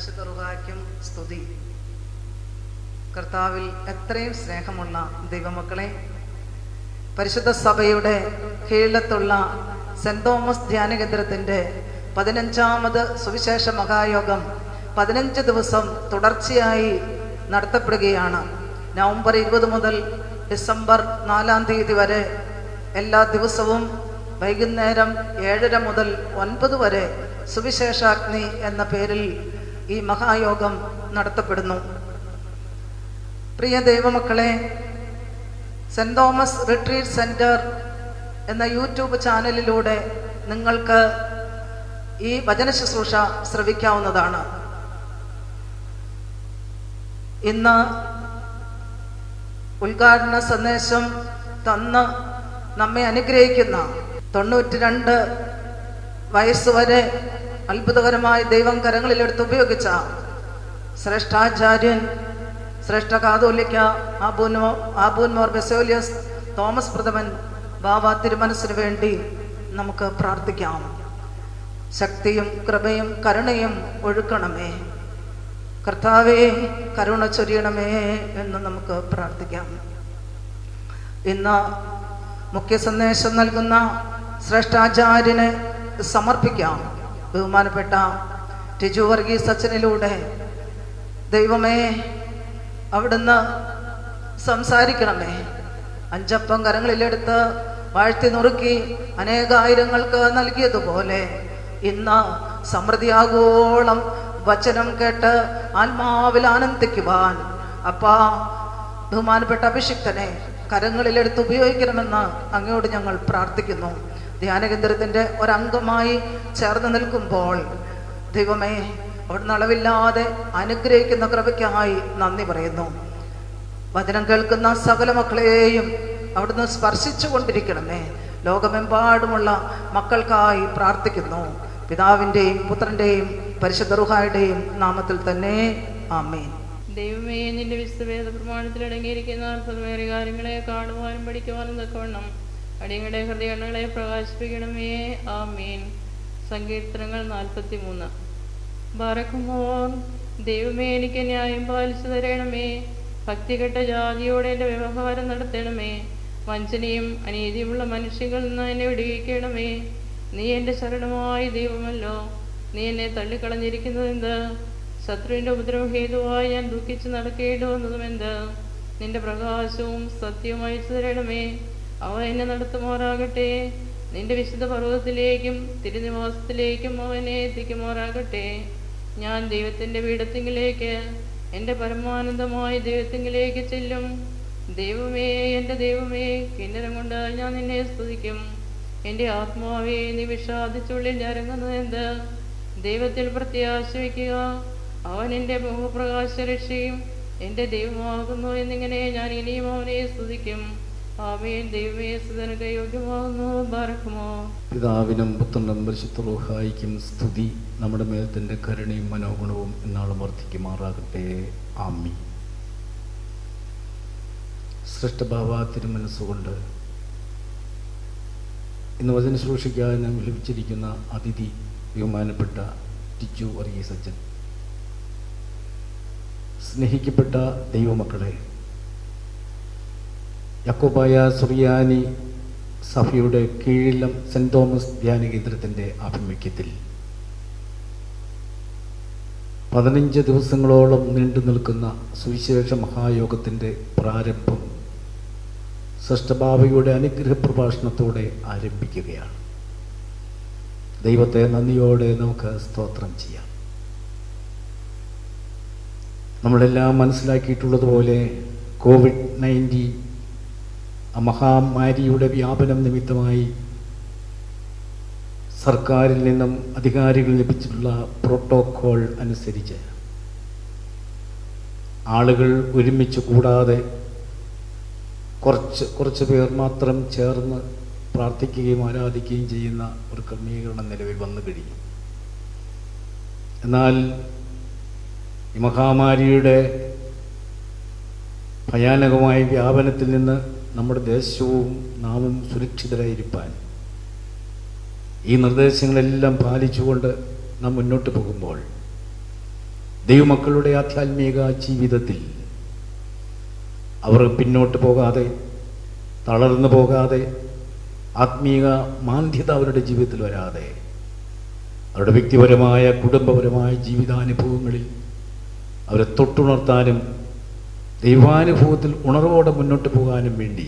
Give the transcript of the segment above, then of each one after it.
പരിശുദ്ധ റുഹായ്ക്കും സ്തുതി. കർത്താവിൽ എത്രയും സ്നേഹമുള്ള ദൈവമക്കളെ, പരിശുദ്ധ സഭയുടെ കീഴിലത്തുള്ള സെന്റ് തോമസ് ധ്യാനകേന്ദ്രത്തിൻ്റെ 15ാമത് സുവിശേഷ മഹായോഗം 15 ദിവസം തുടർച്ചയായി നടത്തപ്പെടുകയാണ്. നവംബർ 20 മുതൽ ഡിസംബർ 4-ാം തീയതി വരെ എല്ലാ ദിവസവും വൈകുന്നേരം 7:30 മുതൽ 9 വരെ സുവിശേഷാഗ്നി എന്ന പേരിൽ ഈ മഹായോഗം നടത്തപ്പെടുന്നു. പ്രിയ ദൈവമക്കളെ, സെന്റ് തോമസ് റിട്രീറ്റ് സെന്റർ എന്ന യൂട്യൂബ് ചാനലിലൂടെ നിങ്ങൾക്ക് ഈ വചന ശുശ്രൂഷ ശ്രവിക്കാവുന്നതാണ്. ഇന്ന് ഉദ്ഘാടന സന്ദേശം തന്ന് നമ്മെ അനുഗ്രഹിക്കുന്ന 92 വയസ്സുവരെ അത്ഭുതകരമായി ദൈവം കരങ്ങളിലെടുത്ത് ഉപയോഗിച്ച ശ്രേഷ്ഠാചാര്യൻ, ശ്രേഷ്ഠ കാതോലിക്ക ആബൂൻമോർ ബെസേലിയസ് തോമസ് പ്രഥമൻ ബാവ തിരുമനസ്സിന് വേണ്ടി നമുക്ക് പ്രാർത്ഥിക്കാം. ശക്തിയും കൃപയും കരുണയും ഒഴുക്കണമേ, കർത്താവേ കരുണ ചൊരിയണമേ എന്ന് നമുക്ക് പ്രാർത്ഥിക്കാം. ഇന്ന് മുഖ്യ സന്ദേശം നൽകുന്ന ശ്രേഷ്ഠാചാര്യനെ സമർപ്പിക്കാം. ബഹുമാനപ്പെട്ട ടിജു വർഗീസ് അച്ഛനിലൂടെ ദൈവമേ അവിടുന്ന് സംസാരിക്കണമേ. 5 അപ്പം കരങ്ങളിലെടുത്ത് വാഴ്ത്തി നുറുക്കി അനേകായിരങ്ങൾക്ക് നൽകിയതുപോലെ ഇന്ന് സമൃദ്ധിയാകോളം വചനം കേട്ട് ആത്മാവിൽ ആനന്ദിക്കുവാൻ അപ്പാ ബഹുമാനപ്പെട്ട അഭിഷിക്തനെ കരങ്ങളിലെടുത്ത് ഉപയോഗിക്കണമെന്ന് അങ്ങയോട് ഞങ്ങൾ പ്രാർത്ഥിക്കുന്നു. ധ്യാനകേന്ദ്രത്തിൻ്റെ ഒരംഗമായി ചേർന്ന് നിൽക്കുമ്പോൾ ദൈവമേ അവിടുന്ന് അളവില്ലാതെ അനുഗ്രഹിക്കുന്ന കൃപയ്ക്കായി നന്ദി പറയുന്നു. വചനം കേൾക്കുന്ന സകല മക്കളെയും അവിടുന്ന് സ്പർശിച്ചു കൊണ്ടിരിക്കണമേ. ലോകമെമ്പാടുമുള്ള മക്കൾക്കായി പ്രാർത്ഥിക്കുന്നു. പിതാവിൻ്റെയും പുത്രൻ്റെയും പരിശുദ്ധ റൂഹായുടെയും നാമത്തിൽ തന്നെ ആമേൻ. ദൈവമേ, നിന്റെ വിശുദ്ധവേദ പ്രമാണത്തിൽ അടങ്ങിയിരിക്കുന്ന അത്ഭുതമേറിയ കാര്യങ്ങളെ കാണുവാനും പഠിക്കുവാനും തക്കവണ്ണം അടിയങ്ങളുടെ ഹൃദയങ്ങളെ പ്രകാശിപ്പിക്കണമേ. ആമേൻ. സങ്കീർത്തനങ്ങൾ 43. ബാറക്കുമോർ. ദൈവമേ, എനിക്ക് ന്യായം പാലിച്ചു തരണമേ. ഭക്തികെട്ട ജാതിയോടെ എൻ്റെ വ്യവഹാരം നടത്തണമേ. വഞ്ചനയും അനീതിയുമുള്ള മനുഷ്യങ്ങളിൽ നിന്ന് എന്നെ വിടുവിക്കണമേ. നീ എൻ്റെ ശരണമായ ദൈവമല്ലോ. നീ എന്നെ തള്ളിക്കളഞ്ഞിരിക്കുന്നതെന്ത്? ശത്രുവിൻ്റെ ഉപദ്രവ ഹേതുവായി ഞാൻ ദുഃഖിച്ച് നടക്കേണ്ടി വന്നതുമെന്ത്? നിന്റെ പ്രകാശവും സത്യവും അയച്ചു തരണമേ. അവ എന്നെ നടത്തുമാറാകട്ടെ. നിന്റെ വിശുദ്ധ പർവ്വതത്തിലേക്കും തിരുനിവാസത്തിലേക്കും അവനെ എത്തിക്കുമാറാകട്ടെ. ഞാൻ ദൈവത്തിൻ്റെ പീഠത്തിങ്കിലേക്ക്, എൻ്റെ പരമാനന്ദമായ ദൈവത്തിങ്കിലേക്ക് ചെല്ലും. ദൈവമേ, എൻ്റെ ദൈവമേ, കിന്നരം കൊണ്ട് ഞാൻ നിന്നെ സ്തുതിക്കും. എൻ്റെ ആത്മാവേ, നീ വിഷാദിച്ചുള്ളിൽ ഞരങ്ങുന്നത് എന്ത്? ദൈവത്തിൽ പ്രത്യാശ വയ്ക്കുക. അവൻ എൻ്റെ മുഖപ്രകാശ രക്ഷയും എൻ്റെ ദൈവമാകുന്നു എന്നിങ്ങനെ ഞാൻ ഇനിയും അവനെ സ്തുതിക്കും. ആമേൻ. ദൈവമേ, സ്തുതിക്ക് യോഗ്യമാകുന്നു. ബാറക്കുമോ. പിതാവിനും പുത്രനും പരിശുദ്ധ റൂഹായിക്കും സ്തുതി. നമ്മുടെ മേൽ തൻ്റെ കരുണയും മനോഗുണവും എന്നാളും വർദ്ധിക്കുമാറാകട്ടെ. ആമീൻ. ശ്രേഷ്ഠഭാവ തിരുമനസ്സുകൊണ്ട് ഇന്ന് വചന ശുശ്രൂഷയ്ക്കായി നാം ലഭിച്ചിരിക്കുന്ന അതിഥി ബഹുമാനപ്പെട്ട ടിജു വർഗീസ് അച്ഛൻ. സ്നേഹിക്കപ്പെട്ട ദൈവമക്കളെ, യാക്കോബായ സുറിയാനി സഭയുടെ കീഴിലം സെന്റ് തോമസ് ധ്യാനകേന്ദ്രത്തിൻ്റെ ആഭിമുഖ്യത്തിൽ 15 ദിവസങ്ങളോളം നീണ്ടു നിൽക്കുന്ന സുവിശേഷ മഹായോഗത്തിൻ്റെ പ്രാരംഭം ശ്രേഷ്ഠഭാവയുടെ അനുഗ്രഹ പ്രഭാഷണത്തോടെ ആരംഭിക്കുകയാണ്. ദൈവത്തെ നന്ദിയോടെ നമുക്ക് സ്തോത്രം ചെയ്യാം. നമ്മളെല്ലാം മനസ്സിലാക്കിയിട്ടുള്ളതുപോലെ COVID-19 മഹാമാരിയുടെ വ്യാപനം നിമിത്തമായി സർക്കാരിൽ നിന്നും അധികാരികൾ ലഭിച്ചിട്ടുള്ള പ്രോട്ടോക്കോൾ അനുസരിച്ച് ആളുകൾ ഒരുമിച്ച് കൂടാതെ കുറച്ച് പേർ മാത്രം ചേർന്ന് പ്രാർത്ഥിക്കുകയും ആരാധിക്കുകയും ചെയ്യുന്ന ഒരു ക്രമീകരണം നിലവിൽ വന്നു കഴിഞ്ഞു. എന്നാൽ ഈ മഹാമാരിയുടെ ഭയാനകമായ വ്യാപനത്തിൽ നിന്ന് നമ്മുടെ ദേശവും നാമും സുരക്ഷിതരായിരിക്കാൻ ഈ നിർദ്ദേശങ്ങളെല്ലാം പാലിച്ചുകൊണ്ട് നാം മുന്നോട്ട് പോകുമ്പോൾ ദൈവമക്കളുടെ ആധ്യാത്മിക ജീവിതത്തിൽ അവർ പിന്നോട്ട് പോകാതെ, തളർന്നു പോകാതെ, ആത്മീയ മാന്ദ്യത അവരുടെ ജീവിതത്തിൽ വരാതെ, അവരുടെ വ്യക്തിപരമായ കുടുംബപരമായ ജീവിതാനുഭവങ്ങളിൽ അവരെ തൊട്ടുണർത്താനും ദൈവാനുഭവത്തിൽ ഉണർവോടെ മുന്നോട്ട് പോകാനും വേണ്ടി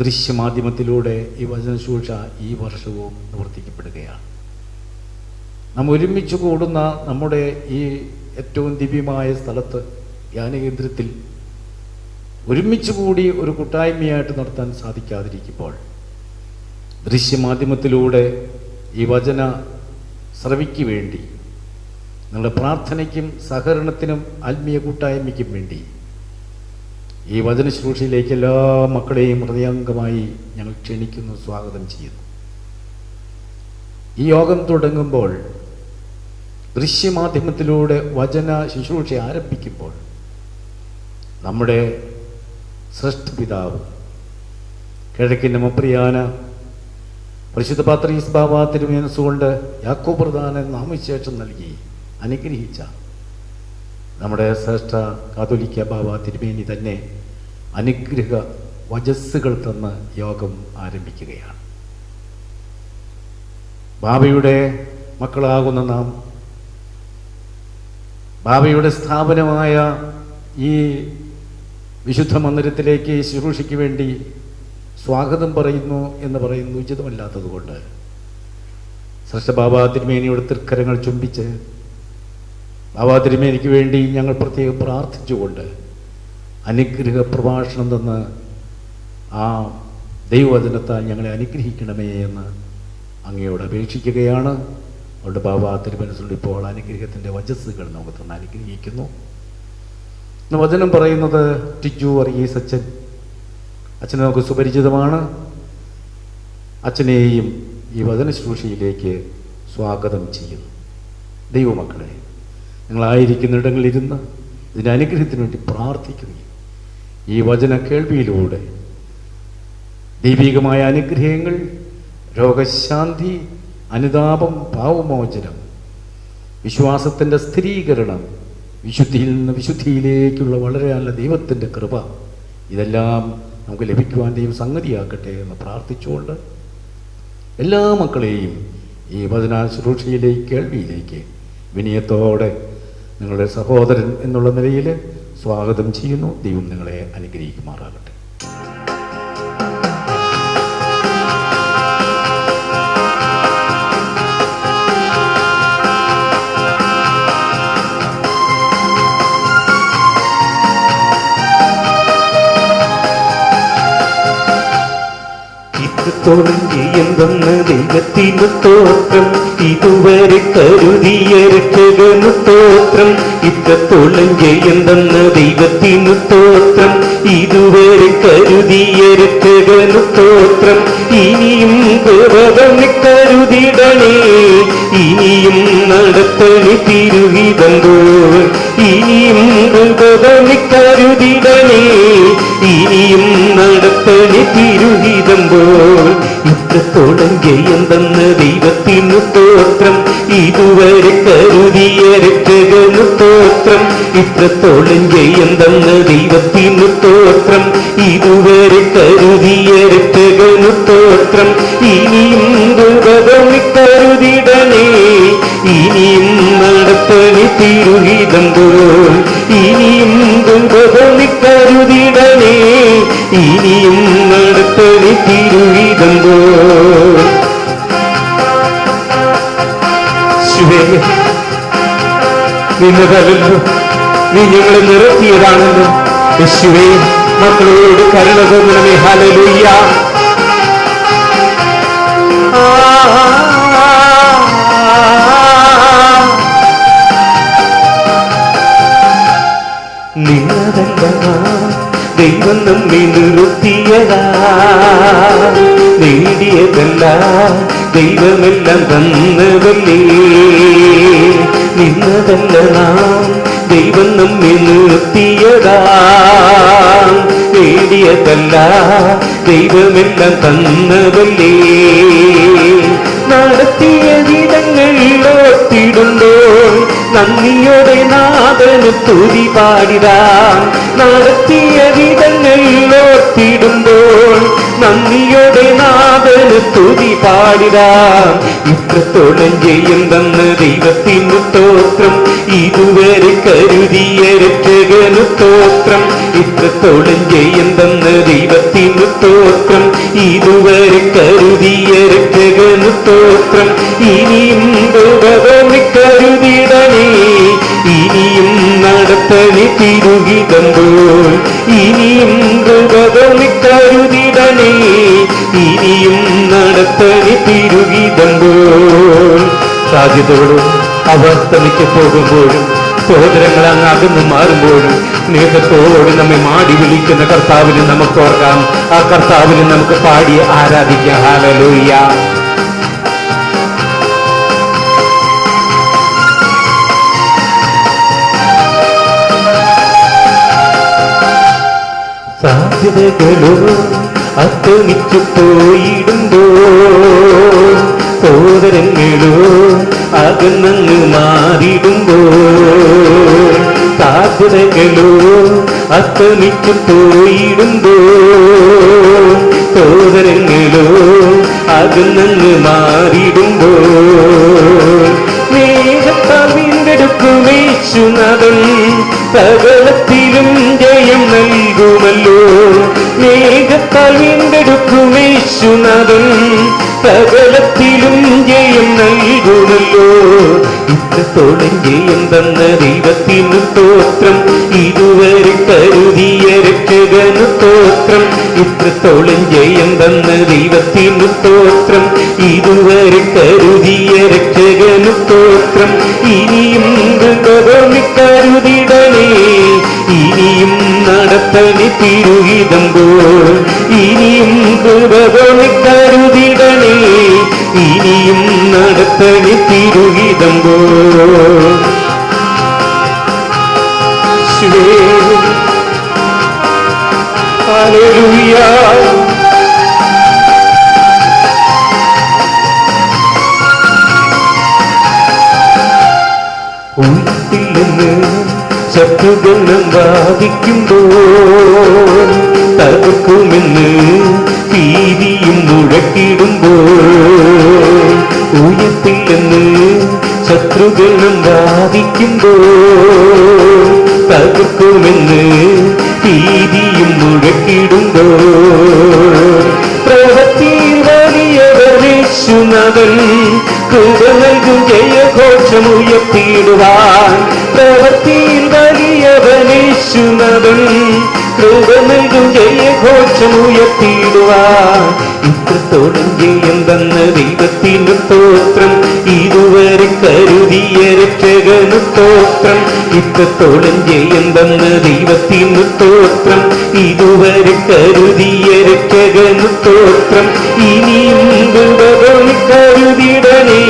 ദൃശ്യമാധ്യമത്തിലൂടെ ഈ വചനശുശ്രൂഷ ഈ വർഷവും നിവർത്തിക്കപ്പെടുകയാണ്. നാം ഒരുമിച്ച് കൂടുന്ന നമ്മുടെ ഈ ഏറ്റവും ദിവ്യമായ സ്ഥലത്ത്, ധ്യാനകേന്ദ്രത്തിൽ ഒരുമിച്ച് കൂടി ഒരു കൂട്ടായ്മയായിട്ട് നടത്താൻ സാധിക്കാതിരിക്കുമ്പോൾ ദൃശ്യമാധ്യമത്തിലൂടെ ഈ വചന ശ്രവിക്ക് വേണ്ടി, നിങ്ങളുടെ പ്രാർത്ഥനയ്ക്കും സഹകരണത്തിനും ആത്മീയ കൂട്ടായ്മയ്ക്കും വേണ്ടി ഈ വചന ശുശ്രൂഷയിലേക്ക് എല്ലാ മക്കളെയും ഹൃദയാംഗമായി ഞങ്ങൾ ക്ഷണിക്കുന്നു, സ്വാഗതം ചെയ്യുന്നു. ഈ യോഗം തുടങ്ങുമ്പോൾ, ദൃശ്യമാധ്യമത്തിലൂടെ വചന ശുശ്രൂഷ ആരംഭിക്കുമ്പോൾ, നമ്മുടെ ശ്രേഷ്ഠപിതാവ് കിഴക്കിൻ്റെ മപ്രിയാന പരിശുദ്ധ പത്രീസ് ബാബ തിരുമേനസുകൊണ്ട് യാക്കോബ് പ്രധാന നാമവിശേഷം നൽകി അനുഗ്രഹിച്ച നമ്മുടെ ശ്രേഷ്ഠ കാതോലിക്ക ബാബ തിരുമേനി തന്നെ അനുഗ്രഹ വചസ്സുകൾ തന്ന് യോഗം ആരംഭിക്കുകയാണ്. ബാബയുടെ മക്കളാകുന്ന നാം ബാബയുടെ സ്ഥാപനമായ ഈ വിശുദ്ധ മന്ദിരത്തിലേക്ക് ശുശ്രൂഷയ്ക്ക് വേണ്ടി സ്വാഗതം പറയുന്നു എന്ന് പറയുന്നത് ഉചിതമല്ലാത്തതുകൊണ്ട് ശ്രേഷ്ഠ ബാബ തിരുമേനിയുടെ തൃക്കരങ്ങൾ ചുംബിച്ച് ബാബ തിരുമേനിക്ക് വേണ്ടി ഞങ്ങൾ പ്രത്യേകം പ്രാർത്ഥിച്ചുകൊണ്ട് അനുഗ്രഹ പ്രഭാഷണം തന്ന് ആ ദൈവവചനത്താൽ ഞങ്ങളെ അനുഗ്രഹിക്കണമേ എന്ന് അങ്ങയോട് അപേക്ഷിക്കുകയാണ്. അതുകൊണ്ട് ബാബ തിരുമനസ്സുകൊണ്ട് ഇപ്പോൾ അനുഗ്രഹത്തിൻ്റെ വചസ്സുകൾ നമുക്ക് തന്നെ അനുഗ്രഹിക്കുന്നു. വചനം പറയുന്നത് ടിജു വർഗീസ് അച്ഛനെ നമുക്ക് സുപരിചിതമാണ്. അച്ഛനെയും ഈ വചന ശുശ്രൂഷയിലേക്ക് സ്വാഗതം ചെയ്യുന്നു. ദൈവമക്കളെ, നിങ്ങളായിരിക്കുന്നിടങ്ങളിലിരുന്ന് ഇതിൻ്റെ അനുഗ്രഹത്തിന് വേണ്ടി പ്രാർത്ഥിക്കുകയും ഈ വചന കേൾവിയിലൂടെ ദൈവികമായ അനുഗ്രഹങ്ങൾ, രോഗശാന്തി, അനുതാപം, പാവമോചനം, വിശ്വാസത്തിൻ്റെ സ്ഥിരീകരണം, വിശുദ്ധിയിൽ നിന്ന് വിശുദ്ധിയിലേക്കുള്ള വളരെ നല്ല ദൈവത്തിൻ്റെ കൃപ, ഇതെല്ലാം നമുക്ക് ലഭിക്കുവാൻ ദൈവം സംഗതിയാക്കട്ടെ എന്ന് പ്രാർത്ഥിച്ചുകൊണ്ട് എല്ലാ മക്കളെയും ഈ വചന ശുശ്രൂഷയിലേക്ക്, കേൾവിയിലേക്ക് വിനയത്തോടെ നിങ്ങളുടെ സഹോദരൻ എന്നുള്ള നിലയിൽ സ്വാഗതം ചെയ്യുന്നു. ദൈവം നിങ്ങളെ അനുഗ്രഹിക്കുമാറാകട്ടെ. ഇത്രത്തോളം ചെയ്യുന്നെന്ന് ദൈവത്തിനു സ്തോത്രം, ഇതുവരെ കരുതിയ രക്ഷകനു സ്തോത്രം. ഇത്രത്തോളം ചെയ്യുന്നെന്ന് ദൈവത്തിനു സ്തോത്രം, ഇതുവരെ കരുതിയ രക്ഷകനു സ്തോത്രം. ഇനിയും കൃപകനെ കരുതിടണേ, ഇനിയും നടത്തണി തിരുവിതമ്പോൾ. ഇനിയും കൃപകനെ കരുതിടണേ, ഇനിയും നടത്തണി തിരുവിതമ്പോൾ. ഇത്രത്തോളം ജയം തന്ന ദൈവത്തിനു സ്തോത്രം, ഇതുവരെ കരുതിയ രക്ഷകനു സ്തോത്രം. ഇത്രത്തോളം ജയം തന്ന ദൈവത്തിനു സ്തോത്രം, ഇതുവരെ കരുതിയ രക്ഷകനു സ്തോത്രം. ഇനിയും കൃപകനെ കരുതിടണേ, ഇനിയും നടത്തണി തിരുഹിതമ്പോൾ. ഇനിയും കൃപകനെ കരുതിടണേ, ഇനിയും നടത്തണി തിരുഹിതമ്പോൾ. നിന്നതല്ലോ, നീ ഞങ്ങളെ നിർത്തിയതാണല്ലോ. യേശുവേ, മക്കളോട് കരുണ തോന്നണമേ. ഹല്ലേലൂയ. നിന്നതല്ല ദൈവം നമ്മെ നിർത്തിയതാ, നേടിയതല്ല ദൈവമെല്ലാം തന്നതല്ലേ. നിന്നതല്ല നാം ദൈവം നമ്മെ നിർത്തിയതാ, നേടിയതല്ല ദൈവമെല്ലാം തന്നതല്ലേ. നടത്തിയ വിധങ്ങൾ ഓർത്തിടുമ്പോൾ, നന്ദിയോടെ നാഥന് സ്തുതി പാടിടാം. നടത്തിയ വിധങ്ങൾ ഓർത്തിടുമ്പോൾ നന്ദിയോടെ നാഥന് സ്തുതി പാടിടാം. ഇത്രത്തോളം ജയം തന്ന ദൈവത്തിനു സ്തോത്രം, ഇതുവരെ കരുതിയ രക്ഷകനു സ്തോത്രം. ഇത്രത്തോളം ജയം തന്ന ദൈവത്തിനു സ്തോത്രം, ഇതുവരെ കരുതിയ രക്ഷകനു സ്തോത്രം. ഇനിയും കരുതിടണേ, ഇനിയും നടത്തണി തിരുഹിതമ്പോൾ. ഇനിയും കരുതിടണേ, ഇനിയും നടത്തണി തിരുഹിതമ്പോൾ. സാധ്യതകളും അവസ്ഥയ്ക്ക് പോകുമ്പോഴും സഹോദരങ്ങൾ അങ്ങ് അകന്നു മാറുമ്പോഴും സ്നേഹത്തോട് നമ്മെ മാടി വിളിക്കുന്ന കർത്താവിനെ നമുക്ക് ഓർക്കാം. ആ കർത്താവിനെ നമുക്ക് പാടി ആരാധിക്കാം. ഹല്ലേലൂയ. സാധ്യതകളോ അസ്തമിച്ചു പോയിടുമ്പോൾ, സോദരങ്ങളോ അകന്നങ്ങ് മാറിടുമ്പോൾ, സാധ്യതകളോ അസ്തമിച്ചു പോയിടുമ്പോൾ, സോദരങ്ങളോ അകന്നങ്ങ് മാറിടുമ്പോൾ, മേഘത്താൽ വീണ്ടെടുക്കുമേശുനാഥൻ സകലത്തിലും ജയം നൽകുമല്ലോ. മേഘത്താൽ വീണ്ടെടുക്കുമേശുനാഥൻ സകലത്തിലും ജയം നൽകുമല്ലോ. ഇത്രത്തോളം ജയം തന്ന ദൈവത്തിനു സ്തോത്രം, ഇതുവരെ കരുതിയ രക്ഷകനു സ്തോത്രം. ഇത്രത്തോളം ജയം തന്ന ദൈവത്തിനു സ്തോത്രം, ഇതുവരെ കരുതിയ രക്ഷകനു സ്തോത്രം. ഇനിയും കരുതിടണേ, ഇനിയും നടത്തണി തിരുഹിതമ്പോൾ. ഇനിയും കരുതിടണേ, ഇനിയും നടത്തണി തിരുഹിതമ്പോൾ. ഹല്ലേലൂയ. ഉയർത്തില്ലെന്ന് ശത്രുഗണം വാദിക്കുമ്പോൾ, തകർക്കുമെന്ന് ഭീതിയും മുഴക്കിടുമ്പോൾ, ഉയർത്തില്ലെന്ന് ശത്രുഗണം വാദിക്കുമ്പോൾ, തകർക്കുമെന്ന് ഭീതിയും മുഴക്കിടുമ്പോൾ, പ്രവൃത്തിയിൽ വലിയവനേശുനാഥൻ കൃപ നൽകും ജയഘോഷമുയർത്തിയിടുവാൻ. പ്രവൃത്തിയിൽ വലിയവനേശുനാഥൻ കൃപ നൽകും ജയഘോഷമുയർത്തിയിടുവാൻ. ഇത്രത്തോളം ജയം തന്ന ദൈവത്തിനു സ്തോത്രം, ഇതുവരെ കരുതിയ രക്ഷകനു സ്തോത്രം. ഇത്രത്തോളം ജയം തന്ന ദൈവത്തിനു സ്തോത്രം, ഇതുവരെ കരുതിയ രക്ഷകനു സ്തോത്രം. ഇനിയും കരുതിടണേ,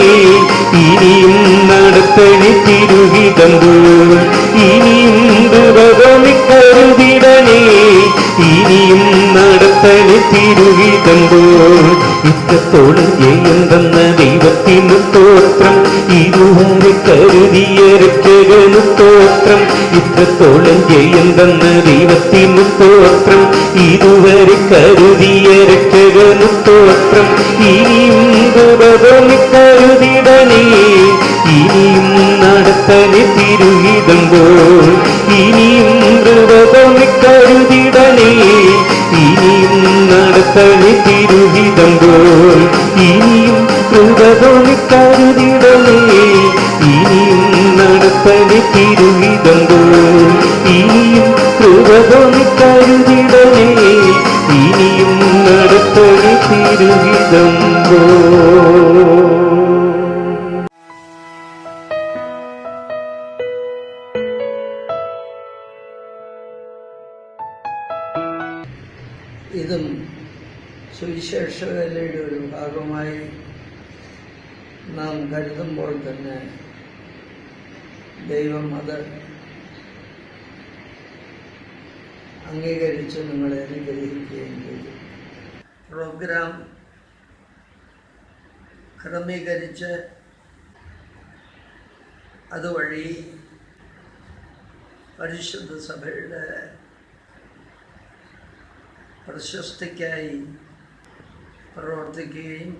ഇനിയും നടത്തണി തിരുഹിതമ്പോൾ. ഇനിയും കരുതിടണേ, ഇനിയും നടത്തണി തിരുഹിതമ്പോൾ. ഇത്രത്തോളം ജയം തന്ന ദൈവത്തിനു സ്തോത്രം, ഇതുവരെ കരുതിയ രക്ഷകനു സ്തോത്രം. ഇത്രത്തോളം ജയം തന്ന ദൈവത്തിനു സ്തോത്രം, ഇതുവരെ കരുതിയ രക്ഷകനു സ്തോത്രം. ഇനിയും കരുതിടണേ, ഇനിയും നടത്തണി തിരുഹിതമ്പോൾ. ഇനിയും കരുതിടണേ, ഇനിയും നടത്തണി തിരുഹിതമ്പോൾ. ഇനിയും കരുതിടണേ, ഇനിയും നടത്തണി തിരുഹിതമ്പോൾ. ഇനിയും കരുതിടണേ, ഇനിയും നടത്തണി തിരുഹിതമ്പോൾ. ഇതും സുവിശേഷ വേലയുടെ ഒരു ഭാഗമായി നാം കരുതുമ്പോൾ തന്നെ ദൈവം അത് അംഗീകരിച്ച് നിങ്ങളെ അനുഗ്രഹിക്കുകയും ചെയ്തു. പ്രോഗ്രാം ക്രമീകരിച്ച് അതുവഴി പരിശുദ്ധ സഭയുടെ പ്രശസ്തിക്കായി പ്രവർത്തിക്കുകയും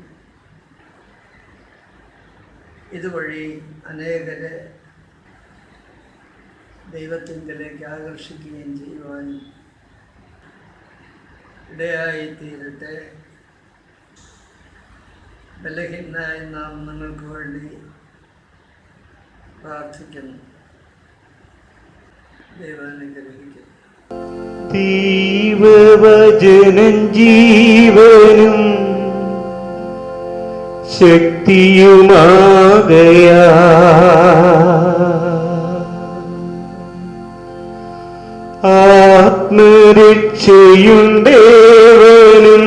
ഇതുവഴി അനേകരെ ദൈവത്തിങ്കലേക്ക് ആകർഷിക്കുകയും ചെയ്യുവാൻ ഇടയായിത്തീരട്ടെ. ബലഹീനനായ നാം നിങ്ങൾക്ക് വേണ്ടി പ്രാർത്ഥിക്കുന്നു. ദൈവം അനുഗ്രഹിക്കുന്നു. ദൈവവചനം ജീവനും ശക്തിയുമാകയാ ആത്മരക്ഷയുണ്ടേവനും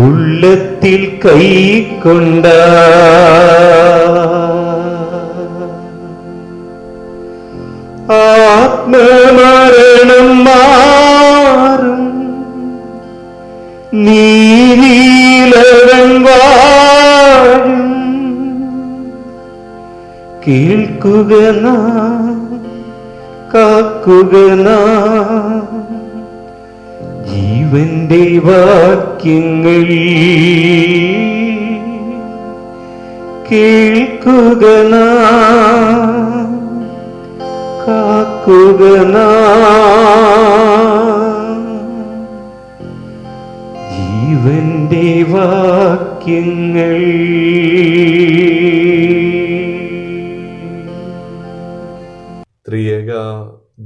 ഉള്ളത്തിൽ കൈക്കൊണ്ട ആത്മമരണം മാറും നീലവൻ വാഴും കേൾക്കുക നാം കാക്കുക നാം ജീവന്റെ വാക്യങ്ങൾ കേൾക്കുക നാം കാക്കുക നാം ജീവന്റെ വാക്യങ്ങൾ. ത്രിയേക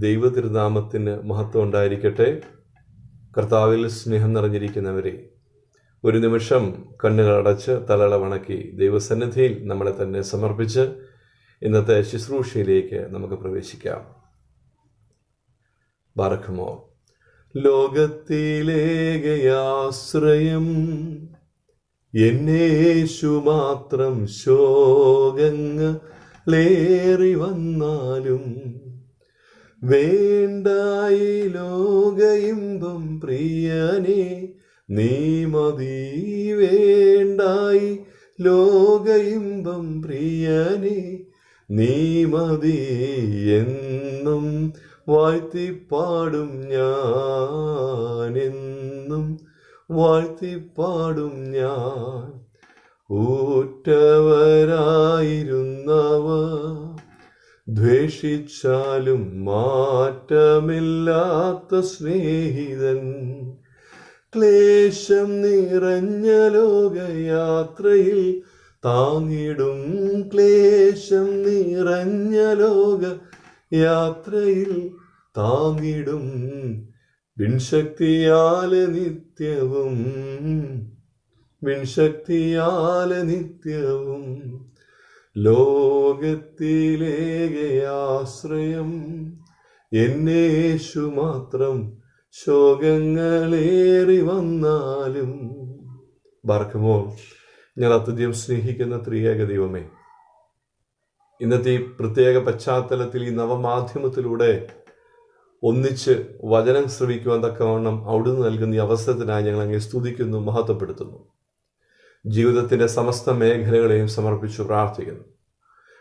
ദൈവതിരുനാമത്തിന് മഹത്വം ഉണ്ടായിരിക്കട്ടെ. കർത്താവിൽ സ്നേഹം നിറഞ്ഞിരിക്കുന്നവരെ, ഒരു നിമിഷം കണ്ണുകൾ അടച്ച് തലകള വണക്കി ദൈവസന്നിധിയിൽ നമ്മളെ തന്നെ സമർപ്പിച്ച് ഇന്നത്തെ ശുശ്രൂഷയിലേക്ക് നമുക്ക് പ്രവേശിക്കാം. ബാറക്കുമോ. ലോകത്തിലേകയാശ്രയം എന്നേശു മാത്രം ശോകങ്ങളേറി വന്നാലും വേണ്ടായി ലോകയിമ്പം പ്രിയനേ നീ മതി. വേണ്ടായി ലോകയിമ്പം പ്രിയനേ നീ മതി. എന്നും വാഴ്ത്തിപ്പാടും ഞാൻ, എന്നും വാഴ്ത്തിപ്പാടും ഞാൻ. ഊറ്റവരായിരുന്നവ ദ്വേഷിച്ചാലും മാറ്റമില്ലാത്ത സ്നേഹിതൻ, ക്ലേശം നിറഞ്ഞ ലോകയാത്രയിൽ താങ്ങിടും. ക്ലേശം നിറഞ്ഞ ലോക യാത്രയിൽ താങ്ങിടും. വിൻശക്തിയാല് നിത്യവും, വിൻശക്തിയാല് നിത്യവും ലോകത്തിലേകയാശ്രയം എന്നേശു മാത്രം ശോകങ്ങളേറി വന്നാലും. ബാർക്കുമോ. ഞാൻ അത്യധികം സ്നേഹിക്കുന്ന ത്രിയേക ദൈവമേ, ഇന്നത്തെ ഈ പ്രത്യേക പശ്ചാത്തലത്തിൽ ഈ നവമാധ്യമത്തിലൂടെ ഒന്നിച്ച് വചനം ശ്രവിക്കുവാൻ തക്കവണ്ണം അവിടുന്ന് നൽകുന്ന ഈ അവസരത്തിനായി ഞങ്ങൾ അങ്ങേ സ്തുതിക്കുന്നു, മഹത്വപ്പെടുത്തുന്നു. ജീവിതത്തിൻ്റെ സമസ്ത മേഖലകളെയും സമർപ്പിച്ചു പ്രാർത്ഥിക്കുന്നു.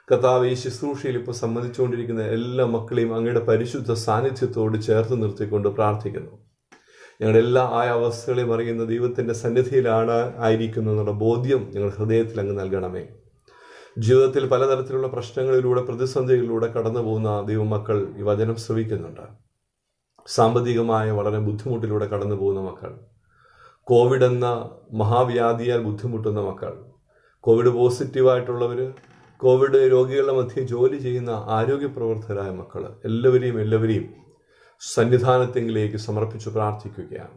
കർത്താവ്, ഈ ശുശ്രൂഷയിൽ ഇപ്പോൾ സംബന്ധിച്ചുകൊണ്ടിരിക്കുന്ന എല്ലാ മക്കളെയും അങ്ങയുടെ പരിശുദ്ധ സാന്നിധ്യത്തോട് ചേർത്ത് നിർത്തിക്കൊണ്ട് പ്രാർത്ഥിക്കുന്നു. ഞങ്ങളുടെ എല്ലാ അവസ്ഥകളെയും അറിയുന്ന ദൈവത്തിൻ്റെ സന്നിധിയിലാണ് ആയിരിക്കുന്നതെന്നുള്ള ബോധ്യം ഞങ്ങൾ ഹൃദയത്തിൽ അങ്ങ് നൽകണമേ. ജീവിതത്തിൽ പലതരത്തിലുള്ള പ്രശ്നങ്ങളിലൂടെ പ്രതിസന്ധികളിലൂടെ കടന്നു പോകുന്ന ദൈവമക്കൾ ഈ വചനം ശ്രവിക്കുന്നുണ്ട്. സാമ്പത്തികമായ വളരെ ബുദ്ധിമുട്ടിലൂടെ കടന്നു പോകുന്ന മക്കൾ, കോവിഡ് എന്ന മഹാവ്യാധിയാൽ ബുദ്ധിമുട്ടുന്ന മക്കൾ, കോവിഡ് പോസിറ്റീവായിട്ടുള്ളവർ, കോവിഡ് രോഗികളുടെ മധ്യേ ജോലി ചെയ്യുന്ന ആരോഗ്യ പ്രവർത്തകരായ മക്കൾ, എല്ലാവരെയും സന്നിധാനത്തെങ്കിലേക്ക് സമർപ്പിച്ച് പ്രാർത്ഥിക്കുകയാണ്.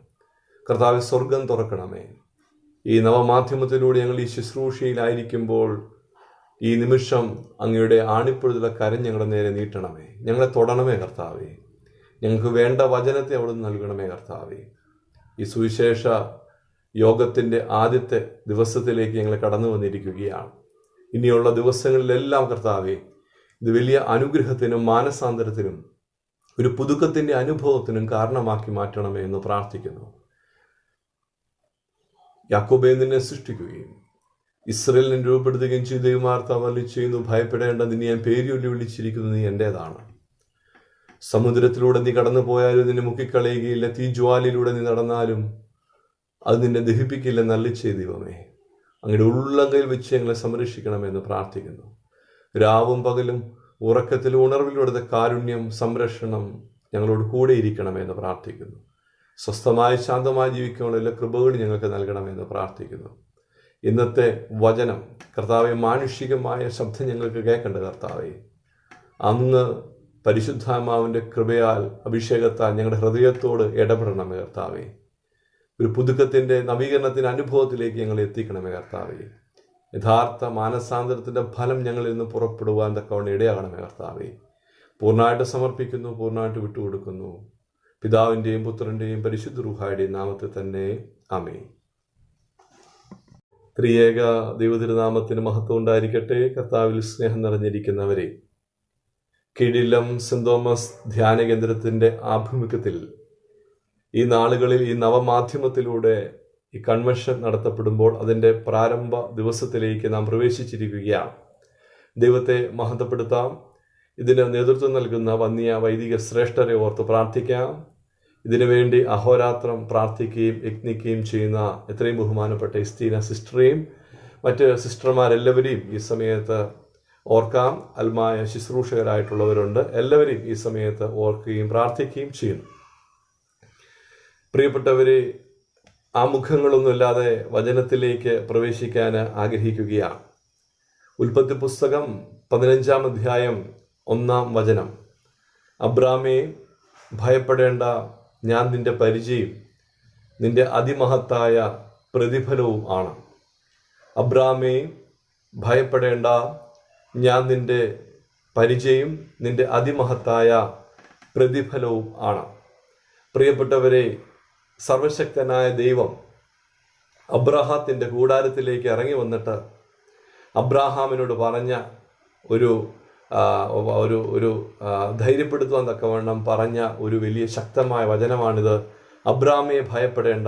കർത്താവ്, സ്വർഗം തുറക്കണമേ. ഈ നവമാധ്യമത്തിലൂടെ ഞങ്ങൾ ഈ ശുശ്രൂഷയിലായിരിക്കുമ്പോൾ ഈ നിമിഷം അങ്ങയുടെ ആണിപ്പൊഴുതുള്ള കരം ഞങ്ങളുടെ നേരെ നീട്ടണമേ. ഞങ്ങളെ തൊടണമേ കർത്താവേ. ഞങ്ങൾക്ക് വേണ്ട വചനത്തെ അവിടുന്ന് നൽകണമേ കർത്താവേ. ഈ സുവിശേഷ യോഗത്തിൻ്റെ ആദ്യത്തെ ദിവസത്തിലേക്ക് ഞങ്ങൾ കടന്നു വന്നിരിക്കുകയാണ്. ഇനിയുള്ള ദിവസങ്ങളിലെല്ലാം കർത്താവേ, ഇത് വലിയ അനുഗ്രഹത്തിനും മാനസാന്തരത്തിനും ഒരു പുതുക്കത്തിൻ്റെ അനുഭവത്തിനും കാരണമാക്കി മാറ്റണമേ എന്ന് പ്രാർത്ഥിക്കുന്നു. യാക്കോബേ നിന്നെ സൃഷ്ടിക്കുകയും ഇസ്രയേലിനെ രൂപപ്പെടുത്തുകയും ചെയ്ത് ദൈവമാർത്താവ് അരുളി ചെയ്യുന്നു, ഭയപ്പെടേണ്ട, നിന്നെ ഞാൻ പേരൊല്ലി വിളിച്ചിരിക്കുന്നു, നീ എൻ്റേതാണ്. സമുദ്രത്തിലൂടെ നീ കടന്നു പോയാലും നിന്നെ മുക്കിക്കളയുകയില്ല, തീജ്വാലയിലൂടെ നീ നടന്നാലും അത് നിന്നെ ദഹിപ്പിക്കില്ലെന്ന് അരുളി ചെയ്ത ദൈവമേ, അങ്ങയുടെ ഉള്ളങ്കയിൽ വെച്ച് ഞങ്ങളെ സംരക്ഷിക്കണമെന്ന് പ്രാർത്ഥിക്കുന്നു. രാവും പകലും ഉറക്കത്തിലും ഉണർവിലൂടെ കാരുണ്യം, സംരക്ഷണം ഞങ്ങളോട് കൂടെ ഇരിക്കണമെന്ന് പ്രാർത്ഥിക്കുന്നു. സ്വസ്ഥമായി ശാന്തമായി ജീവിക്കാനുള്ള എല്ലാ കൃപകളും ഞങ്ങൾക്ക് നൽകണമെന്ന് പ്രാർത്ഥിക്കുന്നു. ഇന്നത്തെ വചനം കർത്താവെ, മാനുഷികമായ ശബ്ദം ഞങ്ങൾക്ക് കേൾക്കേണ്ട കർത്താവെ, അങ്ങ് പരിശുദ്ധാത്മാവിൻ്റെ കൃപയാൽ, അഭിഷേകത്താൽ ഞങ്ങളുടെ ഹൃദയത്തോട് ഇടപെടണമേ കർത്താവെ. ഒരു പുതുക്കത്തിൻ്റെ, നവീകരണത്തിൻ്റെ അനുഭവത്തിലേക്ക് ഞങ്ങൾ എത്തിക്കണമേ കർത്താവെ. യഥാർത്ഥ മാനസാന്തരത്തിൻ്റെ ഫലം ഞങ്ങളിൽ നിന്ന് പുറപ്പെടുവാൻ തക്കവണ്ണം ഇടയാകണമേ കർത്താവെ. പൂർണ്ണമായിട്ട് സമർപ്പിക്കുന്നു, പൂർണ്ണമായിട്ട് വിട്ടുകൊടുക്കുന്നു. പിതാവിൻ്റെയും പുത്രൻ്റെയും പരിശുദ്ധ റൂഹായുടെയും നാമത്തിൽ തന്നെ ആമേൻ. ത്രിയേക ദൈവതിരുനാമത്തിന് മഹത്വം ഉണ്ടായിരിക്കട്ടെ. കർത്താവിൽ സ്നേഹം നിറഞ്ഞിരിക്കുന്നവരെ, കിടിലം സെന്റ് തോമസ് ധ്യാന കേന്ദ്രത്തിൻ്റെ ആഭിമുഖ്യത്തിൽ ഈ നാളുകളിൽ ഈ നവമാധ്യമത്തിലൂടെ ഈ കൺവെൻഷൻ നടത്തപ്പെടുമ്പോൾ അതിൻ്റെ പ്രാരംഭ ദിവസത്തിലേക്ക് നാം പ്രവേശിച്ചിരിക്കുകയാണ്. ദൈവത്തെ മഹത്വപ്പെടുത്താം. ഇതിന് നേതൃത്വം നൽകുന്ന വന്യ വൈദിക ശ്രേഷ്ഠരെ ഓർത്ത് പ്രാർത്ഥിക്കാം. ഇതിനുവേണ്ടി അഹോരാത്രം പ്രാർത്ഥിക്കുകയും യജ്ഞിക്കുകയും ചെയ്യുന്ന എത്രയും ബഹുമാനപ്പെട്ട എസ്തീന സിസ്റ്ററെയും മറ്റ് സിസ്റ്റർമാരെല്ലാവരെയും ഈ സമയത്ത് ഓർക്കാം. അൽമായ ശുശ്രൂഷകരായിട്ടുള്ളവരുണ്ട്, എല്ലാവരെയും ഈ സമയത്ത് ഓർക്കുകയും പ്രാർത്ഥിക്കുകയും ചെയ്യുന്നു. പ്രിയപ്പെട്ടവരെ, ആമുഖങ്ങളൊന്നുമില്ലാതെ വചനത്തിലേക്ക് പ്രവേശിക്കാൻ ആഗ്രഹിക്കുകയാണ്. ഉൽപ്പത്തി പുസ്തകം 15-ാം അധ്യായം 1-ാം വചനം, അബ്രാമേ ഭയപ്പെടേണ്ട, ഞാൻ നിന്റെ പരിചയം നിന്റെ അതിമഹത്തായ പ്രതിഫലവും ആണ്. അബ്രാമേ ഭയപ്പെടേണ്ട, ഞാൻ നിന്റെ പരിചയം നിന്റെ അതിമഹത്തായ പ്രതിഫലവും ആണ്. പ്രിയപ്പെട്ടവരെ, സർവശക്തനായ ദൈവം അബ്രാഹത്തിൻ്റെ കൂടാരത്തിലേക്ക് ഇറങ്ങി വന്നിട്ട് അബ്രാഹാമിനോട് പറഞ്ഞ ഒരു ധൈര്യപ്പെടുത്തുവാൻ തക്കവണ്ണം പറഞ്ഞ ഒരു വലിയ ശക്തമായ വചനമാണിത്. അബ്രാമയെ ഭയപ്പെടേണ്ട,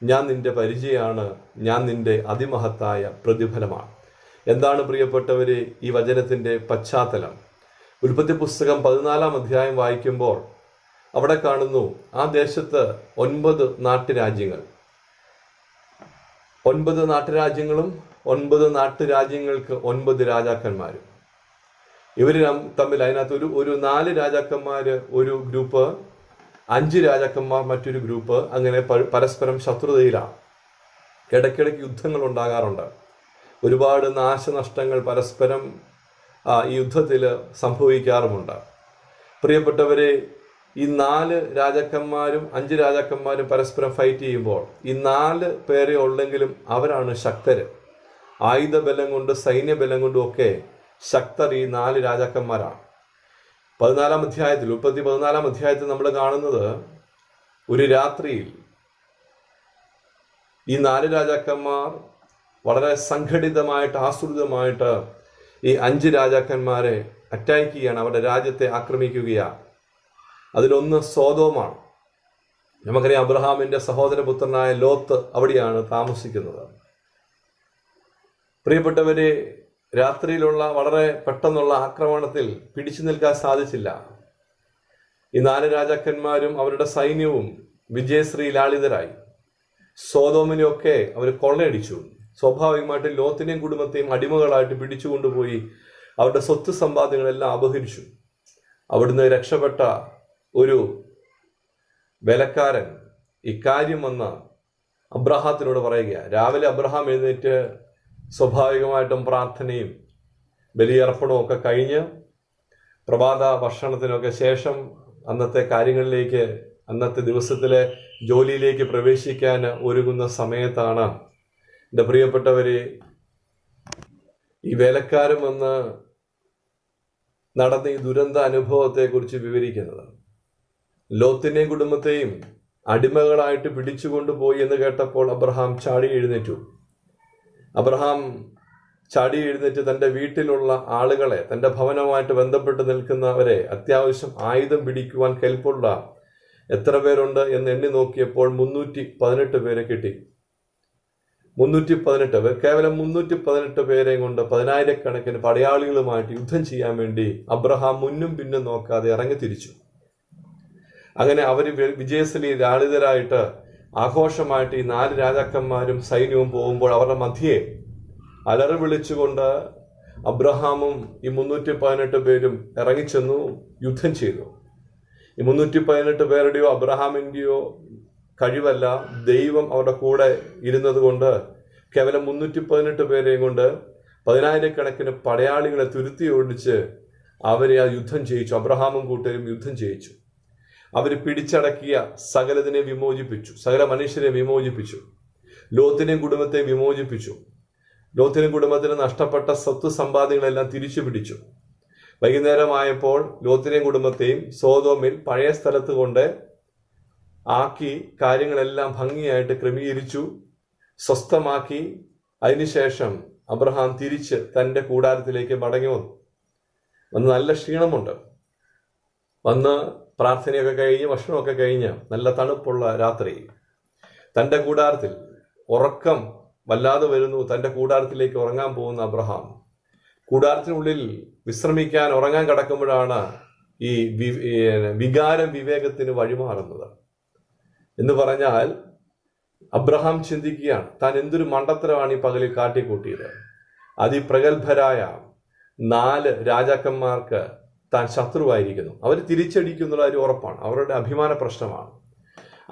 ഞാൻ നിന്റെ പരിചയമാണ്, ഞാൻ നിന്റെ അതിമഹത്തായ പ്രതിഫലമാണ്. എന്താണ് പ്രിയപ്പെട്ടവരെ ഈ വചനത്തിൻ്റെ പശ്ചാത്തലം? ഉൽപ്പത്തി പുസ്തകം 14-ാം അധ്യായം വായിക്കുമ്പോൾ അവിടെ കാണുന്നു, ആ ദേശത്ത് 9 നാട്ടുരാജ്യങ്ങൾ, 9 നാട്ടുരാജ്യങ്ങളും 9 നാട്ടുരാജ്യങ്ങൾക്ക് 9 രാജാക്കന്മാരും. ഇവർ തമ്മിൽ അതിനകത്ത് ഒരു 4 രാജാക്കന്മാർ ഒരു ഗ്രൂപ്പ്, 5 രാജാക്കന്മാർ മറ്റൊരു ഗ്രൂപ്പ്, അങ്ങനെ പരസ്പരം ശത്രുതയിലാണ്. ഇടയ്ക്കിടയ്ക്ക് യുദ്ധങ്ങൾ ഉണ്ടാകാറുണ്ട്. ഒരുപാട് നാശനഷ്ടങ്ങൾ പരസ്പരം ഈ യുദ്ധത്തിൽ സംഭവിക്കാറുമുണ്ട്. പ്രിയപ്പെട്ടവരെ, ഈ 4 രാജാക്കന്മാരും 5 രാജാക്കന്മാരും പരസ്പരം ഫൈറ്റ് ചെയ്യുമ്പോൾ ഈ 4 പേരെ ഉള്ളെങ്കിലും അവരാണ് ശക്തര്. ആയുധബലം കൊണ്ട്, സൈന്യബലം കൊണ്ടും ഒക്കെ ശക്തർ ഈ 4 രാജാക്കന്മാരാണ്. 14-ാം അധ്യായത്തിൽ, ഉൽപ്പത്തി 14-ാം അധ്യായത്തിൽ നമ്മൾ കാണുന്നത്, ഒരു രാത്രിയിൽ ഈ 4 രാജാക്കന്മാർ വളരെ സംഘടിതമായിട്ട്, ആസൂത്രിതമായിട്ട് ഈ 5 രാജാക്കന്മാരെ അറ്റാക്ക് ചെയ്യുകയാണ്, അവരുടെ രാജ്യത്തെ ആക്രമിക്കുകയാണ്. അതിലൊന്ന് സോദോമാണ്. നമുക്കറിയാം, അബ്രഹാമിന്റെ സഹോദരപുത്രനായ ലോത്ത് അവിടെയാണ് താമസിക്കുന്നത്. പ്രിയപ്പെട്ടവരെ, രാത്രിയിലുള്ള വളരെ പെട്ടെന്നുള്ള ആക്രമണത്തിൽ പിടിച്ചു നിൽക്കാൻ സാധിച്ചില്ല. ഈ 4 രാജാക്കന്മാരും അവരുടെ സൈന്യവും വിജയശ്രീ ലാളിതരായി. സോദോമിനെയൊക്കെ അവർ കൊള്ളയടിച്ചു. സ്വാഭാവികമായിട്ടും ലോത്തിനെയും കുടുംബത്തെയും അടിമകളായിട്ട് പിടിച്ചുകൊണ്ടുപോയി അവരുടെ സ്വത്ത് സമ്പാദ്യങ്ങളെല്ലാം അപഹരിച്ചു. അവിടുന്ന് രക്ഷപ്പെട്ട ഒരു വേലക്കാരൻ ഇക്കാര്യം വന്ന് അബ്രഹാത്തിനോട് പറയുക. രാവിലെ അബ്രഹാം എഴുന്നേറ്റ് സ്വാഭാവികമായിട്ടും പ്രാർത്ഥനയും ബലിയർപ്പണവും ഒക്കെ കഴിഞ്ഞ് പ്രഭാത ഭക്ഷണത്തിനൊക്കെ ശേഷം അന്നത്തെ കാര്യങ്ങളിലേക്ക്, അന്നത്തെ ദിവസത്തിലെ ജോലിയിലേക്ക് പ്രവേശിക്കാൻ ഒരുങ്ങുന്ന സമയത്താണ് എൻ്റെ പ്രിയപ്പെട്ടവരെ ഈ വേലക്കാരൻ വന്ന് നടന്ന ഈ ദുരന്ത അനുഭവത്തെക്കുറിച്ച് വിവരിക്കുന്നത്. ലോത്തിനെയും കുടുംബത്തെയും അടിമകളായിട്ട് പിടിച്ചുകൊണ്ടുപോയി എന്ന് കേട്ടപ്പോൾ അബ്രഹാം ചാടി എഴുന്നേറ്റു. അബ്രഹാം ചാടി എഴുന്നേറ്റ് തൻ്റെ വീട്ടിലുള്ള ആളുകളെ, തൻ്റെ ഭവനവുമായിട്ട് ബന്ധപ്പെട്ട് നിൽക്കുന്നവരെ, അത്യാവശ്യം ആയുധം പിടിക്കുവാൻ കെൽപ്പുള്ള എത്ര പേരുണ്ട് എന്ന് എണ്ണി നോക്കിയപ്പോൾ 318 പേരെ കിട്ടി. 318 കേവലം 318 പേരെയും കൊണ്ട് 10,000-കണക്കിന് പടയാളികളുമായിട്ട് യുദ്ധം ചെയ്യാൻ വേണ്ടി അബ്രഹാം മുന്നും പിന്നും നോക്കാതെ ഇറങ്ങി തിരിച്ചു. അങ്ങനെ അവർ വിജയശ്രീ ലാളിതരായിട്ട് ആഘോഷമായിട്ട് ഈ 4 രാജാക്കന്മാരും സൈന്യവും പോകുമ്പോൾ അവരുടെ മധ്യേ അലറി വിളിച്ചുകൊണ്ട് അബ്രഹാമും ഈ 318 പേരും ഇറങ്ങിച്ചെന്നു, യുദ്ധം ചെയ്തു. ഈ 318 പേരുടെയോ അബ്രഹാമിൻ്റെയോ കഴിവല്ല, ദൈവം അവരുടെ കൂടെ ഇരുന്നത് കൊണ്ട് കേവലം 318 പേരെയും കൊണ്ട് 10,000-കണക്കിന് പടയാളികളെ തുരുത്തി ഓടിച്ച് അവരെ ആ യുദ്ധം ചെയ്യിച്ചു. അബ്രഹാമും കൂട്ടരും യുദ്ധം ചെയ്യിച്ചു. അവർ പിടിച്ചടക്കിയ സകലതിനെ വിമോചിപ്പിച്ചു, സകല മനുഷ്യരെ വിമോചിപ്പിച്ചു. ലോത്തിനെയും കുടുംബത്തെ വിമോചിപ്പിച്ചു. ലോത്തിനും കുടുംബത്തിന് നഷ്ടപ്പെട്ട സ്വത്ത് സമ്പാദ്യങ്ങളെല്ലാം തിരിച്ചു പിടിച്ചു. വൈകുന്നേരമായപ്പോൾ ലോത്തിനെയും കുടുംബത്തെയും സോദോമിൽ പഴയ സ്ഥലത്ത് കൊണ്ട് ആക്കി കാര്യങ്ങളെല്ലാം ഭംഗിയായിട്ട് ക്രമീകരിച്ചു, സ്വസ്ഥമാക്കി. അതിനുശേഷം അബ്രഹാം തിരിച്ച് തൻ്റെ കൂടാരത്തിലേക്ക് മടങ്ങി വന്ന് നല്ല ക്ഷീണമുണ്ട്. വന്ന് പ്രാർത്ഥനയൊക്കെ കഴിഞ്ഞ് ഭക്ഷണമൊക്കെ കഴിഞ്ഞ് നല്ല തണുപ്പുള്ള രാത്രി തൻ്റെ കൂടാരത്തിൽ ഉറക്കം വല്ലാതെ വരുന്നു. തൻ്റെ കൂടാരത്തിലേക്ക് ഉറങ്ങാൻ പോകുന്ന അബ്രഹാം കൂടാരത്തിനുള്ളിൽ വിശ്രമിക്കാൻ ഉറങ്ങാൻ കിടക്കുമ്പോഴാണ് ഈ വികാരം വിവേകത്തിന് വഴിമാറുന്നത്. എന്ന് പറഞ്ഞാൽ അബ്രഹാം ചിന്തിക്കുകയാണ്, താൻ എന്തൊരു മണ്ടത്തരമാണ് ഈ പകലിൽ കാട്ടിക്കൂട്ടിയത്. അതിപ്രഗത്ഭരായ 4 രാജാക്കന്മാർക്ക് താൻ ശത്രുവായിരിക്കുന്നു. അവർ തിരിച്ചടിക്കുന്നുള്ള ഒരു ഉറപ്പാണ്, അവരുടെ അഭിമാന പ്രശ്നമാണ്.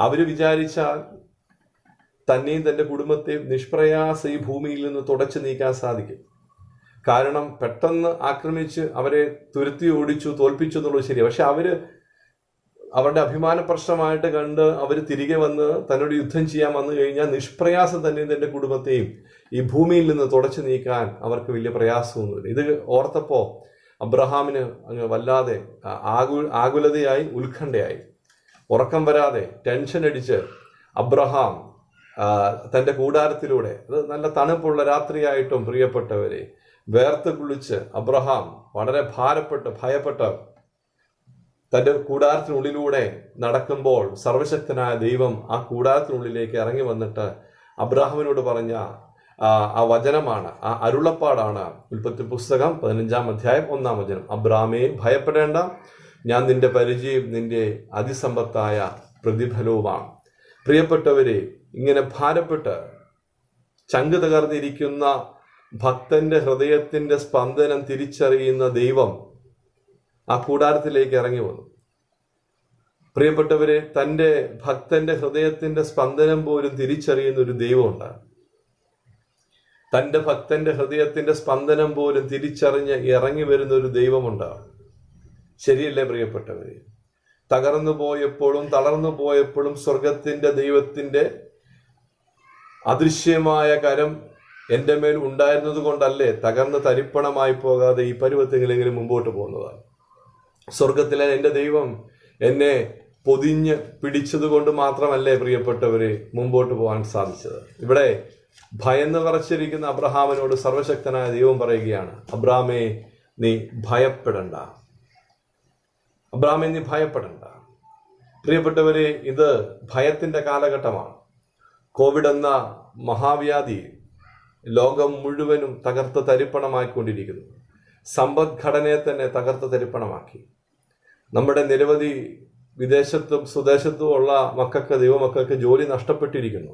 അവർ വിചാരിച്ചാൽ തന്നെയും തൻ്റെ കുടുംബത്തെയും നിഷ്പ്രയാസ ഈ ഭൂമിയിൽ നിന്ന് തുടച്ചു നീക്കാൻ സാധിക്കും. കാരണം പെട്ടെന്ന് ആക്രമിച്ച് അവരെ തുരുത്തി ഓടിച്ചു, തോൽപ്പിച്ചു എന്നുള്ളത് ശരിയാണ്. പക്ഷെ അവരുടെ അഭിമാന പ്രശ്നമായിട്ട് കണ്ട് അവർ തിരികെ വന്ന് തന്നോട് യുദ്ധം ചെയ്യാൻ വന്നു കഴിഞ്ഞാൽ നിഷ്പ്രയാസം തന്നെയും തൻ്റെ കുടുംബത്തെയും ഈ ഭൂമിയിൽ നിന്ന് തുടച്ചു നീക്കാൻ അവർക്ക് വലിയ പ്രയാസമൊന്നുമില്ല. ഇത് ഓർത്തപ്പോൾ അബ്രഹാമിന് അങ്ങ് വല്ലാതെ ആകുലതയായി, ഉത്കണ്ഠയായി. ഉറക്കം വരാതെ ടെൻഷൻ അടിച്ച് അബ്രഹാം തൻ്റെ കൂടാരത്തിലൂടെ, അത് നല്ല തണുപ്പുള്ള രാത്രിയായിട്ടും പ്രിയപ്പെട്ടവരെ, വേർത്ത് കുളിച്ച് അബ്രഹാം വളരെ ഭയപ്പെട്ട് തൻ്റെ കൂടാരത്തിനുള്ളിലൂടെ നടക്കുമ്പോൾ സർവശക്തനായ ദൈവം ആ കൂടാരത്തിനുള്ളിലേക്ക് ഇറങ്ങി വന്നിട്ട് അബ്രഹാമിനോട് പറഞ്ഞ ആ വചനമാണ്, ആ അരുളപ്പാടാണ് ഉൽപ്പത്തി പുസ്തകം 15-ാം അധ്യായം 1-ാം വചനം. അബ്രഹാമേ, ഭയപ്പെടേണ്ട, ഞാൻ നിന്റെ പരിചയം നിന്റെ അതിസമ്പത്തായ പ്രതിഫലവുമാണ്. പ്രിയപ്പെട്ടവരെ, ഇങ്ങനെ ഭാരപ്പെട്ട് ചങ്ക് തകർന്നിരിക്കുന്ന ഭക്തന്റെ ഹൃദയത്തിന്റെ സ്പന്ദനം തിരിച്ചറിയുന്ന ദൈവം ആ കൂടാരത്തിലേക്ക് ഇറങ്ങി വന്നു. പ്രിയപ്പെട്ടവരെ, തൻ്റെ ഭക്തന്റെ ഹൃദയത്തിന്റെ സ്പന്ദനം പോലും തിരിച്ചറിയുന്ന ഒരു ദൈവമുണ്ട്. തൻ്റെ ഭക്തന്റെ ഹൃദയത്തിന്റെ സ്പന്ദനം പോലും തിരിച്ചറിഞ്ഞ് ഇറങ്ങി വരുന്ന ഒരു ദൈവമുണ്ട്. ശരിയല്ലേ പ്രിയപ്പെട്ടവരെ? തകർന്നു പോയപ്പോഴും തളർന്നു പോയപ്പോഴും സ്വർഗത്തിന്റെ ദൈവത്തിന്റെ അദൃശ്യമായ കരം എൻ്റെ മേൽ ഉണ്ടായിരുന്നത് കൊണ്ടല്ലേ തകർന്ന് തരിപ്പണമായി പോകാതെ ഈ പരുവത്തെങ്കിലെങ്കിലും മുമ്പോട്ട് പോകുന്നതാണ്. സ്വർഗത്തിലെ എൻ്റെ ദൈവം എന്നെ പൊതിഞ്ഞ് പിടിച്ചത് കൊണ്ട് മാത്രമല്ലേ പ്രിയപ്പെട്ടവരെ മുമ്പോട്ട് പോകാൻ സാധിച്ചത്. ഇവിടെ ഭയന്ന് വിറച്ചിരിക്കുന്ന അബ്രഹാമിനോട് സർവശക്തനായ ദൈവം പറയുകയാണ്, അബ്രഹാമേ, നീ ഭയപ്പെടണ്ട. അബ്രഹാമേ, നീ ഭയപ്പെടണ്ട. പ്രിയപ്പെട്ടവരെ, ഇത് ഭയത്തിന്റെ കാലഘട്ടമാണ്. കോവിഡ് എന്ന മഹാവ്യാധി ലോകം മുഴുവനും തകർത്ത് തരിപ്പണമായിക്കൊണ്ടിരിക്കുന്നു. സമ്പദ്ഘടനയെ തന്നെ തകർത്ത് തരിപ്പണമാക്കി. നമ്മുടെ നിരവധി വിദേശത്തും സ്വദേശത്തും ഉള്ള ദൈവമക്കൾക്ക് ജോലി നഷ്ടപ്പെട്ടിരിക്കുന്നു.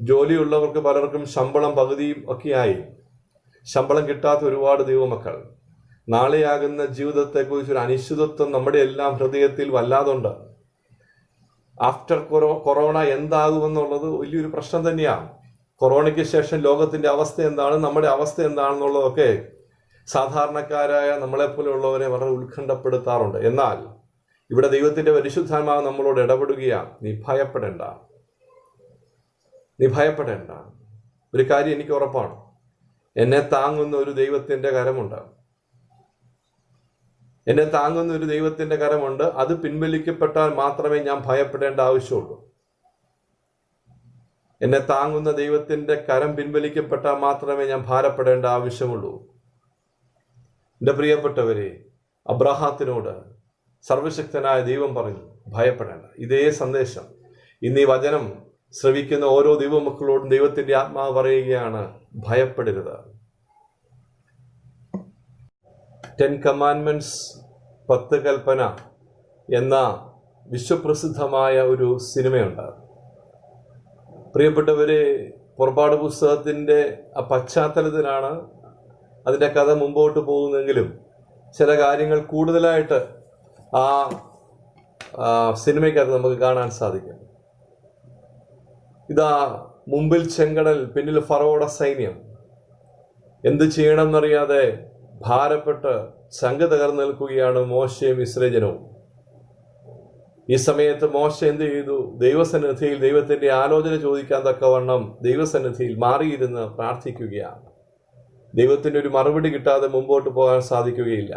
ജോലിയുള്ളവർക്ക് പലർക്കും ശമ്പളം പകുതിയും ഒക്കെയായി. ശമ്പളം കിട്ടാത്ത ഒരുപാട് ദൈവമക്കൾ. നാളെയാകുന്ന ജീവിതത്തെക്കുറിച്ചൊരു അനിശ്ചിതത്വം നമ്മുടെ എല്ലാം ഹൃദയത്തിൽ വല്ലാതുണ്ട്. ആഫ്റ്റർ കൊറോണ എന്താകുമെന്നുള്ളത് വലിയൊരു പ്രശ്നം തന്നെയാണ്. കൊറോണയ്ക്ക് ശേഷം ലോകത്തിന്റെ അവസ്ഥ എന്താണ്, നമ്മുടെ അവസ്ഥ എന്താണെന്നുള്ളതൊക്കെ സാധാരണക്കാരായ നമ്മളെപ്പോലെയുള്ളവരെ വളരെ ഉത്കണ്ഠപ്പെടുത്താറുണ്ട്. എന്നാൽ ഇവിടെ ദൈവത്തിന്റെ പരിശുദ്ധാത്മാവ് നമ്മളോട് ഇടപെടുകയാണ്, നീ ഭയപ്പെടേണ്ട, നീ ഭയപ്പെടേണ്ട. ഒരു കാര്യം എനിക്ക് ഉറപ്പാണ്, എന്നെ താങ്ങുന്ന ഒരു ദൈവത്തിന്റെ കരമുണ്ട്. എന്നെ താങ്ങുന്ന ഒരു ദൈവത്തിന്റെ കരമുണ്ട്. അത് പിൻവലിക്കപ്പെട്ടാൽ മാത്രമേ ഞാൻ ഭയപ്പെടേണ്ട ആവശ്യമുള്ളൂ. എന്നെ താങ്ങുന്ന ദൈവത്തിന്റെ കരം പിൻവലിക്കപ്പെട്ടാൽ മാത്രമേ ഞാൻ ഭാരപ്പെടേണ്ട ആവശ്യമുള്ളൂ. എൻ്റെ പ്രിയപ്പെട്ടവരെ, അബ്രഹാത്തിനോട് സർവശക്തനായ ദൈവം പറഞ്ഞു, ഭയപ്പെടേണ്ട. ഇതേ സന്ദേശം ഇന്ന് ഈ വചനം ശ്രവിക്കുന്ന ഓരോ ദൈവമക്കളോടും ദൈവത്തിന്റെ ആത്മാവ് പറയുകയാണ്, ഭയപ്പെടരുത്. 10 കമാൻഡ്മെന്റ്സ് 10 കൽപ്പന എന്ന വിശ്വപ്രസിദ്ധമായ ഒരു സിനിമയുണ്ട്. പ്രിയപ്പെട്ടവരെ, പുറപ്പാട് പുസ്തകത്തിന്റെ ആ പശ്ചാത്തലത്തിലാണ് അതിന്റെ കഥ മുമ്പോട്ട് പോകുന്നെങ്കിലും ചില കാര്യങ്ങൾ കൂടുതലായിട്ട് ആ സിനിമയ്ക്കകത്ത് നമുക്ക് കാണാൻ സാധിക്കും. ഇതാ മുമ്പിൽ ചെങ്കടൽ, പിന്നിൽ ഫറവോയുടെ സൈന്യം. എന്ത് ചെയ്യണമെന്നറിയാതെ ഭാരപ്പെട്ട് ചങ്ക് തകർന്നു നിൽക്കുകയാണ് മോശയും ഇസ്രായേൽ ജനവും. ഈ സമയത്ത് മോശ എന്ത് ചെയ്തു? ദൈവസന്നിധിയിൽ ദൈവത്തിന്റെ ആലോചന ചോദിക്കാൻ തക്കവണ്ണം ദൈവസന്നിധിയിൽ മാറിയിരുന്ന് പ്രാർത്ഥിക്കുകയാണ്. ദൈവത്തിന്റെ ഒരു മറുപടി കിട്ടാതെ മുമ്പോട്ട് പോകാൻ സാധിക്കുകയില്ല.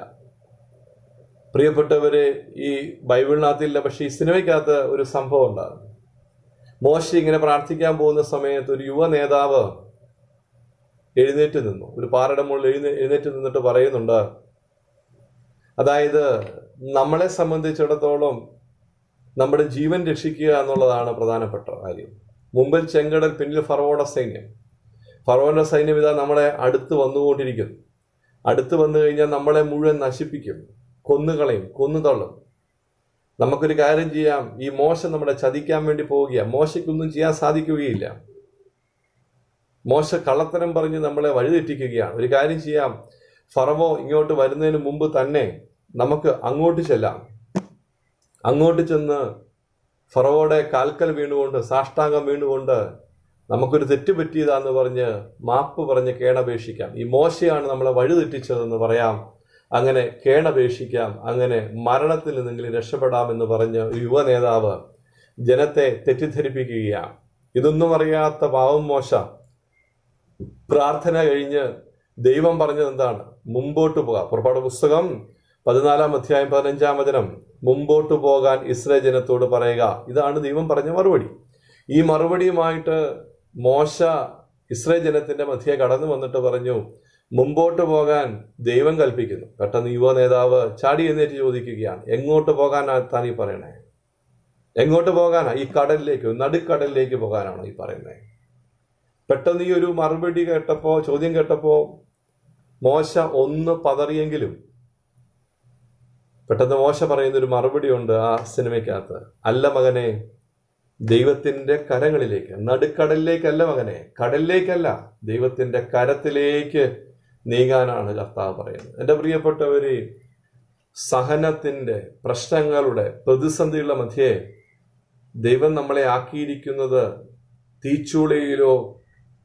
പ്രിയപ്പെട്ടവരെ, ഈ ബൈബിളിനകത്തില്ല, പക്ഷെ ഈ സിനിമയ്ക്കകത്ത് ഒരു സംഭവം ഉണ്ടാകും. മോശ ഇങ്ങനെ പ്രാർത്ഥിക്കാൻ പോകുന്ന സമയത്ത് ഒരു യുവ നേതാവ് എഴുന്നേറ്റ് നിന്നു. ഒരു പാറയുടെ മുകളിൽ എഴുന്നേറ്റ് നിന്നിട്ട് പറയുന്നുണ്ട്, അതായത് നമ്മളെ സംബന്ധിച്ചിടത്തോളം നമ്മുടെ ജീവൻ രക്ഷിക്കുക എന്നുള്ളതാണ് പ്രധാനപ്പെട്ട കാര്യം. മുമ്പിൽ ചെങ്കടൽ, പിന്നിൽ ഫറവോയുടെ സൈന്യം. ഫറവോന്റെ സൈന്യം ഇതാ നമ്മളെ അടുത്ത് വന്നുകൊണ്ടിരിക്കുന്നു. അടുത്ത് വന്നു കഴിഞ്ഞാൽ നമ്മളെ മുഴുവൻ നശിപ്പിക്കും, കൊന്നുകളയും, കൊന്നുതള്ളും. നമുക്കൊരു കാര്യം ചെയ്യാം, ഈ മോശ നമ്മളെ ചതിക്കാൻ വേണ്ടി പോവുകയാണ്. മോശയ്ക്കൊന്നും ചെയ്യാൻ സാധിക്കുകയില്ല. മോശ കള്ളത്തരം പറഞ്ഞ് നമ്മളെ വഴിതെറ്റിക്കുകയാണ്. ഒരു കാര്യം ചെയ്യാം, ഫറവോ ഇങ്ങോട്ട് വരുന്നതിന് മുമ്പ് തന്നെ നമുക്ക് അങ്ങോട്ട് ചെല്ലാം. അങ്ങോട്ട് ചെന്ന് ഫറവോയുടെ കാൽക്കൽ വീണുകൊണ്ട്, സാഷ്ടാംഗം വീണുകൊണ്ട് നമുക്കൊരു തെറ്റ് പറ്റിയതാന്ന് പറഞ്ഞ് മാപ്പ് പറഞ്ഞ് കേണപേക്ഷിക്കാം. ഈ മോശയാണ് നമ്മളെ വഴിതെറ്റിച്ചതെന്ന് പറയാം. അങ്ങനെ കേണപേക്ഷിക്കാം. അങ്ങനെ മരണത്തിൽ നിന്നെങ്കിലും രക്ഷപ്പെടാമെന്ന് പറഞ്ഞ് ഒരു യുവ നേതാവ് ജനത്തെ തെറ്റിദ്ധരിപ്പിക്കുകയാണ്. ഇതൊന്നും അറിയാത്ത പാവം മോശ പ്രാർത്ഥന കഴിഞ്ഞ് ദൈവം പറഞ്ഞത് എന്താണ്? മുമ്പോട്ട് പോകാം. പുറപ്പാട് പുസ്തകം 14 അധ്യായം 15 വചനം, മുമ്പോട്ട് പോകാൻ ഇസ്രായേൽ ജനത്തോട് പറയുക. ഇതാണ് ദൈവം പറഞ്ഞ മറുപടി. ഈ മറുപടിയുമായിട്ട് മോശ ഇസ്രായേൽ ജനത്തിന്റെ മധ്യേ കടന്നു വന്നിട്ട് പറഞ്ഞു, മുമ്പോട്ട് പോകാൻ ദൈവം കൽപ്പിക്കുന്നു. പെട്ടെന്ന് യുവ നേതാവ് ചാടി എഴുന്നേറ്റ് ചോദിക്കുകയാണ്, എങ്ങോട്ട് പോകാനാ താൻ ഈ പറയണേ? എങ്ങോട്ട് പോകാനാ? ഈ കടലിലേക്ക്, നടുക്കടലിലേക്ക് പോകാനാണോ ഈ പറയുന്നത്? പെട്ടെന്ന് ഈ ഒരു മറുപടി കേട്ടപ്പോ, ചോദ്യം കേട്ടപ്പോ മോശ ഒന്ന് പതറിയെങ്കിലും പെട്ടെന്ന് മോശ പറയുന്നൊരു മറുപടി ഉണ്ട് ആ സിനിമയ്ക്കകത്ത്. അല്ല മകനെ, ദൈവത്തിന്റെ കരങ്ങളിലേക്ക്, നടുക്കടലിലേക്കല്ല മകനെ, കടലിലേക്കല്ല, ദൈവത്തിന്റെ കരത്തിലേക്ക് നീങ്ങാനാണ് കർത്താവ് പറയുന്നത്. എൻ്റെ പ്രിയപ്പെട്ടവര്, സഹനത്തിന്റെ, പ്രശ്നങ്ങളുടെ, പ്രതിസന്ധികളുടെ മധ്യേ ദൈവം നമ്മളെ ആക്കിയിരിക്കുന്നത് തീച്ചൂളയിലോ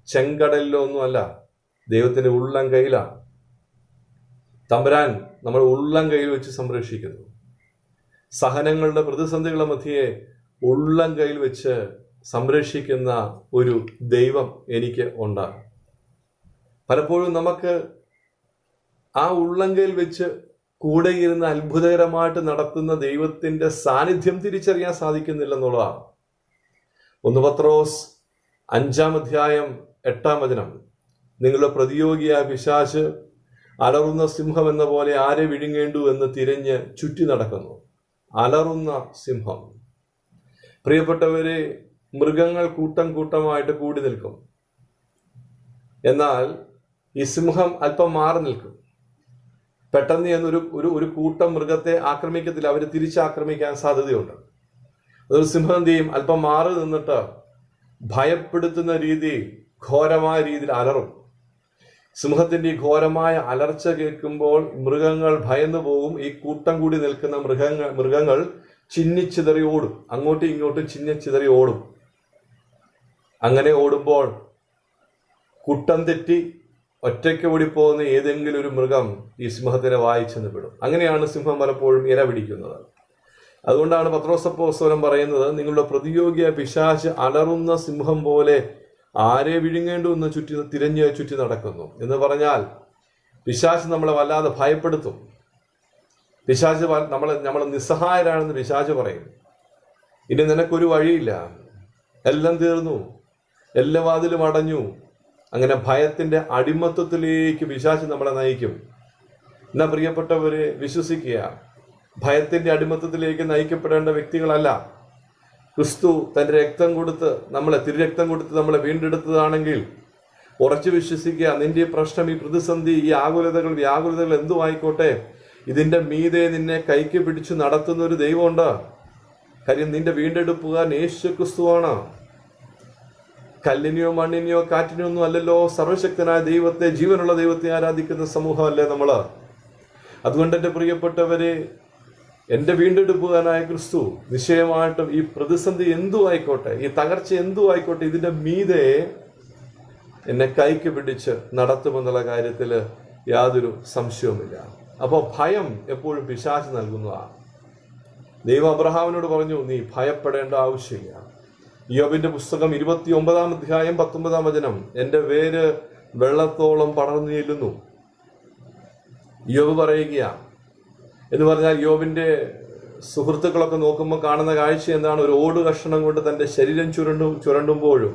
ചെങ്കടലിലോ ഒന്നുമല്ല, ദൈവത്തിന്റെ ഉള്ളം കയ്യിലാണ്. തമ്പുരാൻ നമ്മൾ ഉള്ളം കയ്യിൽ വെച്ച് സംരക്ഷിക്കുന്നു. സഹനങ്ങളുടെ, പ്രതിസന്ധികളുടെ മധ്യേ ഉള്ളം കയ്യിൽ വെച്ച് സംരക്ഷിക്കുന്ന ഒരു ദൈവം എനിക്ക് ഉണ്ടാകും. പലപ്പോഴും നമുക്ക് ആ ഉള്ളം കയ്യിൽ വെച്ച് കൂടെ ഇരുന്ന് അത്ഭുതകരമായിട്ട് നടത്തുന്ന ദൈവത്തിന്റെ സാന്നിധ്യം തിരിച്ചറിയാൻ സാധിക്കുന്നില്ലെന്നുള്ളതാണ്. 1 പത്രോസ് 5 അധ്യായം 8 വചനം, നിങ്ങളുടെ പ്രതിയോഗിയായ പിശാച് അലറുന്ന സിംഹം എന്ന പോലെ ആരെ വിഴുങ്ങേണ്ടു എന്ന് തിരഞ്ഞ് ചുറ്റി നടക്കുന്നു. അലറുന്ന സിംഹം. പ്രിയപ്പെട്ടവരെ, മൃഗങ്ങൾ കൂട്ടം കൂട്ടമായിട്ട് കൂടി നിൽക്കും. എന്നാൽ ഈ സിംഹം അല്പം മാറി നിൽക്കും. പെട്ടെന്ന് ഒരു കൂട്ടം മൃഗത്തെ ആക്രമിക്കത്തില്ല, അവർ തിരിച്ചാക്രമിക്കാൻ സാധ്യതയുണ്ട്. അതൊരു സിംഹം എന്ത് ചെയ്യും? അല്പം മാറി നിന്നിട്ട് ഭയപ്പെടുത്തുന്ന രീതിയിൽ, ഘോരമായ രീതിയിൽ അലറും. സിംഹത്തിന്റെ ഈ ഘോരമായ അലർച്ച കേൾക്കുമ്പോൾ മൃഗങ്ങൾ ഭയന്നു പോകും. ഈ കൂട്ടം കൂടി നിൽക്കുന്ന മൃഗങ്ങൾ ചിന്നിച്ചിതറി ഓടും, അങ്ങോട്ടും ഇങ്ങോട്ടും ചിന്നിച്ചിതറി ഓടും. അങ്ങനെ ഓടുമ്പോൾ കൂട്ടം തെറ്റി ഒറ്റയ്ക്ക് ഓടിപ്പോകുന്ന ഏതെങ്കിലും ഒരു മൃഗം ഈ സിംഹത്തിനെ വായിച്ചെന്ന് വിടും. അങ്ങനെയാണ് സിംഹം പലപ്പോഴും ഇര പിടിക്കുന്നത്. അതുകൊണ്ടാണ് പത്രോസ് അപ്പോസ്തലൻ പറയുന്നത്, നിങ്ങളുടെ പ്രതിയോഗിയായ പിശാച് അലറുന്ന സിംഹം പോലെ ആരെ വിഴുങ്ങേണ്ടു എന്ന് തിരഞ്ഞ് ചുറ്റി നടക്കുന്നു എന്ന് പറഞ്ഞാൽ, പിശാച് നമ്മളെ വല്ലാതെ ഭയപ്പെടുത്തും. പിശാച് നമ്മൾ നിസ്സഹായരാണെന്ന് പിശാച് പറയും. ഇനി നിനക്കൊരു വഴിയില്ല, എല്ലാം തീർന്നു, എല്ലാ വാതിലും അടഞ്ഞു. അങ്ങനെ ഭയത്തിന്റെ അടിമത്വത്തിലേക്ക് പിശാച് നമ്മളെ നയിക്കും. എന്നാ പ്രിയപ്പെട്ടവരെ, വിശ്വസിക്കുക, ഭയത്തിന്റെ അടിമത്വത്തിലേക്ക് നയിക്കപ്പെടേണ്ട വ്യക്തികളല്ല. ക്രിസ്തു തൻ്റെ രക്തം കൊടുത്ത് നമ്മളെ തിരുരക്തം കൊടുത്ത് നമ്മളെ വീണ്ടെടുത്തതാണെങ്കിൽ ഉറച്ചു വിശ്വസിക്കുക, നിന്റെ ഈ പ്രശ്നം, ഈ പ്രതിസന്ധി, ഈ ആകുലതകൾ, വ്യാകുലതകൾ എന്തും ആയിക്കോട്ടെ, ഇതിന്റെ മീതെ നിന്നെ കൈക്ക് പിടിച്ച് നടത്തുന്ന ഒരു ദൈവമുണ്ട്. കാര്യം നിന്റെ വീണ്ടെടുപ്പുകാരൻ യേശു ക്രിസ്തുവാണ്. കല്ലിനെയോ മണ്ണിനെയോ കാറ്റിനെയോ ഒന്നും അല്ലല്ലോ, സർവശക്തനായ ദൈവത്തെ, ജീവനുള്ള ദൈവത്തെ ആരാധിക്കുന്ന സമൂഹമല്ലേ നമ്മള്. അതുകൊണ്ട് എൻ്റെ പ്രിയപ്പെട്ടവരെ, എൻ്റെ വീണ്ടെടുപ്പുകാരനായ ക്രിസ്തു നിശ്ചയമായിട്ടും ഈ പ്രതിസന്ധി എന്തു ആയിക്കോട്ടെ, ഈ തകർച്ച എന്തു ആയിക്കോട്ടെ, ഇതിന്റെ മീതെ എന്നെ കൈക്ക് പിടിച്ച് നടത്തുമെന്നുള്ള കാര്യത്തിൽ യാതൊരു സംശയവുമില്ല. അപ്പോൾ ഭയം എപ്പോഴും പിശാച് നൽകുന്നതാണ്. ദൈവം അബ്രഹാമിനോട് പറഞ്ഞു, നീ ഭയപ്പെടേണ്ട ആവശ്യമില്ല. യോബിന്റെ പുസ്തകം 29 അധ്യായം 19 വചനം, എൻ്റെ വേര് വെള്ളത്തോളം പടർന്നു ചെല്ലുന്നു. യോബ് പറയുക എന്ന് പറഞ്ഞാൽ, യോബിന്റെ സുഹൃത്തുക്കളൊക്കെ നോക്കുമ്പോൾ കാണുന്ന കാഴ്ച എന്താണ്? ഒരു ഓട് കഷണം കൊണ്ട് തന്റെ ശരീരം ചുരണ്ടുമ്പോഴും,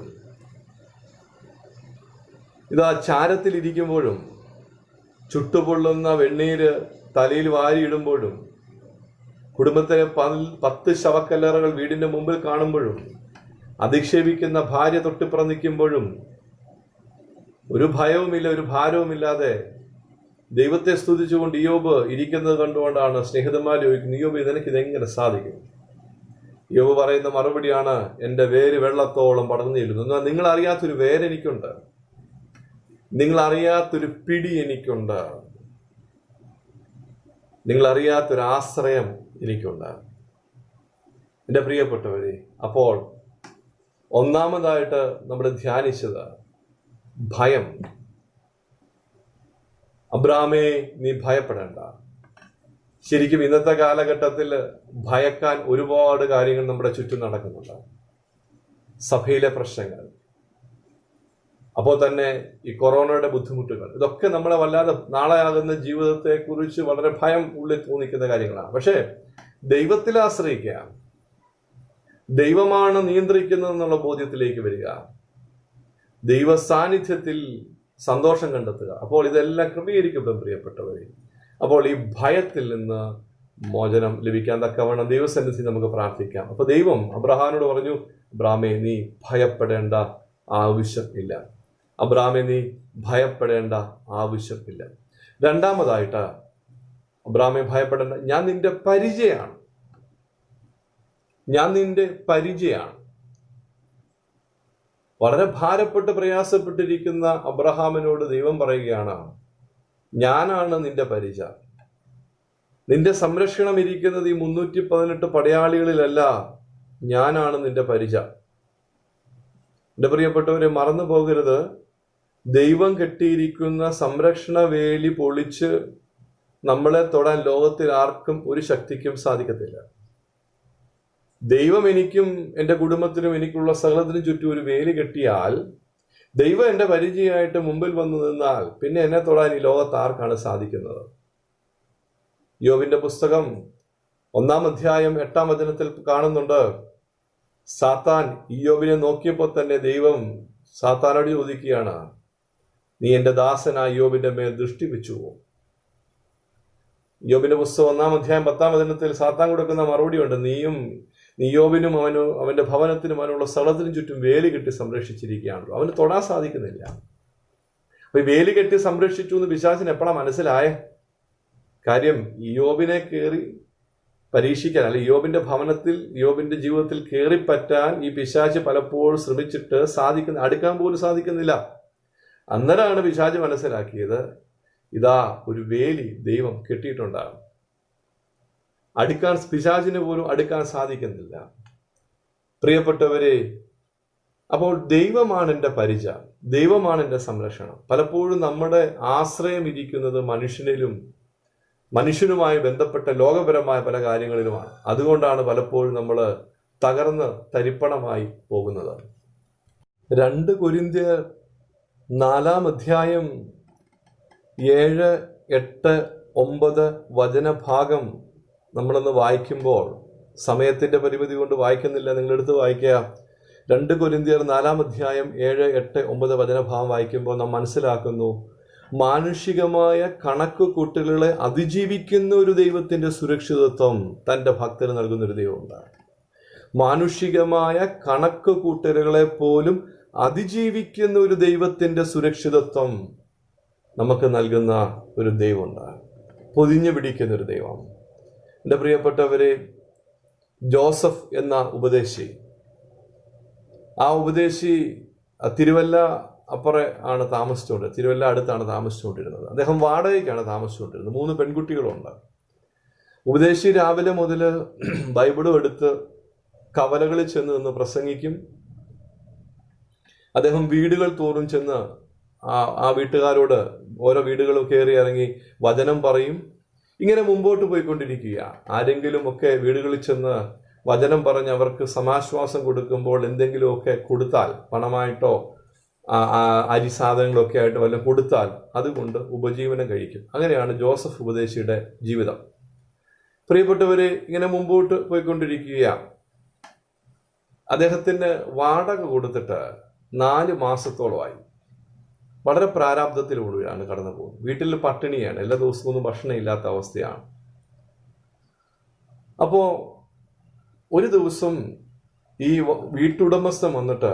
ഇതാ ചാരത്തിലിരിക്കുമ്പോഴും, ചുട്ടുപൊള്ളുന്ന വെണ്ണീര് തലയിൽ വാരിയിടുമ്പോഴും, കുടുംബത്തിലെ 10 ശവക്കല്ലറകൾ വീടിന്റെ മുമ്പിൽ കാണുമ്പോഴും, അധിക്ഷേപിക്കുന്ന ഭാര്യ തൊട്ടിപ്പുറം നിൽക്കുമ്പോഴും ഒരു ഭയവുമില്ല, ഒരു ഭാരവുമില്ലാതെ ദൈവത്തെ സ്തുതിച്ചുകൊണ്ട് ഇയ്യോബ് ഇരിക്കുന്നത് കണ്ടുകൊണ്ടാണ് സ്നേഹിതന്മാർ ചോദിക്കുന്നത്, ഇയ്യോബ് നിനക്ക് ഇതെങ്ങനെ സാധിക്കും? ഇയ്യോബ് പറയുന്ന മറുപടിയാണ്, എൻ്റെ വേര് വെള്ളത്തോളം പടർന്നു ചെല്ലുന്നു. എന്നാൽ നിങ്ങൾ അറിയാത്തൊരു വേര് എനിക്കുണ്ട്, നിങ്ങൾ അറിയാത്തൊരു പിടി എനിക്കുണ്ട്, നിങ്ങൾ അറിയാത്തൊരു ആശ്രയം എനിക്കുണ്ട്. എൻ്റെ പ്രിയപ്പെട്ടവരെ, അപ്പോൾ ഒന്നാമതായിട്ട് നമ്മൾ ധ്യാനിച്ചത് ഭയം. അബ്രാമേ, നീ ഭയപ്പെടേണ്ട. ശരിക്കും ഇന്നത്തെ കാലഘട്ടത്തിൽ ഭയക്കാൻ ഒരുപാട് കാര്യങ്ങൾ നമ്മുടെ ചുറ്റും നടക്കുന്നുണ്ട്. സഭയിലെ പ്രശ്നങ്ങൾ, അപ്പോൾ തന്നെ ഈ കൊറോണയുടെ ബുദ്ധിമുട്ടുകൾ, ഇതൊക്കെ നമ്മളെ വല്ലാതെ നാളെ ആകുന്ന ജീവിതത്തെ കുറിച്ച് വളരെ ഭയം ഉള്ളിൽ തോന്നിക്കുന്ന കാര്യങ്ങളാണ്. പക്ഷേ ദൈവത്തിൽ ആശ്രയിക്കുക, ദൈവമാണ് നിയന്ത്രിക്കുന്നതെന്നുള്ള ബോധ്യത്തിലേക്ക് വരിക, ദൈവ സാന്നിധ്യത്തിൽ സന്തോഷം കണ്ടെത്തുക. അപ്പോൾ ഇതെല്ലാം ക്രമീകരിക്കപ്പെടും പ്രിയപ്പെട്ടവരെ. അപ്പോൾ ഈ ഭയത്തിൽ നിന്ന് മോചനം ലഭിക്കാൻ തക്കവണ്ണം ദൈവസന്നിധി നമുക്ക് പ്രാർത്ഥിക്കാം. അപ്പൊ ദൈവം അബ്രഹാമിനോട് പറഞ്ഞു, അബ്രാമേ, നീ ഭയപ്പെടേണ്ട ആവശ്യം ഇല്ല. അബ്രാമേ, നീ ഭയപ്പെടേണ്ട ആവശ്യം ഇല്ല. രണ്ടാമതായിട്ട്, അബ്രാമേ ഭയപ്പെടേണ്ട, ഞാൻ നിന്റെ പരിചയമാണ്, ഞാൻ നിന്റെ പരിചയമാണ്. വളരെ ഭാരപ്പെട്ട് പ്രയാസപ്പെട്ടിരിക്കുന്ന അബ്രഹാമിനോട് ദൈവം പറയുകയാണ്, ഞാനാണ് നിന്റെ പരിച. നിന്റെ സംരക്ഷണം ഇരിക്കുന്നത് ഈ 318 പടയാളികളിലല്ല, ഞാനാണ് നിന്റെ പരിച. എന്റെ പ്രിയപ്പെട്ടവരെ, മറന്നു പോകരുത്, ദൈവം കെട്ടിയിരിക്കുന്ന സംരക്ഷണ വേലി പൊളിച്ച് നമ്മളെ തൊടാൻ ലോകത്തിൽ ആർക്കും ഒരു ശക്തിക്കും സാധിക്കത്തില്ല. ദൈവം എനിക്കും എൻ്റെ കുടുംബത്തിനും എനിക്കുള്ള സകലത്തിനും ചുറ്റും ഒരു വേലി കെട്ടിയാൽ, ദൈവം എൻ്റെ പരിചയമായിട്ട് മുമ്പിൽ വന്നു നിന്നാൽ പിന്നെ എന്നെ തൊടാൻ ഈ ലോകത്ത് ആർക്കാണ് സാധിക്കുന്നത്? യോബിന്റെ പുസ്തകം 1 അധ്യായം 8 വചനത്തിൽ കാണുന്നുണ്ട്, സാത്താൻ ഇയ്യോബിനെ നോക്കിയപ്പോൾ തന്നെ ദൈവം സാത്താനോട് ചോദിക്കുകയാണ്, നീ എൻ്റെ ദാസനായ യോബിന്റെ മേൽ ദൃഷ്ടി വെച്ചുവോ? യോബിന്റെ പുസ്തകം 1 അധ്യായം 10 വചനത്തിൽ സാത്താൻ കൊടുക്കുന്ന മറുപടിയുണ്ട്, നീ യോബിനും അവന്റെ ഭവനത്തിനും അവനുള്ള സ്ഥലത്തിനും ചുറ്റും വേലി കെട്ടി സംരക്ഷിച്ചിരിക്കുകയാണല്ലോ, അവന് തൊടാൻ സാധിക്കുന്നില്ല. അപ്പൊ ഈ വേലി കെട്ടി സംരക്ഷിച്ചു എന്ന് പിശാചിന് എപ്പോഴാണ് മനസ്സിലായ കാര്യം? യോബിനെ കയറി പരീക്ഷിക്കാൻ, അല്ലെ യോബിന്റെ ഭവനത്തിൽ, യോബിന്റെ ജീവിതത്തിൽ കയറിപ്പറ്റാൻ ഈ പിശാച് പലപ്പോഴും ശ്രമിച്ചിട്ട് അടുക്കാൻ പോലും സാധിക്കുന്നില്ല. അന്നേരമാണ് പിശാച് മനസ്സിലാക്കിയത്, ഇതാ ഒരു വേലി ദൈവം കെട്ടിയിട്ടുണ്ടാകും, പിശാചിന് പോലും അടുക്കാൻ സാധിക്കുന്നില്ല. പ്രിയപ്പെട്ടവരെ, അപ്പോൾ ദൈവമാണ് എൻ്റെ പരിച, ദൈവമാണ് എൻ്റെ സംരക്ഷണം. പലപ്പോഴും നമ്മുടെ ആശ്രയം ഇരിക്കുന്നത് മനുഷ്യനുമായി ബന്ധപ്പെട്ട ലോകപരമായ പല കാര്യങ്ങളിലുമാണ്. അതുകൊണ്ടാണ് പലപ്പോഴും നമ്മൾ തകർന്ന് തരിപ്പണമായി പോകുന്നത്. 2 കൊരിന്ത്യർ 4 അധ്യായം 7, 8, 9 വചനഭാഗം നമ്മളൊന്ന് വായിക്കുമ്പോൾ, സമയത്തിന്റെ പരിമിതി കൊണ്ട് വായിക്കുന്നില്ല, നിങ്ങളെടുത്ത് വായിക്കുക. 2 കൊരിന്ത്യർ 4 അധ്യായം 7, 8, 9 വചനഭാഗം വായിക്കുമ്പോൾ നാം മനസ്സിലാക്കുന്നു, മാനുഷികമായ കണക്കുകൂട്ടലുകളെ അതിജീവിക്കുന്ന ഒരു ദൈവത്തിന്റെ സുരക്ഷിതത്വം തന്റെ ഭക്തന് നൽകുന്ന ഒരു ദൈവമുണ്ട്. മാനുഷികമായ കണക്ക് കൂട്ടലുകളെ പോലും അതിജീവിക്കുന്ന ഒരു ദൈവത്തിന്റെ സുരക്ഷിതത്വം നമുക്ക് നൽകുന്ന ഒരു ദൈവമുണ്ട്. പൊതിഞ്ഞു പിടിക്കുന്ന ഒരു ദൈവം. എൻ്റെ പ്രിയപ്പെട്ടവരെ, ജോസഫ് എന്ന ഉപദേശി, ആ ഉപദേശി തിരുവല്ല ആണ് തിരുവല്ല അടുത്താണ് താമസിച്ചുകൊണ്ടിരുന്നത്. അദ്ദേഹം വാടകയ്ക്കാണ് താമസിച്ചുകൊണ്ടിരുന്നത്. 3 പെൺകുട്ടികളുണ്ട്. ഉപദേശി രാവിലെ മുതൽ ബൈബിളും എടുത്ത് കവലകളിൽ ചെന്ന് നിന്ന് പ്രസംഗിക്കും. അദ്ദേഹം വീടുകൾ തോറും ചെന്ന് ആ വീട്ടുകാരോട് ഓരോ വീടുകളും കയറി ഇറങ്ങി വചനം പറയും. ഇങ്ങനെ മുമ്പോട്ട് പോയിക്കൊണ്ടിരിക്കുക. ആരെങ്കിലും ഒക്കെ വീടുകളിൽ ചെന്ന് വചനം പറഞ്ഞ് അവർക്ക് സമാശ്വാസം കൊടുക്കുമ്പോൾ എന്തെങ്കിലുമൊക്കെ കൊടുത്താൽ, പണമായിട്ടോ അരി സാധനങ്ങളൊക്കെ ആയിട്ട് വല്ലതും കൊടുത്താൽ അതുകൊണ്ട് ഉപജീവനം കഴിക്കും. അങ്ങനെയാണ് ജോസഫ് ഉപദേശിയുടെ ജീവിതം. പ്രിയപ്പെട്ടവരെ, ഇങ്ങനെ മുമ്പോട്ട് പോയിക്കൊണ്ടിരിക്കുക. അദ്ദേഹത്തിന് വാടക കൊടുത്തിട്ട് 4 മാസത്തോളമായി. വളരെ പ്രാരാബ്ധത്തിലൂടെയാണ് കടന്നു പോകുന്നത്. വീട്ടിൽ പട്ടിണിയാണ്, എല്ലാ ദിവസവും ഒന്നും ഭക്ഷണം ഇല്ലാത്ത അവസ്ഥയാണ്. അപ്പോ ഒരു ദിവസം ഈ വീട്ടുടമസ്ഥൻ വന്നിട്ട്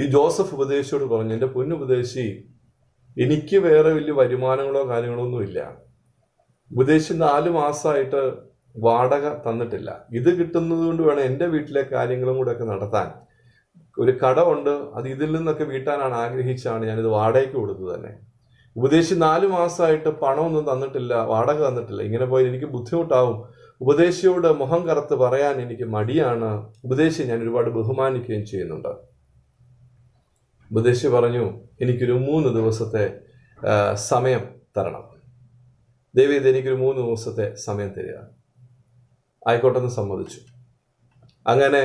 ഈ ജോസഫ് ഉപദേശിയോട് പറഞ്ഞു, എൻ്റെ പൊന്നുപദേശി, എനിക്ക് വേറെ വലിയ വരുമാനങ്ങളോ കാര്യങ്ങളോ ഒന്നുമില്ല. ഉപദേശി 4 മാസമായിട്ട് വാടക തന്നിട്ടില്ല. ഇത് കിട്ടുന്നത് കൊണ്ട് വേണം എൻ്റെ വീട്ടിലെ കാര്യങ്ങളും കൂടെ ഒക്കെ നടത്താൻ. ഒരു കടമുണ്ട്, അത് ഇതിൽ നിന്നൊക്കെ വീട്ടാനാണ് ആഗ്രഹിച്ചാണ് ഞാനിത് വാടകയ്ക്ക് കൊടുത്തത് തന്നെ. ഉപദേശി 4 മാസമായിട്ട് പണമൊന്നും തന്നിട്ടില്ല, വാടക തന്നിട്ടില്ല. ഇങ്ങനെ പോയി എനിക്ക് ബുദ്ധിമുട്ടാവും. ഉപദേശിയോട് മുഖം കറുത്ത് പറയാൻ എനിക്ക് മടിയാണ്. ഉപദേശി ഞാൻ ഒരുപാട് ബഹുമാനിക്കുകയും ചെയ്യുന്നുണ്ട്. ഉപദേശി പറഞ്ഞു, എനിക്കൊരു 3 ദിവസത്തെ സമയം തരണം. ദയവേത് എനിക്കൊരു 3 ദിവസത്തെ സമയം തരിക. ആയിക്കോട്ടെന്ന് സമ്മതിച്ചു. അങ്ങനെ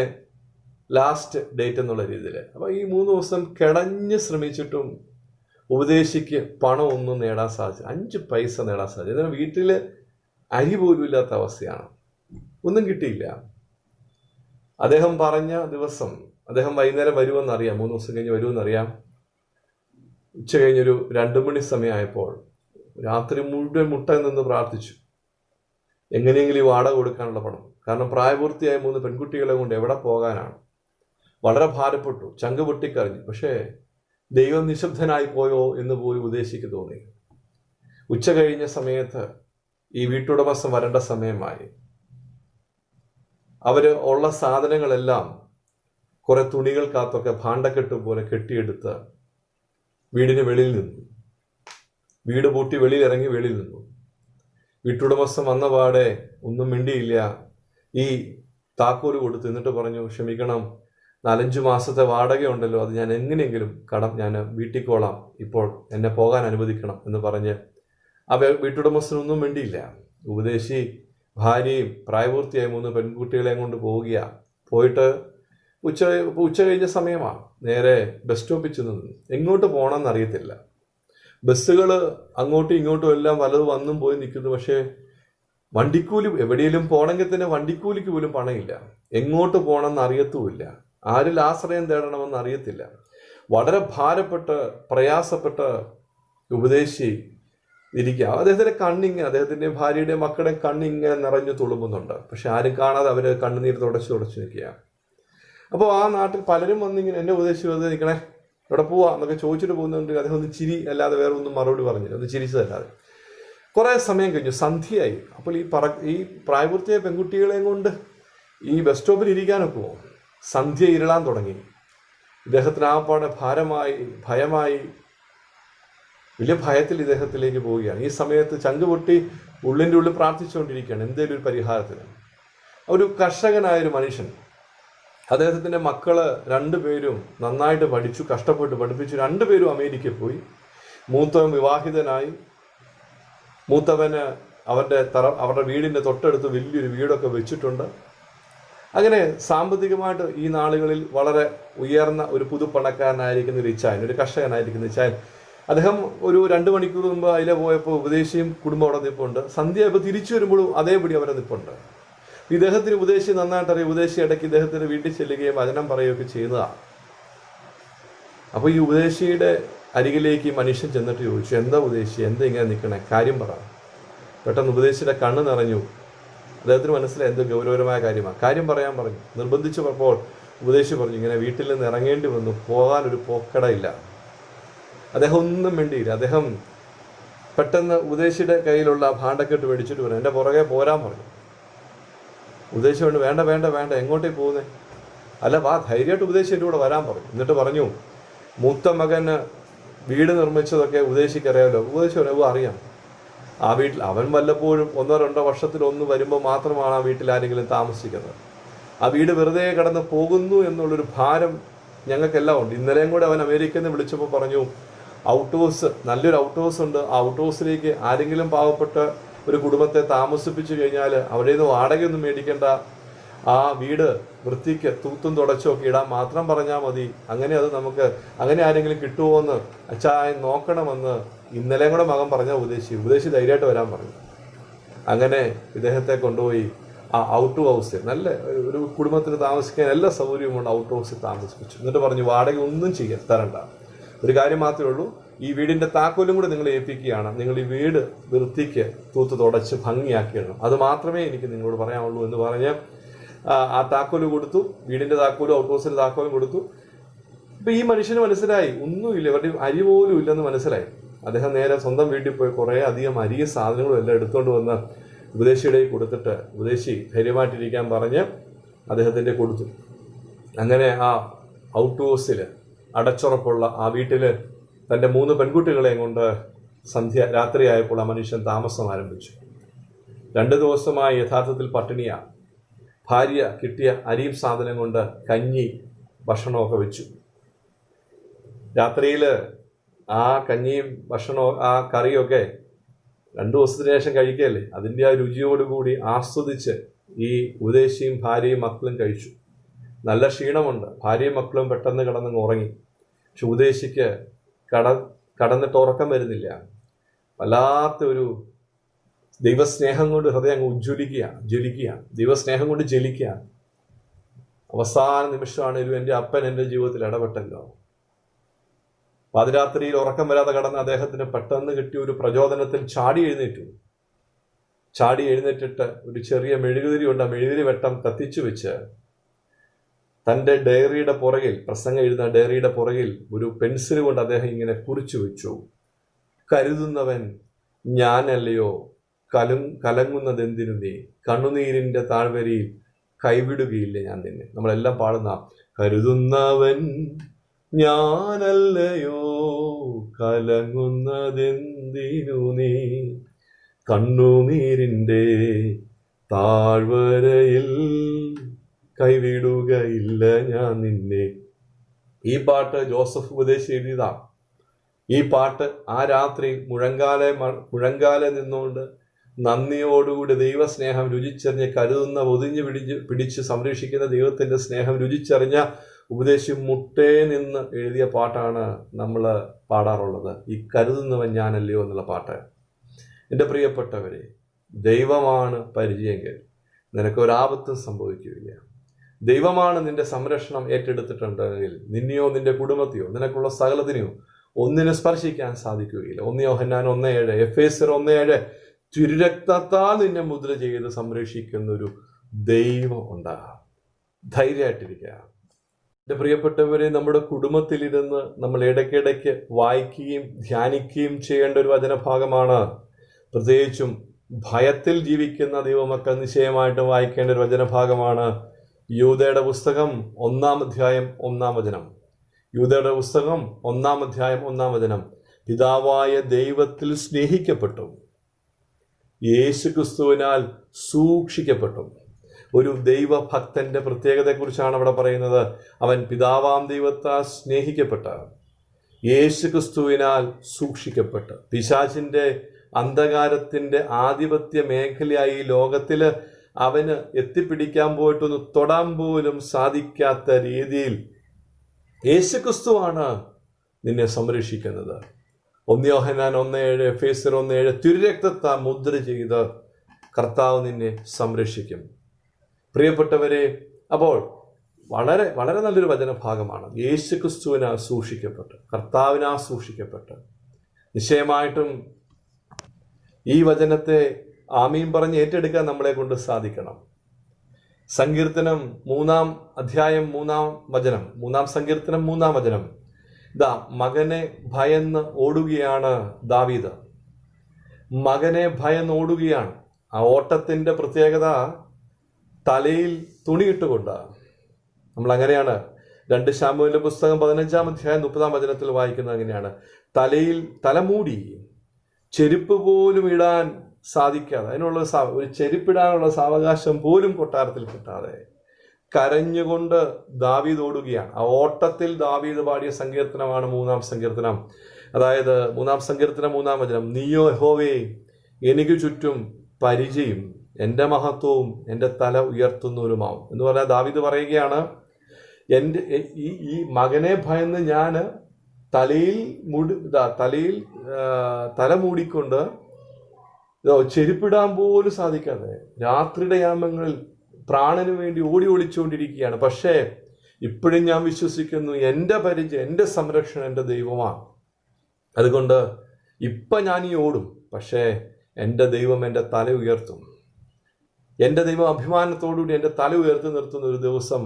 ലാസ്റ്റ് ഡേറ്റ് എന്നുള്ള രീതിയിൽ. അപ്പൊ ഈ 3 ദിവസം കിടഞ്ഞ് ശ്രമിച്ചിട്ടും ഉപദേശിക്ക് പണമൊന്നും നേടാൻ സാധിച്ചു. 5 പൈസ നേടാൻ സാധിച്ചു. എന്നാൽ വീട്ടില് അരി പോലും ഇല്ലാത്ത അവസ്ഥയാണ്. ഒന്നും കിട്ടിയില്ല. അദ്ദേഹം പറഞ്ഞ ദിവസം അദ്ദേഹം വൈകുന്നേരം വരുമെന്നറിയാം, 3 ദിവസം കഴിഞ്ഞ് വരുമെന്നറിയാം. ഉച്ച കഴിഞ്ഞൊരു 2 മണി സമയമായപ്പോൾ രാത്രി മുഴുവൻ മുട്ടയിൽ നിന്ന് പ്രാർത്ഥിച്ചു, എങ്ങനെയെങ്കിലും ഈ വാടക കൊടുക്കാനുള്ള പണം. കാരണം പ്രായപൂർത്തിയായ 3 പെൺകുട്ടികളെ കൊണ്ട് എവിടെ പോകാനാണ്. വളരെ ഭാരപ്പെട്ടു, ചങ്ക് പൊട്ടിക്കറിഞ്ഞു. പക്ഷേ ദൈവം നിശബ്ദനായി പോയോ എന്ന് പോലും ഉപദേശിക്ക് തോന്നി. ഉച്ച കഴിഞ്ഞ സമയത്ത് ഈ വീട്ടുടമസ്ഥൻ വരേണ്ട സമയമായി. അവര് ഉള്ള സാധനങ്ങളെല്ലാം കുറെ തുണികൾക്കകത്തൊക്കെ ഭാണ്ഡക്കെട്ട് പോലെ കെട്ടിയെടുത്ത് വീടിന് വെളിയിൽ നിന്നു. വീട് പൂട്ടി വെളിയിൽ നിന്നു. വീട്ടുടമസ്ഥൻ വന്ന പാടെ ഒന്നും മിണ്ടിയില്ല. ഈ താക്കോല് കൊടുത്തു. എന്നിട്ട് പറഞ്ഞു, ക്ഷമിക്കണം, 4-5 മാസത്തെ വാടകയുണ്ടല്ലോ, അത് ഞാൻ എങ്ങനെയെങ്കിലും ഞാൻ വീട്ടിക്കോളാം, ഇപ്പോൾ എന്നെ പോകാൻ അനുവദിക്കണം എന്ന് പറഞ്ഞ് വീട്ടുടമസ്ഥനൊന്നും വേണ്ടിയില്ല. ഉപദേശി ഭാര്യയും പ്രായപൂർത്തിയായ 3 പെൺകുട്ടികളെയും കൊണ്ട് പോവുക. പോയിട്ട് ഉച്ച കഴിഞ്ഞ സമയമാണ്. നേരെ ബസ് സ്റ്റോപ്പിൽ ചെന്ന് നിന്നു. എങ്ങോട്ട് പോകണമെന്ന് അറിയത്തില്ല. ബസ്സുകൾ അങ്ങോട്ടും ഇങ്ങോട്ടും എല്ലാം വലത് വന്നും പോയി നിൽക്കുന്നു. പക്ഷേ വണ്ടിക്കൂലി, എവിടെയെങ്കിലും പോകണമെങ്കിൽ തന്നെ വണ്ടിക്കൂലിക്ക് പോലും പണമില്ല. എങ്ങോട്ട് പോകണമെന്ന് അറിയത്തുമില്ല. ആരിൽ ആശ്രയം തേടണമെന്ന് അറിയത്തില്ല. വളരെ ഭാരപ്പെട്ട് പ്രയാസപ്പെട്ട് ഉപദേശി ഇരിക്കുക. അദ്ദേഹത്തിന്റെ അദ്ദേഹത്തിന്റെ ഭാര്യയുടെ മക്കളുടെ കണ്ണിങ്ങനെ നിറഞ്ഞു തുളുമ്പുന്നുണ്ട്. പക്ഷെ ആരും കാണാതെ അവര് കണ്ണുനീർ തുടച്ചു നിൽക്കുക. അപ്പോൾ ആ നാട്ടിൽ പലരും വന്നിങ്ങനെ എന്നെ ഉപദേശിച്ച് വെറുതെ നിൽക്കണേ, എവിടെ പോവാ എന്നൊക്കെ ചോദിച്ചിട്ട് പോകുന്നുണ്ട്. അദ്ദേഹം ഒന്ന് ചിരി അല്ലാതെ വേറെ ഒന്നും മറുപടി പറഞ്ഞില്ല, ഒന്ന് ചിരിച്ചതല്ലാതെ. കുറെ സമയം കഴിഞ്ഞു, സന്ധ്യയായി. അപ്പോൾ ഈ പ്രായപൂർത്തിയായ പെൺകുട്ടികളെയും കൊണ്ട് ഈ ബസ് സ്റ്റോപ്പിൽ ഇരിക്കാനൊക്കെ പോകും. സന്ധ്യ ഇരുളാൻ തുടങ്ങി. ഇദ്ദേഹത്തിന് ആപ്പാടെ ഭയമായി വലിയ ഭയത്തിൽ ഇദ്ദേഹത്തിലേക്ക് പോവുകയാണ്. ഈ സമയത്ത് ചങ്ക് പൊട്ടി ഉള്ളിൻ്റെ ഉള്ളിൽ പ്രാർത്ഥിച്ചുകൊണ്ടിരിക്കുകയാണ് എന്തേലും ഒരു പരിഹാരത്തിന്. ഒരു കർഷകനായൊരു മനുഷ്യൻ, അദ്ദേഹത്തിൻ്റെ മക്കള് 2 പേരും നന്നായിട്ട് പഠിച്ചു, കഷ്ടപ്പെട്ട് പഠിപ്പിച്ചു. 2 പേരും അമേരിക്കയിൽ പോയി. മൂത്തവൻ വിവാഹിതനായി. മൂത്തവന് അവരുടെ വീടിൻ്റെ തൊട്ടടുത്ത് വലിയൊരു വീടൊക്കെ വെച്ചിട്ടുണ്ട്. അങ്ങനെ സാമ്പത്തികമായിട്ട് ഈ നാളുകളിൽ വളരെ ഉയർന്ന ഒരു പുതുപ്പണക്കാരനായിരിക്കുന്ന ഒരു ഇച്ചായൻ, ഒരു കർഷകനായിരിക്കുന്ന ഇച്ചായൻ, അദ്ദേഹം ഒരു 2 മണിക്കൂർ മുമ്പ് അതിലെ പോയപ്പോൾ ഉപദേശിയും കുടുംബം അവിടെ നിൽപ്പുണ്ട്. സന്ധ്യ ഇപ്പോൾ തിരിച്ചു വരുമ്പോഴും അതേപടി അവരെ നിൽപ്പുണ്ട്. ഇദ്ദേഹത്തിന് ഉപദേശി നന്നായിട്ട് അറിയാം. ഉപദേശി ഇടയ്ക്ക് ഇദ്ദേഹത്തിന് വീട്ടിൽ ചെല്ലുകയും വചനം പറയുകയൊക്കെ ചെയ്യുന്നതാണ്. അപ്പോൾ ഈ ഉപദേശിയുടെ അരികിലേക്ക് ഈ മനുഷ്യൻ ചെന്നിട്ട് ചോദിച്ചു, എന്താ ഉപദേശി, എന്താ ഇങ്ങനെ നിൽക്കണേ, കാര്യം പറ. പെട്ടെന്ന് ഉപദേശിയുടെ കണ്ണ് നിറഞ്ഞു. അദ്ദേഹത്തിന് മനസ്സിലായി എന്തോ ഗൗരവകരമായ കാര്യമാണ്. കാര്യം പറയാൻ പറഞ്ഞു, നിർബന്ധിച്ചു പറഞ്ഞപ്പോൾ ഉപദേശി പറഞ്ഞു, ഇങ്ങനെ വീട്ടിൽ നിന്ന് ഇറങ്ങേണ്ടി വന്നു, പോകാനൊരു പോക്കടയില്ല. അദ്ദേഹം ഒന്നും വേണ്ടിയില്ല. അദ്ദേഹം പെട്ടെന്ന് ഉപദേശിയുടെ കയ്യിലുള്ള ഭാണ്ഡക്കെട്ട് മേടിച്ചിട്ട് പറഞ്ഞു, എൻ്റെ പുറകെ പോരാൻ പറഞ്ഞു. ഉപദേശി പറഞ്ഞു, വേണ്ട വേണ്ട വേണ്ട, എങ്ങോട്ടേ പോകുന്നേ? അല്ല വാ, ധൈര്യമായിട്ട് ഉപദേശി എൻ്റെ കൂടെ വരാൻ പറഞ്ഞു. എന്നിട്ട് പറഞ്ഞു, മൂത്ത മകന് വീട് നിർമ്മിച്ചതൊക്കെ ഉപദേശിക്കറിയാമല്ലോ. ഉപദേശി പറഞ്ഞു, അറിയാം. ആ വീട്ടിൽ അവൻ വല്ലപ്പോഴും 1-2 വർഷത്തിലൊന്ന് വരുമ്പോൾ മാത്രമാണ് ആ വീട്ടിൽ ആരെങ്കിലും താമസിക്കുന്നത്. ആ വീട് വെറുതെ കടന്ന് പോകുന്നു എന്നുള്ളൊരു ഭാരം ഞങ്ങൾക്കെല്ലാം ഉണ്ട്. ഇന്നലെയും കൂടെ അവൻ അമേരിക്കയിൽ നിന്ന് വിളിച്ചപ്പോൾ പറഞ്ഞു, ഔട്ട് ഹൗസ്, നല്ലൊരു ഔട്ട് ഹൗസ് ഉണ്ട്, ആ ഔട്ട് ഹൗസിലേക്ക് ആരെങ്കിലും പാവപ്പെട്ട ഒരു കുടുംബത്തെ താമസിപ്പിച്ചു കഴിഞ്ഞാൽ അവിടെ നിന്ന് വാടകയൊന്നും മേടിക്കേണ്ട, ആ വീട് വൃത്തിക്ക് തൂത്തും തുടച്ചൊക്കെ ഇടാൻ മാത്രം പറഞ്ഞാൽ മതി, അങ്ങനെ അത് നമുക്ക് അങ്ങനെ ആരെങ്കിലും കിട്ടുമോ എന്ന് അച്ചായൻ നോക്കണമെന്ന് ഇന്നലെയും കൂടെ മകൻ പറഞ്ഞ ഉപദേശി ധൈര്യമായിട്ട് വരാൻ പറഞ്ഞു. അങ്ങനെ ഇദ്ദേഹത്തെ കൊണ്ടുപോയി ആ ഔട്ട് ഹൗസിൽ, നല്ല ഒരു കുടുംബത്തിന് താമസിക്കാൻ എല്ലാ സൗകര്യവുമുണ്ട്, ഔട്ട് ഹൗസിൽ താമസിപ്പിച്ചു. എന്നിട്ട് പറഞ്ഞു, വാടക ഒന്നും ചെയ്യാൻ തരണ്ട, ഒരു കാര്യം മാത്രമേ ഉള്ളൂ, ഈ വീടിൻ്റെ താക്കോലും കൂടെ നിങ്ങൾ ഏൽപ്പിക്കുകയാണ്, നിങ്ങൾ ഈ വീട് വൃത്തിക്ക് തൂത്ത് തുടച്ച് ഭംഗിയാക്കിയിടണം, അത് മാത്രമേ എനിക്ക് നിങ്ങളോട് പറയാനുള്ളൂ എന്ന് പറഞ്ഞ് ആ താക്കോല് കൊടുത്തു. വീടിൻ്റെ താക്കോലും ഔട്ട് ഹൗസിൻ്റെ താക്കോലും കൊടുത്തു. ഇപ്പം ഈ മനുഷ്യന് മനസ്സിലായി ഒന്നുമില്ല, ഇവരുടെ അരി പോലും ഇല്ലെന്ന് മനസ്സിലായി. അദ്ദേഹം നേരെ സ്വന്തം വീട്ടിൽ പോയി കുറേ അധികം അരിയും സാധനങ്ങളും എല്ലാം എടുത്തുകൊണ്ട് വന്ന് ഉപദേശിയുടെ കൊടുത്തിട്ട് ഉപദേശി ധൈര്യമായിട്ടിരിക്കാൻ പറഞ്ഞ് അദ്ദേഹത്തിൻ്റെ കൊടുത്തു. അങ്ങനെ ആ ഔട്ട് ഹൗസിൽ അടച്ചുറപ്പുള്ള ആ വീട്ടിൽ തൻ്റെ 3 പെൺകുട്ടികളെയും കൊണ്ട് രാത്രിയായപ്പോൾ ആ മനുഷ്യൻ താമസം ആരംഭിച്ചു. 2 ദിവസമായി യഥാർത്ഥത്തിൽ പട്ടിണിയാണ്. ഭാര്യ കിട്ടിയ അരിയും സാധനം കൊണ്ട് കഞ്ഞി ഭക്ഷണമൊക്കെ വെച്ചു. രാത്രിയിൽ ആ കഞ്ഞിയും ഭക്ഷണവും ആ കറിയൊക്കെ 2 ദിവസത്തിന് ശേഷം കഴിക്കുകയല്ലേ, അതിൻ്റെ ആ രുചിയോടുകൂടി ആസ്വദിച്ച് ഈ ഉപദേശിയും ഭാര്യയും മക്കളും കഴിച്ചു. നല്ല ക്ഷീണമുണ്ട്, ഭാര്യയും മക്കളും പെട്ടെന്ന് കിടന്നങ്ങ് ഉറങ്ങി. പക്ഷെ ഉപദേശിക്ക് കടന്നിട്ട് ഉറക്കം വരുന്നില്ല. വല്ലാത്ത ഒരു ദൈവസ്നേഹം കൊണ്ട് ഹൃദയം അങ്ങ് ജ്വലിക്കുകയാണ്, ദൈവസ്നേഹം കൊണ്ട് ജ്വലിക്കുകയാണ്. അവസാന നിമിഷമാണെങ്കിലും എൻ്റെ അപ്പൻ എൻ്റെ ജീവിതത്തിൽ ഇടപെട്ടല്ലോ. പാതിരാത്രിയിൽ ഉറക്കം വരാതെ കടന്ന അദ്ദേഹത്തിന് പെട്ടെന്ന് കിട്ടിയ ഒരു പ്രചോദനത്തിൽ ചാടി എഴുന്നേറ്റിട്ട് ഒരു ചെറിയ മെഴുകുതിരി ഉണ്ട്, ആ മെഴുകുതിരി വെട്ടം കത്തിച്ചു വെച്ച് തൻ്റെ ഡയറിയുടെ പുറകിൽ, പ്രസംഗം എഴുതുന്ന ഡയറിയുടെ പുറകിൽ ഒരു പെൻസിൽ കൊണ്ട് അദ്ദേഹം ഇങ്ങനെ കുറിച്ചു വെച്ചു, കരുതുന്നവൻ ഞാനല്ലയോ, കലങ്ങുന്നതെന്തിനു നീ, കണ്ണുനീരിൻ്റെ താഴ്വരയിൽ കൈവിടുകയില്ല ഞാൻ നിന്നെ. നമ്മളെല്ലാം പാടുന്ന കരുതുന്നവൻ ഞാനല്ലയോ, കലങ്ങുന്നതെന്തിനു നീ, കണ്ണുനീരിൻ്റെ താഴ്വരയിൽ കൈവിടുകയില്ല ഞാൻ നിന്നെ. ഈ പാട്ട് ജോസഫ് ഉപദേശി എഴുതിയതാണ്. ഈ പാട്ട് ആ രാത്രി മുഴങ്കാലെ നിന്നുകൊണ്ട് നന്ദിയോടുകൂടി ദൈവസ്നേഹം രുചിച്ചറിഞ്ഞ് കരുതുന്ന ഒതിഞ്ഞു പിടിച്ച് സംരക്ഷിക്കുന്ന ദൈവത്തിൻ്റെ സ്നേഹം രുചിച്ചറിഞ്ഞ ഉപദേശി മുട്ടേ നിന്ന് എഴുതിയ പാട്ടാണ് നമ്മൾ പാടാറുള്ളത്, ഈ കരുതുന്നവൻ ഞാനല്ലയോ എന്നുള്ള പാട്ട്. എൻ്റെ പ്രിയപ്പെട്ടവരെ, ദൈവമാണ് പരിചയമെങ്കിൽ നിനക്കൊരാപത്തും സംഭവിക്കുകയില്ല. ദൈവമാണ് നിന്റെ സംരക്ഷണം ഏറ്റെടുത്തിട്ടുണ്ടെങ്കിൽ നിന്നെയോ നിന്റെ കുടുംബത്തെയോ നിനക്കുള്ള സകലത്തിനെയോ ഒന്നിനെ സ്പർശിക്കാൻ സാധിക്കുകയില്ല. 1 യോഹന്നാൻ 1:7, എഫേസ്യർ 1:7, തിരുരക്തത്താൽ നിന്നെ മുദ്ര ചെയ്ത് സംരക്ഷിക്കുന്നൊരു ദൈവം ഉണ്ടാകും. ധൈര്യമായിട്ടിരിക്കുക. എൻ്റെ പ്രിയപ്പെട്ടവരെ, നമ്മുടെ കുടുംബത്തിലിരുന്ന് നമ്മൾ ഇടയ്ക്കിടയ്ക്ക് വായിക്കുകയും ധ്യാനിക്കുകയും ചെയ്യേണ്ട ഒരു വചനഭാഗമാണ്. പ്രത്യേകിച്ചും ഭയത്തിൽ ജീവിക്കുന്ന ദൈവമക്കൾ നിശ്ചയമായിട്ടും വായിക്കേണ്ട ഒരു വചനഭാഗമാണ് യൂദയുടെ പുസ്തകം 1-ാം അധ്യായം 1-ാം വചനം. യൂദയുടെ പുസ്തകം 1-ാം അധ്യായം 1-ാം വചനം. പിതാവായ ദൈവത്തിൽ സ്നേഹിക്കപ്പെട്ടു, യേശുക്രിസ്തുവിനാൽ സൂക്ഷിക്കപ്പെട്ടു. ഒരു ദൈവഭക്തന്റെ പ്രത്യേകതയെക്കുറിച്ചാണ് അവിടെ പറയുന്നത്. അവൻ പിതാവാം ദൈവത്താൽ സ്നേഹിക്കപ്പെട്ട, യേശുക്രിസ്തുവിനാൽ സൂക്ഷിക്കപ്പെട്ട്, പിശാചിന്റെ അന്ധകാരത്തിന്റെ ആധിപത്യ മേഖലയായി ലോകത്തിൽ അവന് എത്തിപ്പിടിക്കാൻ പോയിട്ടൊന്ന് തൊടാൻ പോലും സാധിക്കാത്ത രീതിയിൽ യേശുക്രിസ്തുവാണ് നിന്നെ സംരക്ഷിക്കുന്നത്. 1 യോഹന്നാൻ 1:7, എഫേസ്യർ 1:7, തിരുരക്തത്താൽ മുദ്ര ചെയ്ത് കർത്താവ് നിന്നെ സംരക്ഷിക്കും. പ്രിയപ്പെട്ടവരെ, അപ്പോൾ വളരെ വളരെ നല്ലൊരു വചനഭാഗമാണ്. യേശുക്രിസ്തുവിനാൽ സൂക്ഷിക്കപ്പെട്ട്, കർത്താവിനാൽ സൂക്ഷിക്കപ്പെട്ട്. നിശ്ചയമായിട്ടും ഈ വചനത്തെ ആമീൻ പറഞ്ഞ് ഏറ്റെടുക്കാൻ നമ്മളെ കൊണ്ട് സാധിക്കണം. സങ്കീർത്തനം 3-ാം അധ്യായം 3-ാം വചനം, 3-ാം സങ്കീർത്തനം 3-ാം വചനം. ഇതാ, മകനെ ഭയന്ന് ഓടുകയാണ് ദാവീദ്. മകനെ ഭയന്ന് ഓടുകയാണ്. ആ ഓട്ടത്തിന്റെ പ്രത്യേകത തലയിൽ തുണിയിട്ടുകൊണ്ട്. നമ്മൾ അങ്ങനെയാണ് 2 ശമൂവേലിന്റെ പുസ്തകം 15-ാം അധ്യായം 30-ാം വചനത്തിൽ വായിക്കുന്നത്. അങ്ങനെയാണ്, തലയിൽ തലമൂടി ചെരുപ്പ് പോലും ഇടാൻ സാധിക്കാതെ, അതിനുള്ള ഒരു ചെരുപ്പിടാനുള്ള സാവകാശം പോലും കൊട്ടാരത്തിൽ കിട്ടാതെ കരഞ്ഞുകൊണ്ട് ദാവീദ് ഓടുകയാണ്. ആ ഓട്ടത്തിൽ ദാവീദ് പാടിയ സങ്കീർത്തനമാണ് 3-ാം സങ്കീർത്തനം. അതായത് 3-ാം സങ്കീർത്തനം 3-ാം വചനം, നീയോ യഹോവേ എനിക്ക് ചുറ്റും പരിചയും എൻ്റെ മഹത്വവും എൻ്റെ തല ഉയർത്തുന്നവരുമാവും എന്ന് പറഞ്ഞാൽ ദാവീദ് പറയുകയാണ്, എൻ്റെ ഈ മകനെ ഭയന്ന് ഞാൻ തലയിൽ തല മൂടിക്കൊണ്ട് ചെരുപ്പിടാൻ പോലും സാധിക്കാതെ രാത്രിയുടെ യാമങ്ങളിൽ പ്രാണന് വേണ്ടി ഓടി ഒളിച്ചുകൊണ്ടിരിക്കുകയാണ്. പക്ഷേ ഇപ്പോഴും ഞാൻ വിശ്വസിക്കുന്നു, എൻ്റെ പരിചയം, എൻ്റെ സംരക്ഷണം എൻ്റെ ദൈവമാണ്. അതുകൊണ്ട് ഇപ്പം ഞാൻ ഈ ഓടും, പക്ഷേ എൻ്റെ ദൈവം എൻ്റെ തല ഉയർത്തും. എൻ്റെ ദൈവം അഭിമാനത്തോടുകൂടി എൻ്റെ തല ഉയർത്തി നിർത്തുന്ന ഒരു ദിവസം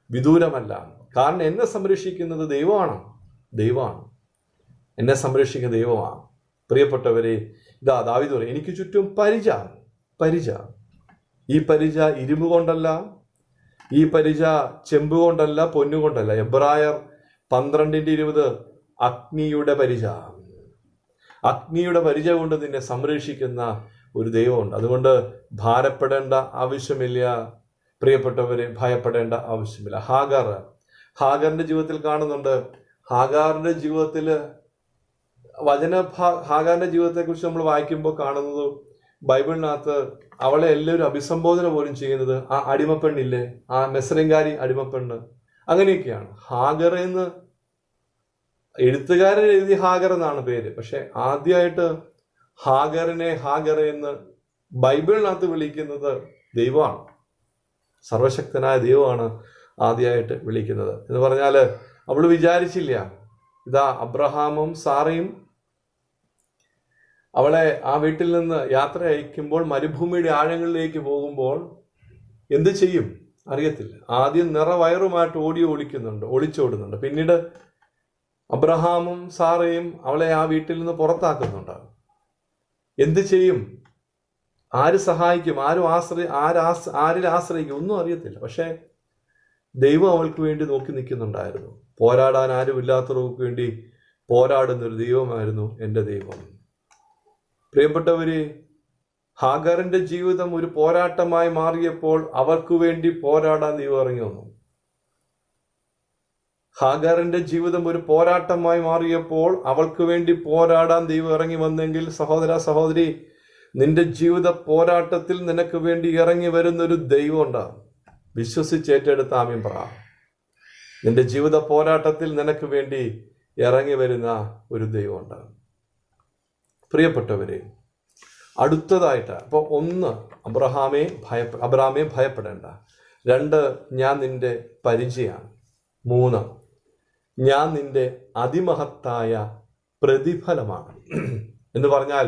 വിദൂരമല്ല. കാരണം എന്നെ സംരക്ഷിക്കുന്നത് ദൈവമാണ്. എന്നെ സംരക്ഷിക്കുന്ന ദൈവമാണ്. പ്രിയപ്പെട്ടവരെ, ഇതാ ദാവീദ് പറയും, എനിക്ക് ചുറ്റും പരിച. ഈ പരിച ഇരുമ്പ് കൊണ്ടല്ല, ഈ പരിച ചെമ്പ് കൊണ്ടല്ല, പൊന്നുകൊണ്ടല്ല. എബ്രായർ 12:20 അഗ്നിയുടെ പരിച കൊണ്ട് നിന്നെ സംരക്ഷിക്കുന്ന ഒരു ദൈവമുണ്ട്. അതുകൊണ്ട് ഭാരപ്പെടേണ്ട ആവശ്യമില്ല പ്രിയപ്പെട്ടവരെ, ഭയപ്പെടേണ്ട ആവശ്യമില്ല. ഹാഗറിന്റെ ജീവിതത്തിൽ കാണുന്നുണ്ട്. ഹാഗാറിന്റെ ജീവിതത്തിൽ ഹാഗാറിന്റെ ജീവിതത്തെക്കുറിച്ച് നമ്മൾ വായിക്കുമ്പോൾ കാണുന്നത്, ബൈബിളിനകത്ത് അവളെ എല്ലാവരും അഭിസംബോധന പോലും ചെയ്യുന്നത് ആ അടിമപ്പെണ്ണില്ലേ, ആ മെസ്രൈംകാരി അടിമപ്പെണ്ണ്, അങ്ങനെയൊക്കെയാണ്. ഹാഗറെന്ന് എഴുത്തുകാരൻ എഴുതി ഹാഗർ എന്നാണ് പേര്. പക്ഷെ ആദ്യമായിട്ട് ഹാഗറെ എന്ന് ബൈബിളിനകത്ത് വിളിക്കുന്നത് ദൈവമാണ്. സർവശക്തനായ ദൈവമാണ് ആദ്യമായിട്ട് വിളിക്കുന്നത്. എന്ന് പറഞ്ഞാൽ അവൾ വിചാരിച്ചില്ല, ഇതാ അബ്രഹാമും സാറയും അവളെ ആ വീട്ടിൽ നിന്ന് യാത്ര അയക്കുമ്പോൾ മരുഭൂമിയുടെ ആഴങ്ങളിലേക്ക് പോകുമ്പോൾ എന്ത് ചെയ്യും അറിയത്തില്ല. ആദ്യം നിറവയറുമായിട്ട് ഒളിച്ചോടുന്നുണ്ട്. പിന്നീട് അബ്രഹാമും സാറയും അവളെ ആ വീട്ടിൽ നിന്ന് പുറത്താക്കുന്നുണ്ട്. എന്ത് ചെയ്യും, ആര് സഹായിക്കും, ആരിൽ ആശ്രയിക്കും, ഒന്നും അറിയത്തില്ല. പക്ഷെ ദൈവം അവൾക്ക് വേണ്ടി നോക്കി നിൽക്കുന്നുണ്ടായിരുന്നു. പോരാടാൻ ആരുമില്ലാത്തവർക്ക് വേണ്ടി പോരാടുന്നൊരു ദൈവമായിരുന്നു എൻ്റെ ദൈവം. പ്രിയപ്പെട്ടവര്, ഹാഗറിന്റെ ജീവിതം ഒരു പോരാട്ടമായി മാറിയപ്പോൾ അവർക്ക് വേണ്ടി പോരാടാൻ ദൈവം ഇറങ്ങി വന്നു. ഹാഗറിന്റെ ജീവിതം ഒരു പോരാട്ടമായി മാറിയപ്പോൾ അവൾക്ക് വേണ്ടി പോരാടാൻ ദൈവം ഇറങ്ങി വന്നെങ്കിൽ, സഹോദരി, നിന്റെ ജീവിത പോരാട്ടത്തിൽ നിനക്ക് വേണ്ടി ഇറങ്ങി വരുന്നൊരു ദൈവം ഉണ്ടാകും. വിശ്വസിച്ചേറ്റെടുത്ത ആമീൻ പറ. നിന്റെ ജീവിത പോരാട്ടത്തിൽ നിനക്ക് വേണ്ടി ഇറങ്ങി വരുന്ന ഒരു ദൈവം ഉണ്ടാകും. പ്രിയപ്പെട്ടവരെ, അടുത്തതായിട്ട് അപ്പോൾ 1, അബ്രഹാമെ ഭയപ്പെടേണ്ട. 2, ഞാൻ നിന്റെ പരിചയമാണ്. 3, ഞാൻ നിന്റെ അതിമഹത്തായ പ്രതിഫലമാണ്. എന്ന് പറഞ്ഞാൽ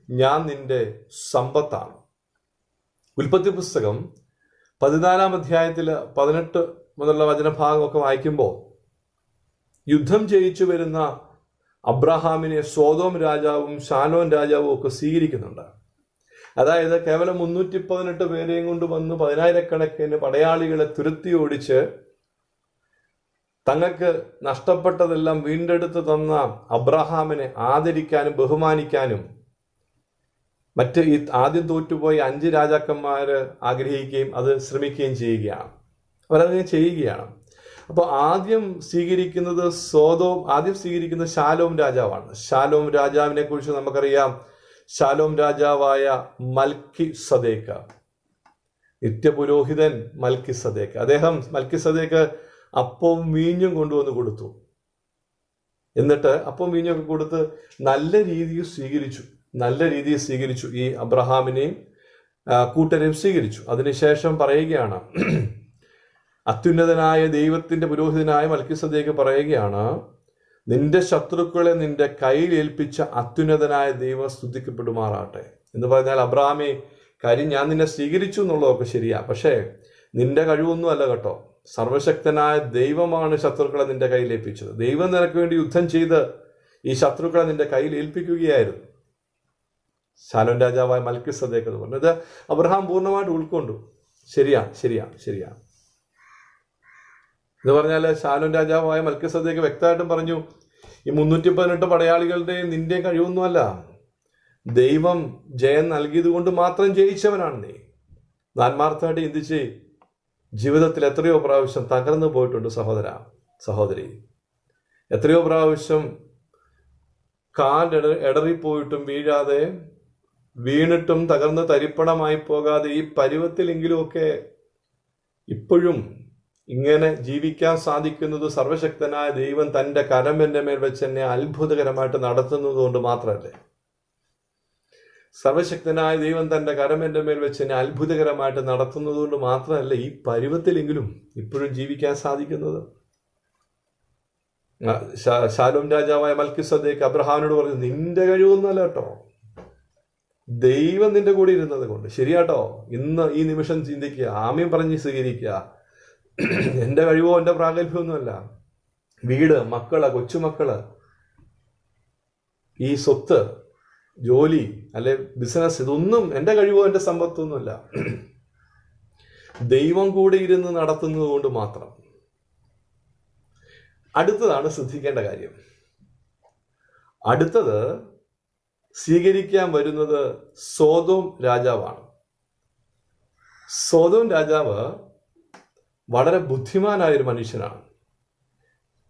ഞാൻ നിന്റെ സമ്പത്താണ്. ഉൽപ്പത്തി പുസ്തകം 14-ാം അധ്യായത്തിൽ 18 മുതലുള്ള വചനഭാഗമൊക്കെ വായിക്കുമ്പോൾ യുദ്ധം ജയിച്ചു വരുന്ന അബ്രഹാമിനെ സോദോം രാജാവും ശാലോം രാജാവും ഒക്കെ സ്വീകരിക്കുന്നുണ്ട്. അതായത് കേവലം 318 പേരെയും കൊണ്ട് വന്ന് 10,000-കണക്കിന് പടയാളികളെ തുരത്തി ഓടിച്ച് തങ്ങൾക്ക് നഷ്ടപ്പെട്ടതെല്ലാം വീണ്ടെടുത്ത് തന്ന അബ്രഹാമിനെ ആദരിക്കാനും ബഹുമാനിക്കാനും മറ്റ് ഈ ആദ്യം തോറ്റുപോയ 5 രാജാക്കന്മാര് ആഗ്രഹിക്കുകയും അത് ശ്രമിക്കുകയും ചെയ്യുകയാണ്. അവരതിനെ ചെയ്യുകയാണ്. അപ്പോൾ ആദ്യം സ്വീകരിക്കുന്നത് ശാലോം രാജാവാണ്. ശാലോം രാജാവിനെ കുറിച്ച് നമുക്കറിയാം. ശാലോം രാജാവായ മൽക്കിസദേക്ക്, നിത്യപുരോഹിതൻ മൽക്കിസദേക്ക്, മൽക്കിസദേക്ക് അപ്പവും വീഞ്ഞും കൊണ്ടുവന്ന് കൊടുത്തു. എന്നിട്ട് അപ്പവും വീഞ്ഞൊക്കെ കൊടുത്ത് നല്ല രീതിയിൽ സ്വീകരിച്ചു. ഈ അബ്രഹാമിനെയും കൂട്ടരെയും സ്വീകരിച്ചു. അതിനുശേഷം പറയുകയാണ്, അത്യുന്നതനായ ദൈവത്തിന്റെ പുരോഹിതനായ മൽക്കിസദേക്ക് പറയുകയാണ്, നിന്റെ ശത്രുക്കളെ നിന്റെ കയ്യിൽ ഏൽപ്പിച്ച അത്യുന്നതനായ ദൈവം സ്തുതിക്കപ്പെടുമാറാട്ടെ. എന്ന് പറഞ്ഞാൽ അബ്രഹാമേ, കാര്യം ഞാൻ നിന്നെ സ്വീകരിച്ചു എന്നുള്ളതൊക്കെ ശരിയാ, പക്ഷേ നിന്റെ കഴിവൊന്നും അല്ല കേട്ടോ. സർവശക്തനായ ദൈവമാണ് ശത്രുക്കളെ നിന്റെ കയ്യിൽ ഏൽപ്പിച്ചത്. ദൈവം നിനക്ക് വേണ്ടി യുദ്ധം ചെയ്ത് ഈ ശത്രുക്കളെ നിന്റെ കയ്യിൽ ഏൽപ്പിക്കുകയായിരുന്നു. ശാലോൻ രാജാവായ മൽക്കിസദേക്ക് എന്ന് പറഞ്ഞത് അബ്രഹാം പൂർണ്ണമായിട്ട് ഉൾക്കൊണ്ടു. ശരിയാണ്. എന്ന് പറഞ്ഞാൽ ശാലോൻ രാജാവായ മൽക്കിസദേക്ക് വ്യക്തമായിട്ടും പറഞ്ഞു, ഈ 318 പടയാളികളുടെയും നിന്റെയും കഴിവൊന്നുമല്ല, ദൈവം ജയം നൽകിയത് കൊണ്ട് മാത്രം ജയിച്ചവനാണ് നീ. ആത്മാർത്ഥമായിട്ട് ചിന്തിച്ച് ജീവിതത്തിൽ എത്രയോ പ്രാവശ്യം തകർന്നു പോയിട്ടുണ്ട് സഹോദരി. എത്രയോ പ്രാവശ്യം ഇടറിപ്പോയിട്ടും വീഴാതെ, വീണിട്ടും തകർന്ന് തരിപ്പണമായി പോകാതെ ഈ പരുവത്തിലെങ്കിലുമൊക്കെ ഇപ്പോഴും ഇങ്ങനെ ജീവിക്കാൻ സാധിക്കുന്നത് സർവശക്തനായ ദൈവം തൻ്റെ കരം എൻ്റെ മേൽ വെച്ച് എന്നെ അത്ഭുതകരമായിട്ട് നടത്തുന്നത് കൊണ്ട് മാത്രമല്ലേ. സർവശക്തനായ ദൈവം തൻ്റെ കരം എൻ്റെ മേൽ വെച്ച് എന്നെ അത്ഭുതകരമായിട്ട് നടത്തുന്നത് കൊണ്ട് മാത്രമല്ല ഈ പരുവത്തിലെങ്കിലും ഇപ്പോഴും ജീവിക്കാൻ സാധിക്കുന്നത്. ശാലോം രാജാവായ മൽക്കിസദേക്ക് അബ്രഹാമിനോട് പറഞ്ഞു, നിന്റെ കഴിവൊന്നുമല്ല കേട്ടോ, ദൈവം നിന്റെ കൂടെ ഇരുന്നത് കൊണ്ട്. ശരിയാട്ടോ, ഇന്ന് ഈ നിമിഷം ചിന്തിക്കുക, ആമയും പറഞ്ഞ് സ്വീകരിക്കുക. എൻ്റെ കഴിവോ എൻ്റെ പ്രാഗൽഭ്യമൊന്നുമല്ല. വീട്, മക്കള്, കൊച്ചുമക്കള്, ഈ സ്വത്ത്, ജോലി അല്ലെ ബിസിനസ്, ഇതൊന്നും എൻ്റെ കഴിവോ എൻ്റെ സമ്പത്തൊന്നുമല്ല. ദൈവം കൂടെ ഇരുന്ന് നടത്തുന്നത് കൊണ്ട് മാത്രം. അടുത്തതാണ് ശ്രദ്ധിക്കേണ്ട കാര്യം. അടുത്തത് സ്വീകരിക്കാൻ വരുന്നത് സോദോം രാജാവാണ്. സോദോം രാജാവ് വളരെ ബുദ്ധിമാനായൊരു മനുഷ്യനാണ്.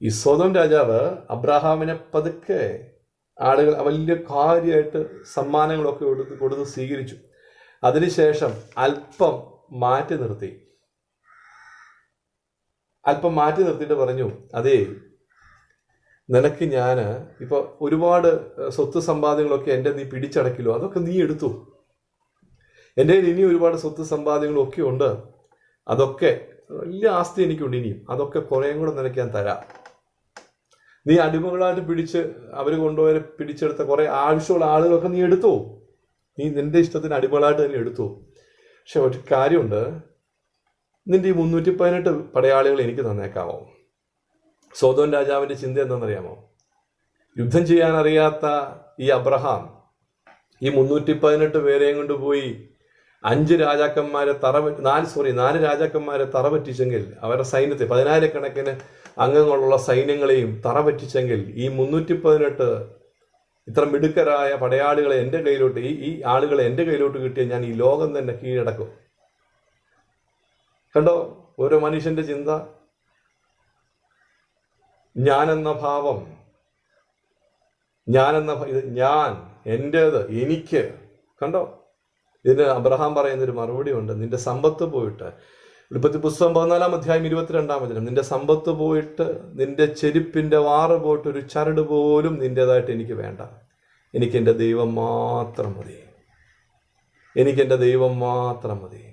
ഈ സോദോം രാജാവ് അബ്രഹാമിനെ പതുക്കെ ആളുകൾ വലിയ കാര്യമായിട്ട് സമ്മാനങ്ങളൊക്കെ കൊടുത്ത് സ്വീകരിച്ചു. അതിനുശേഷം അല്പം മാറ്റി നിർത്തിയിട്ട് പറഞ്ഞു, അതേ, നിനക്ക് ഞാൻ ഇപ്പൊ ഒരുപാട് സ്വത്ത് സമ്പാദ്യങ്ങളൊക്കെ എൻ്റെ നീ പിടിച്ചടക്കില്ലോ, അതൊക്കെ നീ എടുത്തു. എൻ്റെ കയ്യിൽ ഇനി ഒരുപാട് സ്വത്ത് സമ്പാദ്യങ്ങളൊക്കെ ഉണ്ട്, അതൊക്കെ വലിയ ആസ്തി എനിക്കുണ്ട്, ഇനിയും അതൊക്കെ കുറേയും കൂടെ നിനക്ക് ഞാൻ തരാം. നീ അടിമകളായിട്ട് അവർ കൊണ്ടുപോയി പിടിച്ചെടുത്ത കുറെ ആവശ്യമുള്ള ആളുകളൊക്കെ നീ എടുത്തു, നീ നിന്റെ ഇഷ്ടത്തിന് അടിമകളായിട്ട് തന്നെ എടുത്തു. പക്ഷെ ഒരു കാര്യമുണ്ട്, നിന്റെ ഈ 318 പടയാളികൾ എനിക്ക് തന്നേക്കാമോ? സോദോം രാജാവിന്റെ ചിന്ത എന്താണെന്നറിയാമോ? യുദ്ധം ചെയ്യാൻ അറിയാത്ത ഈ അബ്രഹാം ഈ 318 പേരെയും കൊണ്ടുപോയി 4 രാജാക്കന്മാരെ തറപറ്റിച്ചെങ്കിൽ, അവരുടെ സൈന്യത്തെ 10,000 അംഗങ്ങളുള്ള സൈന്യങ്ങളെയും തറപറ്റിച്ചെങ്കിൽ, ഈ 318 ഇത്ര മിടുക്കരായ പടയാളികളെ എൻ്റെ കയ്യിലോട്ട്, ഈ ആളുകളെ എൻ്റെ കയ്യിലോട്ട് കിട്ടിയാൽ ഞാൻ ഈ ലോകം തന്നെ കീഴടക്കും. കണ്ടോ ഓരോ മനുഷ്യന്റെ ചിന്ത, ഞാനെന്ന ഭാവം, ഞാൻ എൻ്റേത്, എനിക്ക്. കണ്ടോ, ഇതിന് അബ്രഹാം പറയുന്നൊരു മറുപടി ഉണ്ട്. നിന്റെ സമ്പത്ത് പോയിട്ട്, ഉൽപ്പത്തി പുസ്തകം 14-ാം അധ്യായം 22-ാം വചനം, നിന്റെ സമ്പത്ത് പോയിട്ട്, നിന്റെ ചെരുപ്പിന്റെ വാറ് പോയിട്ട് ഒരു ചരട് പോലും നിന്റേതായിട്ട് എനിക്ക് വേണ്ട. എനിക്കെൻ്റെ ദൈവം മാത്രം മതി.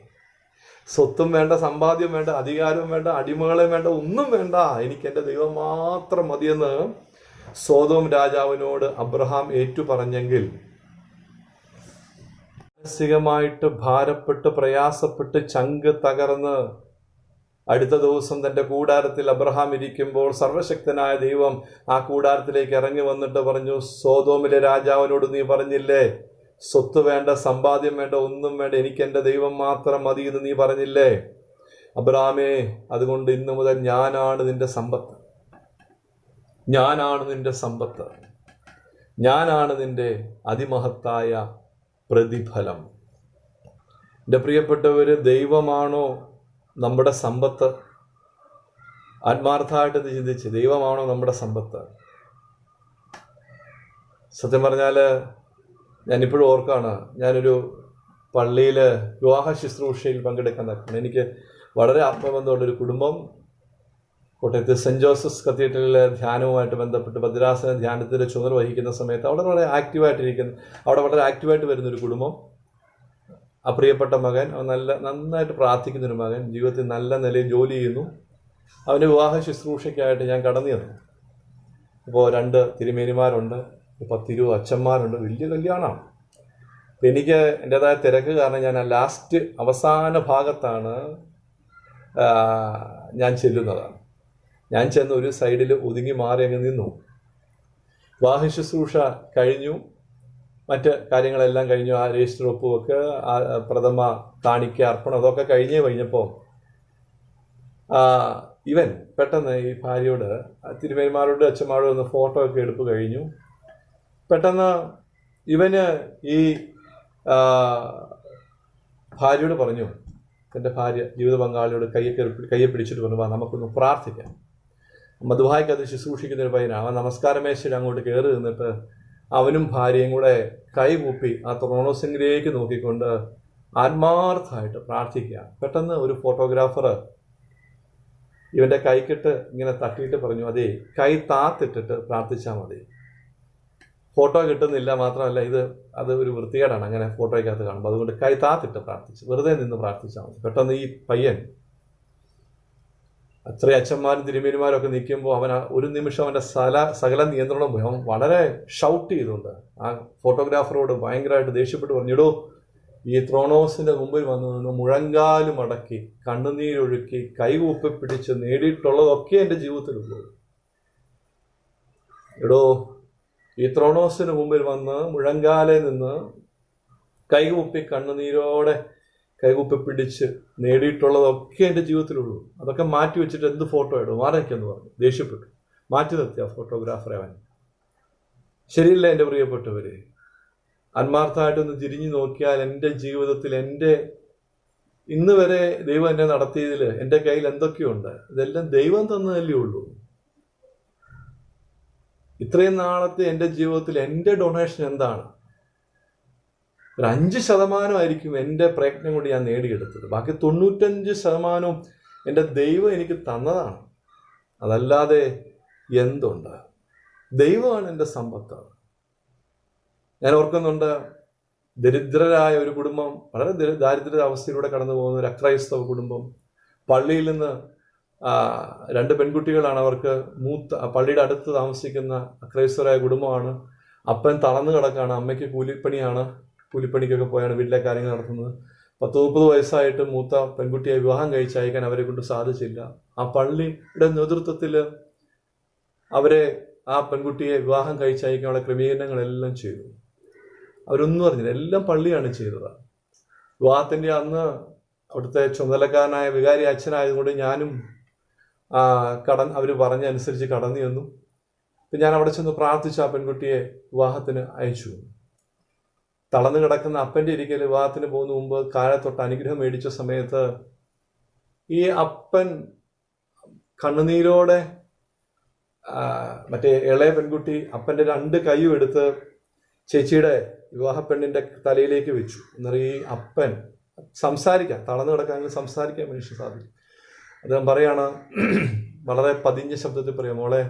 സ്വത്തും വേണ്ട, സമ്പാദ്യം വേണ്ട, അധികാരവും വേണ്ട, അടിമകളെ വേണ്ട, ഒന്നും വേണ്ട, എനിക്കെൻ്റെ ദൈവം മാത്രം മതിയെന്ന് സോദോം രാജാവിനോട് അബ്രഹാം ഏറ്റുപറഞ്ഞെങ്കിൽ, മാനസികമായിട്ട് ഭാരപ്പെട്ട് പ്രയാസപ്പെട്ട് ചങ്ക് തകർന്ന് അടുത്ത ദിവസം തന്റെ കൂടാരത്തിൽ അബ്രഹാം ഇരിക്കുമ്പോൾ സർവശക്തനായ ദൈവം ആ കൂടാരത്തിലേക്ക് ഇറങ്ങി വന്നിട്ട് പറഞ്ഞു, സോദോമിലെ രാജാവിനോട് നീ പറഞ്ഞില്ലേ സ്വത്ത് വേണ്ട, സമ്പാദ്യം വേണ്ട, ഒന്നും വേണ്ട, എനിക്ക് എൻ്റെ ദൈവം മാത്രം മതി എന്ന് നീ പറഞ്ഞില്ലേ? അബ്രഹാമേ, അതുകൊണ്ട് ഇന്നു മുതൽ ഞാനാണ് നിന്റെ സമ്പത്ത്, ഞാനാണ് നിന്റെ അതിമഹത്തായ പ്രതിഫലം. എൻ്റെ പ്രിയപ്പെട്ടവര്, ദൈവമാണോ നമ്മുടെ സമ്പത്ത്? ആത്മാർത്ഥമായിട്ട് ചിന്തിച്ച്, ദൈവമാണോ നമ്മുടെ സമ്പത്ത്? സത്യം പറഞ്ഞാൽ ഞാനിപ്പോഴും ഓർക്കാണ്, ഞാനൊരു പള്ളിയിൽ വിവാഹ ശുശ്രൂഷയിൽ പങ്കെടുക്കാൻ നടക്കണം. എനിക്ക് വളരെ ആത്മബന്ധമുള്ളൊരു കുടുംബം കോട്ടയത്ത് സെൻറ് ജോസഫ്സ് കത്തീഡ്രലിലെ ധ്യാനവുമായിട്ട് ബന്ധപ്പെട്ട് ഭദ്രാസന ധ്യാനത്തിൻ്റെ ചുമതല വഹിക്കുന്ന സമയത്ത് അവിടെ വളരെ ആക്റ്റീവായിട്ട് വരുന്നൊരു കുടുംബം. ആ പ്രിയപ്പെട്ട മകൻ, നന്നായിട്ട് പ്രാർത്ഥിക്കുന്നൊരു മകൻ, ജീവിതത്തിൽ നല്ല നിലയിൽ ജോലി ചെയ്യുന്നു. അവൻ്റെ വിവാഹ ശുശ്രൂഷയ്ക്കായിട്ട് ഞാൻ കടന്നു ചെന്നു. ഇപ്പോൾ 2 തിരുമേനിമാരുണ്ട്, 10-20 അച്ഛന്മാരുണ്ട്, വലിയ കല്യാണമാണ്. എനിക്ക് എൻ്റെതായ തിരക്ക് കാരണം ഞാൻ ആ അവസാന ഭാഗത്താണ് ഞാൻ ചെല്ലുന്നത്. ഞാൻ ചെന്ന് ഒരു സൈഡിൽ ഒതുങ്ങി മാറി അങ്ങ് നിന്നു. വിവാഹ ശുശ്രൂഷ കഴിഞ്ഞു, മറ്റ് കാര്യങ്ങളെല്ലാം കഴിഞ്ഞു. ആ രജിസ്റ്റർ ഒപ്പുവെക്ക്, ആ പ്രഥമ കാണിക്ക അർപ്പണം, അതൊക്കെ കഴിഞ്ഞപ്പോൾ ഇവൻ പെട്ടെന്ന് ഈ ഭാര്യയോട്, തിരുമേന്മാരോട് അച്ഛന്മാരോട് ഒന്ന് ഫോട്ടോ ഒക്കെ എടുപ്പ് കഴിഞ്ഞു. പെട്ടെന്ന് ഇവന് ഈ ഭാര്യയോട് പറഞ്ഞു, എൻ്റെ ഭാര്യ ജീവിത പങ്കാളിയോട് കയ്യെ പിടിച്ചിട്ട് പറഞ്ഞു, നമുക്കൊന്ന് പ്രാർത്ഥിക്കാം. മധുവായിക്കത് ശുശ്രൂഷിക്കുന്ന ഒരു പയ്യനാണ്. അവൻ നമസ്കാരമേശയിൽ അങ്ങോട്ട് കയറി നിന്നിട്ട് അവനും ഭാര്യയും കൂടെ കൈകൂപ്പി ആ ത്രോണോസിംഗിലേക്ക് നോക്കിക്കൊണ്ട് ആത്മാർത്ഥമായിട്ട് പ്രാർത്ഥിക്കുക. പെട്ടെന്ന് ഒരു ഫോട്ടോഗ്രാഫർ ഇവൻ്റെ കൈക്കിട്ട് ഇങ്ങനെ തട്ടിയിട്ട് പറഞ്ഞു, അതേ കൈ താത്തിട്ടിട്ട് പ്രാർത്ഥിച്ചാൽ മതി, ഫോട്ടോ കിട്ടുന്നില്ല, മാത്രമല്ല അത് ഒരു വൃത്തികേടാണ് അങ്ങനെ ഫോട്ടോയ്ക്കകത്ത് കാണുമ്പോൾ, അതുകൊണ്ട് കൈ താത്തിട്ട് പ്രാർത്ഥിച്ചു, വെറുതെ നിന്ന് പ്രാർത്ഥിച്ചാൽ മതി. പെട്ടെന്ന് ഈ പയ്യൻ, അത്രയും അച്ഛന്മാരും തിരുമേനിമാരും ഒക്കെ നിൽക്കുമ്പോൾ അവൻ ഒരു നിമിഷം അവൻ്റെ സകല നിയന്ത്രണം പോയി. അവൻ വളരെ ഷൗട്ട് ചെയ്തുകൊണ്ട് ആ ഫോട്ടോഗ്രാഫറോട് ഭയങ്കരമായിട്ട് ദേഷ്യപ്പെട്ട് പറഞ്ഞിടോ, ഈ ത്രോണോസിന്റെ മുമ്പിൽ വന്നു നിന്ന് മുഴങ്കാലും അടക്കി കണ്ണുനീരൊഴുക്കി കൈകൂപ്പി പിടിച്ച് നേടിയിട്ടുള്ളതൊക്കെ എൻ്റെ ജീവിതത്തിലുള്ളൂ. എടോ, ഈ ത്രോണോസിന് മുമ്പിൽ വന്ന് മുഴങ്കാലെ നിന്ന് കൈകൂപ്പി കണ്ണുനീരോടെ കൈകൂപ്പി പിടിച്ച് നേടിയിട്ടുള്ളതൊക്കെ എൻ്റെ ജീവിതത്തിലുള്ളൂ. അതൊക്കെ മാറ്റി വെച്ചിട്ട് എന്ത് ഫോട്ടോ ഇടും, മാറയ്ക്കെന്ന് പറഞ്ഞു. ദേഷ്യപ്പെട്ടു, മാറ്റി നിർത്തി ആ ഫോട്ടോഗ്രാഫറെ. അവൻ ശരിയില്ല എൻ്റെ പ്രിയപ്പെട്ടവരെ. ആത്മാർത്ഥമായിട്ടൊന്ന് തിരിഞ്ഞു നോക്കിയാൽ എൻ്റെ ജീവിതത്തിൽ, എൻ്റെ ഇന്ന് വരെ ദൈവം എന്നെ നടത്തിയതിൽ എൻ്റെ കയ്യിൽ എന്തൊക്കെയുണ്ട്, ഇതെല്ലാം ദൈവം തന്നതല്ലേ ഉള്ളൂ. ഇത്രയും നാളത്തെ എൻ്റെ ജീവിതത്തിൽ എൻ്റെ ഡൊണേഷൻ എന്താണ്? ഒരു 5% എൻ്റെ പ്രയത്നം കൊണ്ട് ഞാൻ നേടിയെടുത്തത്. ബാക്കി 95% എൻ്റെ ദൈവം എനിക്ക് തന്നതാണ്. അതല്ലാതെ എന്തുണ്ട്? ദൈവമാണ് എൻ്റെ സമ്പത്ത്. ഞാൻ ഓർക്കുന്നുണ്ട്, ദരിദ്രരായ ഒരു കുടുംബം, വളരെ ദാരിദ്ര്യ അവസ്ഥയിലൂടെ കടന്നു പോകുന്ന ഒരു അക്രൈസ്തവ കുടുംബം. പള്ളിയിൽ നിന്ന് 2 പെൺകുട്ടികളാണ് അവർക്ക്. പള്ളിയുടെ അടുത്ത് താമസിക്കുന്ന അക്രൈസ്തവരായ കുടുംബമാണ്. അപ്പൻ തളർന്നു കിടക്കാണ്, അമ്മയ്ക്ക് കൂലിപ്പണിക്കൊക്കെ പോയാണ് വീട്ടിലെ കാര്യങ്ങൾ നടത്തുന്നത്. 30 വയസ്സായിട്ട് മൂത്ത പെൺകുട്ടിയെ വിവാഹം കഴിച്ചയക്കാൻ അവരെ കൊണ്ട് സാധിച്ചില്ല. ആ പള്ളിയുടെ നേതൃത്വത്തിൽ ആ പെൺകുട്ടിയെ വിവാഹം കഴിച്ചയക്കാനുള്ള ക്രമീകരണങ്ങളെല്ലാം ചെയ്തു. അവരൊന്നും അറിഞ്ഞില്ല, എല്ലാം പള്ളിയാണ് ചെയ്തത്. വിവാഹത്തിൻ്റെ അന്ന് അവിടുത്തെ ചുമതലക്കാരനായ വികാരി അച്ഛനായതുകൊണ്ട് ഞാനും അവർ പറഞ്ഞനുസരിച്ച് കടന്നു ചെന്നു. ഞാൻ അവിടെ ചെന്ന് പ്രാർത്ഥിച്ച് ആ പെൺകുട്ടിയെ വിവാഹത്തിന് അയച്ചു. തളർന്നു കിടക്കുന്ന അപ്പൻ്റെ ഇരിക്കൽ വിവാഹത്തിന് പോകുന്ന മുമ്പ് കാലത്തൊട്ട് അനുഗ്രഹം മേടിച്ച സമയത്ത് ഈ അപ്പൻ കണ്ണുനീരോടെ മറ്റേ ഇളയ പെൺകുട്ടി അപ്പൻ്റെ 2 കൈയും എടുത്ത് ചേച്ചിയുടെ വിവാഹ പെണ്ണിൻ്റെ തലയിലേക്ക് വെച്ചു. എന്നാൽ ഈ അപ്പൻ സംസാരിക്കാൻ, തളർന്നു കിടക്കാമെങ്കിൽ സംസാരിക്കാൻ മനുഷ്യൻ സാധിക്കും. അദ്ദേഹം പറയാണ്, വളരെ പതിഞ്ഞ ശബ്ദത്തിൽ പറയാം, മോളെ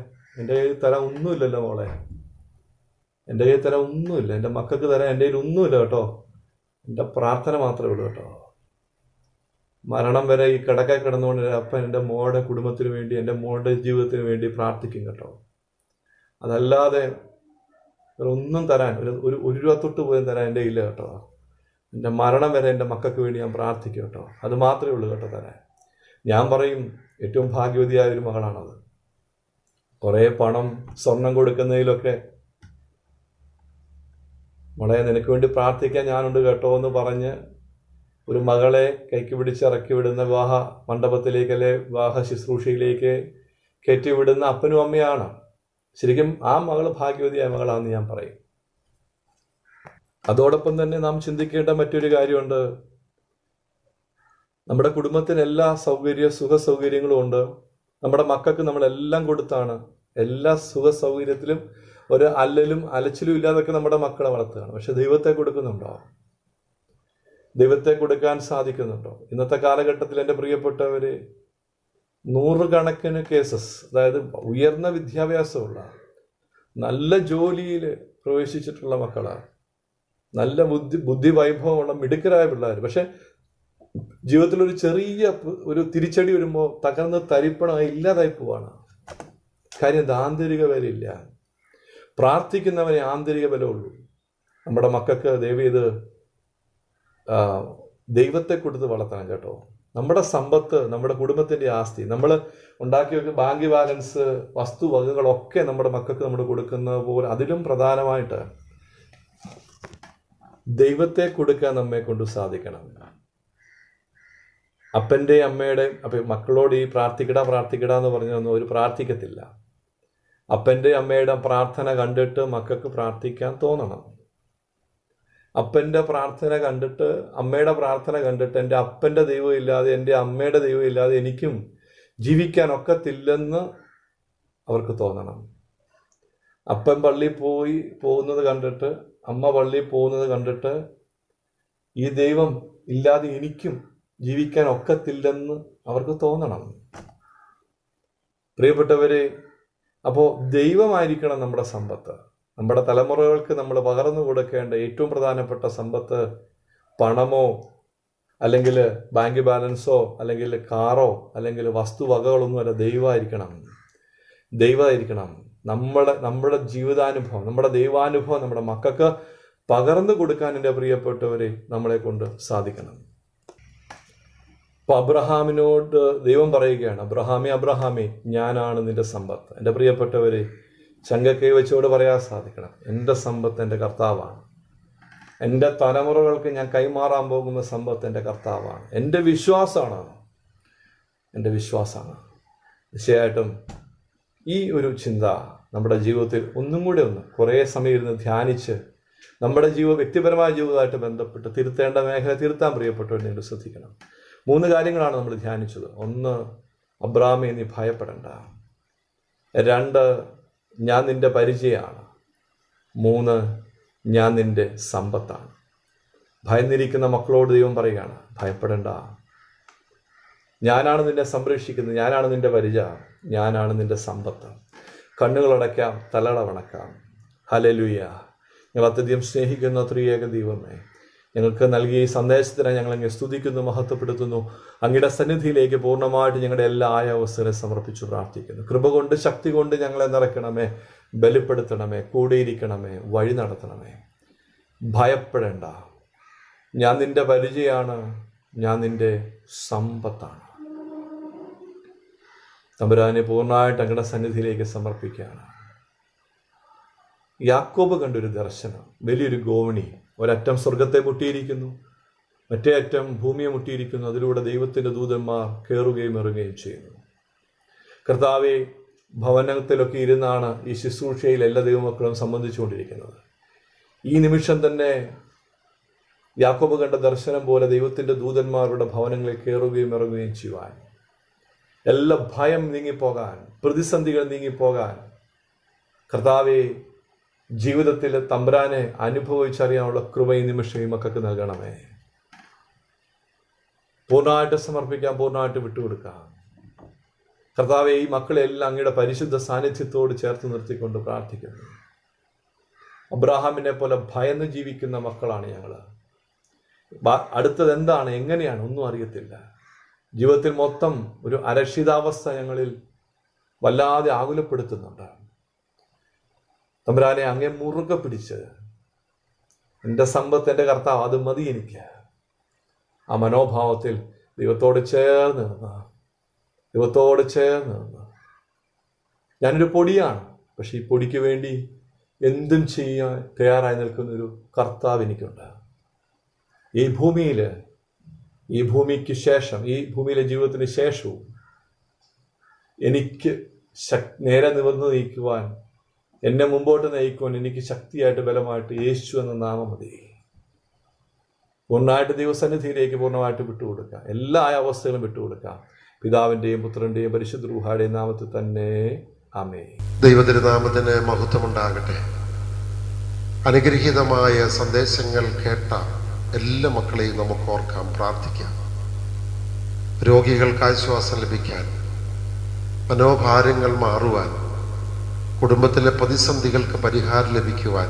എൻ്റെ കയ്യിൽ തരാൻ ഒന്നുമില്ലല്ലോ മോളെ, എൻ്റെ കയ്യിൽ തരാൻ ഒന്നുമില്ല, എൻ്റെ മക്കൾക്ക് തരാൻ എൻ്റെ കയ്യിൽ ഒന്നുമില്ല കേട്ടോ, എൻ്റെ പ്രാർത്ഥന മാത്രമേ ഉള്ളൂ കേട്ടോ. മരണം വരെ ഈ കിടന്നുകൊണ്ട് അപ്പൻ എൻ്റെ മോളുടെ കുടുംബത്തിന് വേണ്ടി, എൻ്റെ മോളുടെ ജീവിതത്തിന് വേണ്ടി പ്രാർത്ഥിക്കും കേട്ടോ. അതല്ലാതെ ഒന്നും തരാൻ, ഒരു രൂപ തൊട്ട് പോലും തരാൻ എൻ്റെ ഇല്ല കേട്ടോ. എൻ്റെ മരണം വരെ എൻ്റെ മക്കൾക്ക് വേണ്ടി ഞാൻ പ്രാർത്ഥിക്കും കേട്ടോ. അത് മാത്രമേ ഉള്ളൂ കേട്ടോ തരാൻ. ഞാൻ പറയും, ഏറ്റവും ഭാഗ്യവതിയായ ഒരു മകളാണത്. കുറേ പണം സ്വർണം കൊടുക്കുന്നതിലൊക്കെ, മോളെ നിനക്ക് വേണ്ടി പ്രാർത്ഥിക്കാൻ ഞാനുണ്ട് കേട്ടോ എന്ന് പറഞ്ഞ് ഒരു മകളെ കൈക്ക് പിടിച്ച് ഇറക്കി വിടുന്ന വിവാഹ മണ്ഡപത്തിലേക്ക്, അല്ലെ വിവാഹ ശുശ്രൂഷയിലേക്ക് കയറ്റിവിടുന്ന അപ്പനും അമ്മയാണ്. ശരിക്കും ആ മകൾ ഭാഗ്യവതിയായ മകളാണെന്ന് ഞാൻ പറയും. അതോടൊപ്പം തന്നെ നാം ചിന്തിക്കേണ്ട മറ്റൊരു കാര്യമുണ്ട്. നമ്മുടെ കുടുംബത്തിന് എല്ലാ സുഖ സൗകര്യങ്ങളും ഉണ്ട്. നമ്മുടെ മക്കൾക്ക് നമ്മളെല്ലാം കൊടുത്താണ്, എല്ലാ സുഖ സൗകര്യത്തിലും ഒരു അല്ലലും അലച്ചിലും ഇല്ലാതൊക്കെ നമ്മുടെ മക്കളെ വളർത്തുകയാണ്. പക്ഷെ ദൈവത്തെ കൊടുക്കുന്നുണ്ടോ? ദൈവത്തെ കൊടുക്കാൻ സാധിക്കുന്നുണ്ടോ? ഇന്നത്തെ കാലഘട്ടത്തിൽ എൻ്റെ പ്രിയപ്പെട്ടവര്, 100 കണക്കിന് കേസസ്, അതായത് ഉയർന്ന വിദ്യാഭ്യാസമുള്ള, നല്ല ജോലിയിൽ പ്രവേശിച്ചിട്ടുള്ള മക്കളാണ്, നല്ല ബുദ്ധി വൈഭവമുള്ള മിടുക്കരായ പിള്ളേർ. പക്ഷെ ജീവിതത്തിൽ ഒരു ചെറിയ തിരിച്ചടി വരുമ്പോൾ തകർന്ന് തരിപ്പണമായി ഇല്ലാതായി പോവാണ്. കാര്യം ആന്തരിക ബലമില്ല. പ്രാർത്ഥിക്കുന്നവനെ ആന്തരിക ബലമുള്ളൂ. നമ്മുടെ മക്കൾക്ക് ദൈവം ഇത് ദൈവത്തെ കൊടുത്ത് വളർത്തണം കേട്ടോ. നമ്മുടെ സമ്പത്ത്, നമ്മുടെ കുടുംബത്തിൻ്റെ ആസ്തി, നമ്മൾ ഉണ്ടാക്കി വെക്കുന്ന ബാങ്ക് ബാലൻസ്, വസ്തുവകകളൊക്കെ നമ്മുടെ മക്കൾക്ക് നമ്മൾ കൊടുക്കുന്ന പോലെ അതിലും പ്രധാനമായിട്ട് ദൈവത്തെ കൊടുക്കാൻ നമ്മെ കൊണ്ട് സാധിക്കണം. അപ്പൻ്റെ അമ്മയുടെ മക്കളോട് ഈ പ്രാർത്ഥിക്കട എന്ന് പറഞ്ഞൊന്നും അവർ പ്രാർത്ഥിക്കത്തില്ല. അപ്പൻ്റെ അമ്മയുടെ പ്രാർത്ഥന കണ്ടിട്ട് മക്കൾക്ക് പ്രാർത്ഥിക്കാൻ തോന്നണം. അപ്പൻ്റെ പ്രാർത്ഥന കണ്ടിട്ട്, അമ്മയുടെ പ്രാർത്ഥന കണ്ടിട്ട് എൻ്റെ അപ്പൻ്റെ ദൈവം ഇല്ലാതെ, എൻ്റെ അമ്മയുടെ ദൈവം ഇല്ലാതെ എനിക്കും ജീവിക്കാൻ ഒക്കത്തില്ലെന്ന് അവർക്ക് തോന്നണം. അപ്പൻ പള്ളിയിൽ പോകുന്നത് കണ്ടിട്ട്, അമ്മ പള്ളിയിൽ പോകുന്നത് കണ്ടിട്ട് ഈ ദൈവം ഇല്ലാതെ എനിക്കും ജീവിക്കാൻ ഒക്കത്തില്ലെന്ന് അവർക്ക് തോന്നണം. പ്രിയപ്പെട്ടവരെ, അപ്പോൾ ദൈവമായിരിക്കണം നമ്മുടെ സമ്പത്ത്. നമ്മുടെ തലമുറകൾക്ക് നമ്മൾ പകർന്നു കൊടുക്കേണ്ട ഏറ്റവും പ്രധാനപ്പെട്ട സമ്പത്ത് പണമോ അല്ലെങ്കിൽ ബാങ്ക് ബാലൻസോ അല്ലെങ്കിൽ കാറോ അല്ലെങ്കിൽ വസ്തുവകകളൊന്നും അല്ല, ദൈവമായിരിക്കണം. നമ്മുടെ ജീവിതാനുഭവം, നമ്മുടെ ദൈവാനുഭവം നമ്മുടെ മക്കൾക്ക് പകർന്നു കൊടുക്കാൻ എൻ്റെ പ്രിയപ്പെട്ടവരെ നമ്മളെ കൊണ്ട് സാധിക്കണം. അപ്പോൾ അബ്രഹാമിനോട് ദൈവം പറയുകയാണ്, അബ്രഹാമേ ഞാനാണ് നിന്റെ സമ്പത്ത്. എൻ്റെ പ്രിയപ്പെട്ടവരെ, ചങ്കക്കൈ വെച്ചോട് പറയാൻ സാധിക്കണം, എൻ്റെ സമ്പത്ത് എൻ്റെ കർത്താവാണ്. എൻ്റെ തലമുറകൾക്ക് ഞാൻ കൈമാറാൻ പോകുന്ന സമ്പത്ത് എൻ്റെ കർത്താവാണ്. എൻ്റെ വിശ്വാസമാണ്. തീർച്ചയായിട്ടും ഈ ഒരു ചിന്ത നമ്മുടെ ജീവിതത്തിൽ ഒന്നും കൂടെ കുറേ സമയം ഇരുന്ന് ധ്യാനിച്ച് നമ്മുടെ വ്യക്തിപരമായ ജീവിതമായിട്ട് ബന്ധപ്പെട്ട് തിരുത്തേണ്ട മേഖല തിരുത്താൻ പ്രിയപ്പെട്ടവർ നിങ്ങൾ ശ്രദ്ധിക്കണം. 3 കാര്യങ്ങളാണ് നമ്മൾ ധ്യാനിച്ചത്. 1, അബ്രാമേ നീ ഭയപ്പെടേണ്ട. 2, ഞാൻ നിന്റെ പരിചയമാണ്. 3, ഞാൻ നിന്റെ സമ്പത്താണ്. ഭയന്നിരിക്കുന്ന മക്കളോട് ദൈവം പറയുകയാണ്, ഭയപ്പെടേണ്ട. ഞാനാണ് നിന്നെ സംരക്ഷിക്കുന്നത്, ഞാനാണ് നിന്റെ പരിചയം, ഞാനാണ് നിന്റെ സമ്പത്ത്. കണ്ണുകളടയ്ക്കാം, തലകള വണക്കാം. ഹല്ലേലൂയ. ഞങ്ങൾ അത്യധികം സ്നേഹിക്കുന്ന ത്രിയേക ദൈവമേ, ഞങ്ങൾക്ക് നൽകിയ ഈ സന്ദേശത്തിനെ ഞങ്ങൾ അങ്ങ് സ്തുതിക്കുന്നു, മഹത്വപ്പെടുത്തുന്നു. അങ്ങയുടെ സന്നിധിയിലേക്ക് പൂർണ്ണമായിട്ട് ഞങ്ങളുടെ എല്ലാ അവസ്ഥകളെ സമർപ്പിച്ചു പ്രാർത്ഥിക്കുന്നു. കൃപ കൊണ്ട്, ശക്തി കൊണ്ട് ഞങ്ങളെ നിറയ്ക്കണമേ, ബലപ്പെടുത്തണമേ, കൂടിയിരിക്കണമേ, വഴി നടത്തണമേ. ഭയപ്പെടേണ്ട. ഞാൻ നിന്റെ പരിചയമാണ്, ഞാൻ നിന്റെ സമ്പത്താണ്. തമ്പുരാനെ പൂർണ്ണമായിട്ട് അങ്ങയുടെ സന്നിധിയിലേക്ക് സമർപ്പിക്കുകയാണ്. യാക്കോബ് കണ്ടൊരു ദർശനം, വലിയൊരു ഗോവണി. ഒരറ്റം സ്വർഗത്തെ മുട്ടിയിരിക്കുന്നു, മറ്റേ അറ്റം ഭൂമിയെ മുട്ടിയിരിക്കുന്നു. അതിലൂടെ ദൈവത്തിൻ്റെ ദൂതന്മാർ കയറുകയും ഇറങ്ങുകയും ചെയ്യുന്നു. കർത്താവെ, ഭവനത്തിലൊക്കെ ഇരുന്നാണ് ഈ ശുശ്രൂഷയിൽ എല്ലാ ദൈവമക്കളും സംബന്ധിച്ചുകൊണ്ടിരിക്കുന്നത്. ഈ നിമിഷം തന്നെ യാക്കോബ് കണ്ട ദർശനം പോലെ ദൈവത്തിൻ്റെ ദൂതന്മാരുടെ ഭവനങ്ങളിൽ കയറുകയും ഇറങ്ങുകയും ചെയ്യുവാൻ, എല്ലാ ഭയം നീങ്ങിപ്പോകാൻ, പ്രതിസന്ധികൾ നീങ്ങിപ്പോകാൻ, കർത്താവെ ജീവിതത്തിൽ തമ്പുരാനെ അനുഭവിച്ചറിയാനുള്ള കൃപ ഈ നിമിഷം ഈ മക്കൾക്ക് നൽകണമേ. പൂർണ്ണമായിട്ട് സമർപ്പിക്കാം, പൂർണ്ണമായിട്ട് വിട്ടുകൊടുക്കാം. കർത്താവെ, ഈ മക്കളെല്ലാം അങ്ങയുടെ പരിശുദ്ധ സാന്നിധ്യത്തോട് ചേർത്ത് നിർത്തിക്കൊണ്ട് പ്രാർത്ഥിക്കുന്നു. അബ്രാഹാമിനെ പോലെ ഭയന്ന് ജീവിക്കുന്ന മക്കളാണ് ഞങ്ങൾ. അടുത്തത് എന്താണ്, എങ്ങനെയാണ് ഒന്നും അറിയത്തില്ല. ജീവിതത്തിൽ മൊത്തം ഒരു അരക്ഷിതാവസ്ഥ ഞങ്ങളിൽ വല്ലാതെ ആകുലപ്പെടുത്തുന്നുണ്ട്. തമ്പുരാനെ, അങ്ങേ മുറുകെ പിടിച്ച് എൻ്റെ സമ്പത്ത് എൻ്റെ കർത്താവ്, അത് മതി എനിക്ക്. ആ മനോഭാവത്തിൽ ദൈവത്തോട് ചേർന്ന് നിന്ന് ഞാനൊരു പൊടിയാണ്, പക്ഷെ ഈ പൊടിക്ക് വേണ്ടി എന്തും ചെയ്യാൻ തയ്യാറായി നിൽക്കുന്നൊരു കർത്താവ് എനിക്കുണ്ട്. ഈ ഭൂമിക്ക് ശേഷം, ഈ ഭൂമിയിലെ ജീവിതത്തിന് ശേഷവും എനിക്ക് നേരെ നിവർന്നു നയിക്കുവാൻ, എന്നെ മുമ്പോട്ട് നയിക്കുവാൻ എനിക്ക് ശക്തിയായിട്ട് ബലമായിട്ട് യേശു എന്ന നാമം മതി. പൂർണ്ണമായിട്ട് ദൈവസന്നിധിയിലേക്ക് പൂർണ്ണമായിട്ട് വിട്ടുകൊടുക്കാം. എല്ലാ അവസ്ഥകളും വിട്ടുകൊടുക്കാം. പിതാവിൻ്റെയും പുത്രൻ്റെയും പരിശുദ്ധ റൂഹായുടെയും നാമത്തിൽ തന്നെ ആമേൻ. ദൈവതിരുനാമത്തിന് മഹത്വമുണ്ടാകട്ടെ. അനുഗ്രഹീതമായ സന്ദേശങ്ങൾ കേട്ട എല്ലാ മക്കളെയും നമുക്ക് ഓർക്കാം, പ്രാർത്ഥിക്കാം. രോഗികൾക്ക് ആശ്വാസം ലഭിക്കാൻ, മനോഭാരങ്ങൾ മാറുവാൻ, കുടുംബത്തിലെ പ്രതിസന്ധികൾക്ക് പരിഹാരം ലഭിക്കുവാൻ,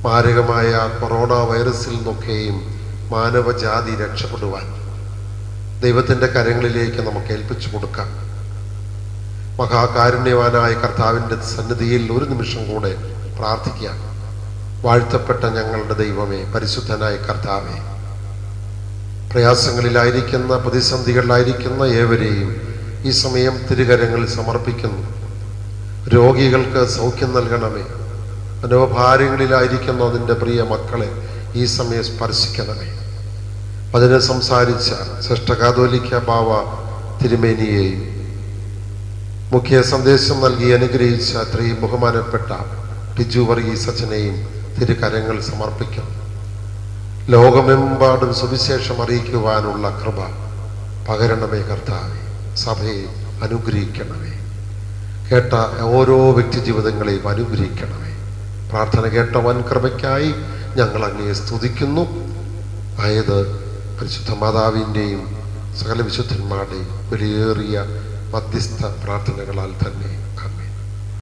മാരകമായ കൊറോണ വൈറസിൽ നിന്നൊക്കെയും മാനവജാതി രക്ഷപ്പെടുവാൻ ദൈവത്തിൻ്റെ കരങ്ങളിലേക്ക് നമുക്ക് ഏൽപ്പിച്ചു കൊടുക്കാം. മഹാകാരുണ്യവാനായ കർത്താവിൻ്റെ സന്നിധിയിൽ ഒരു നിമിഷം കൂടെ പ്രാർത്ഥിക്കാം. വാഴ്ത്തപ്പെട്ട ഞങ്ങളുടെ ദൈവമേ, പരിശുദ്ധനായ കർത്താവേ, പ്രയാസങ്ങളിലായിരിക്കുന്ന, പ്രതിസന്ധികളിലായിരിക്കുന്ന ഏവരെയും ഈ സമയം തിരുകരങ്ങളിൽ സമർപ്പിക്കുന്നു. രോഗികൾക്ക് സൗഖ്യം നൽകണമേ. മനോഭാരങ്ങളിലായിരിക്കുന്ന അതിൻ്റെ പ്രിയ മക്കളെ ഈ സമയം സ്പർശിക്കണമേ. അതിന് സംസാരിച്ച ശ്രേഷ്ഠ കാതോലിക്ക ബാവ തിരുമേനിയെയും മുഖ്യ സന്ദേശം നൽകി അനുഗ്രഹിച്ച അത്രയും ബഹുമാനപ്പെട്ട പിജു വർഗീസ് അച്ഛനെയും തിരുകരങ്ങൾ സമർപ്പിക്കുന്നു. ലോകമെമ്പാടും സുവിശേഷം അറിയിക്കുവാനുള്ള കൃപ പകരണമേ കർത്താവേ. സഭയെ അനുഗ്രഹിക്കണമേ. കേട്ട ഓരോ വ്യക്തി ജീവിതങ്ങളെയും അനുഗ്രഹിക്കണമേ. പ്രാർത്ഥന കേട്ട വൻ കൃപയ്ക്കായി ഞങ്ങൾ അങ്ങയെ സ്തുതിക്കുന്നു. ആയത് പരിശുദ്ധ മാതാവിൻ്റെയും സകല വിശുദ്ധന്മാരുടെയും വിലയേറിയ മധ്യസ്ഥ പ്രാർത്ഥനകളാൽ തന്നെ.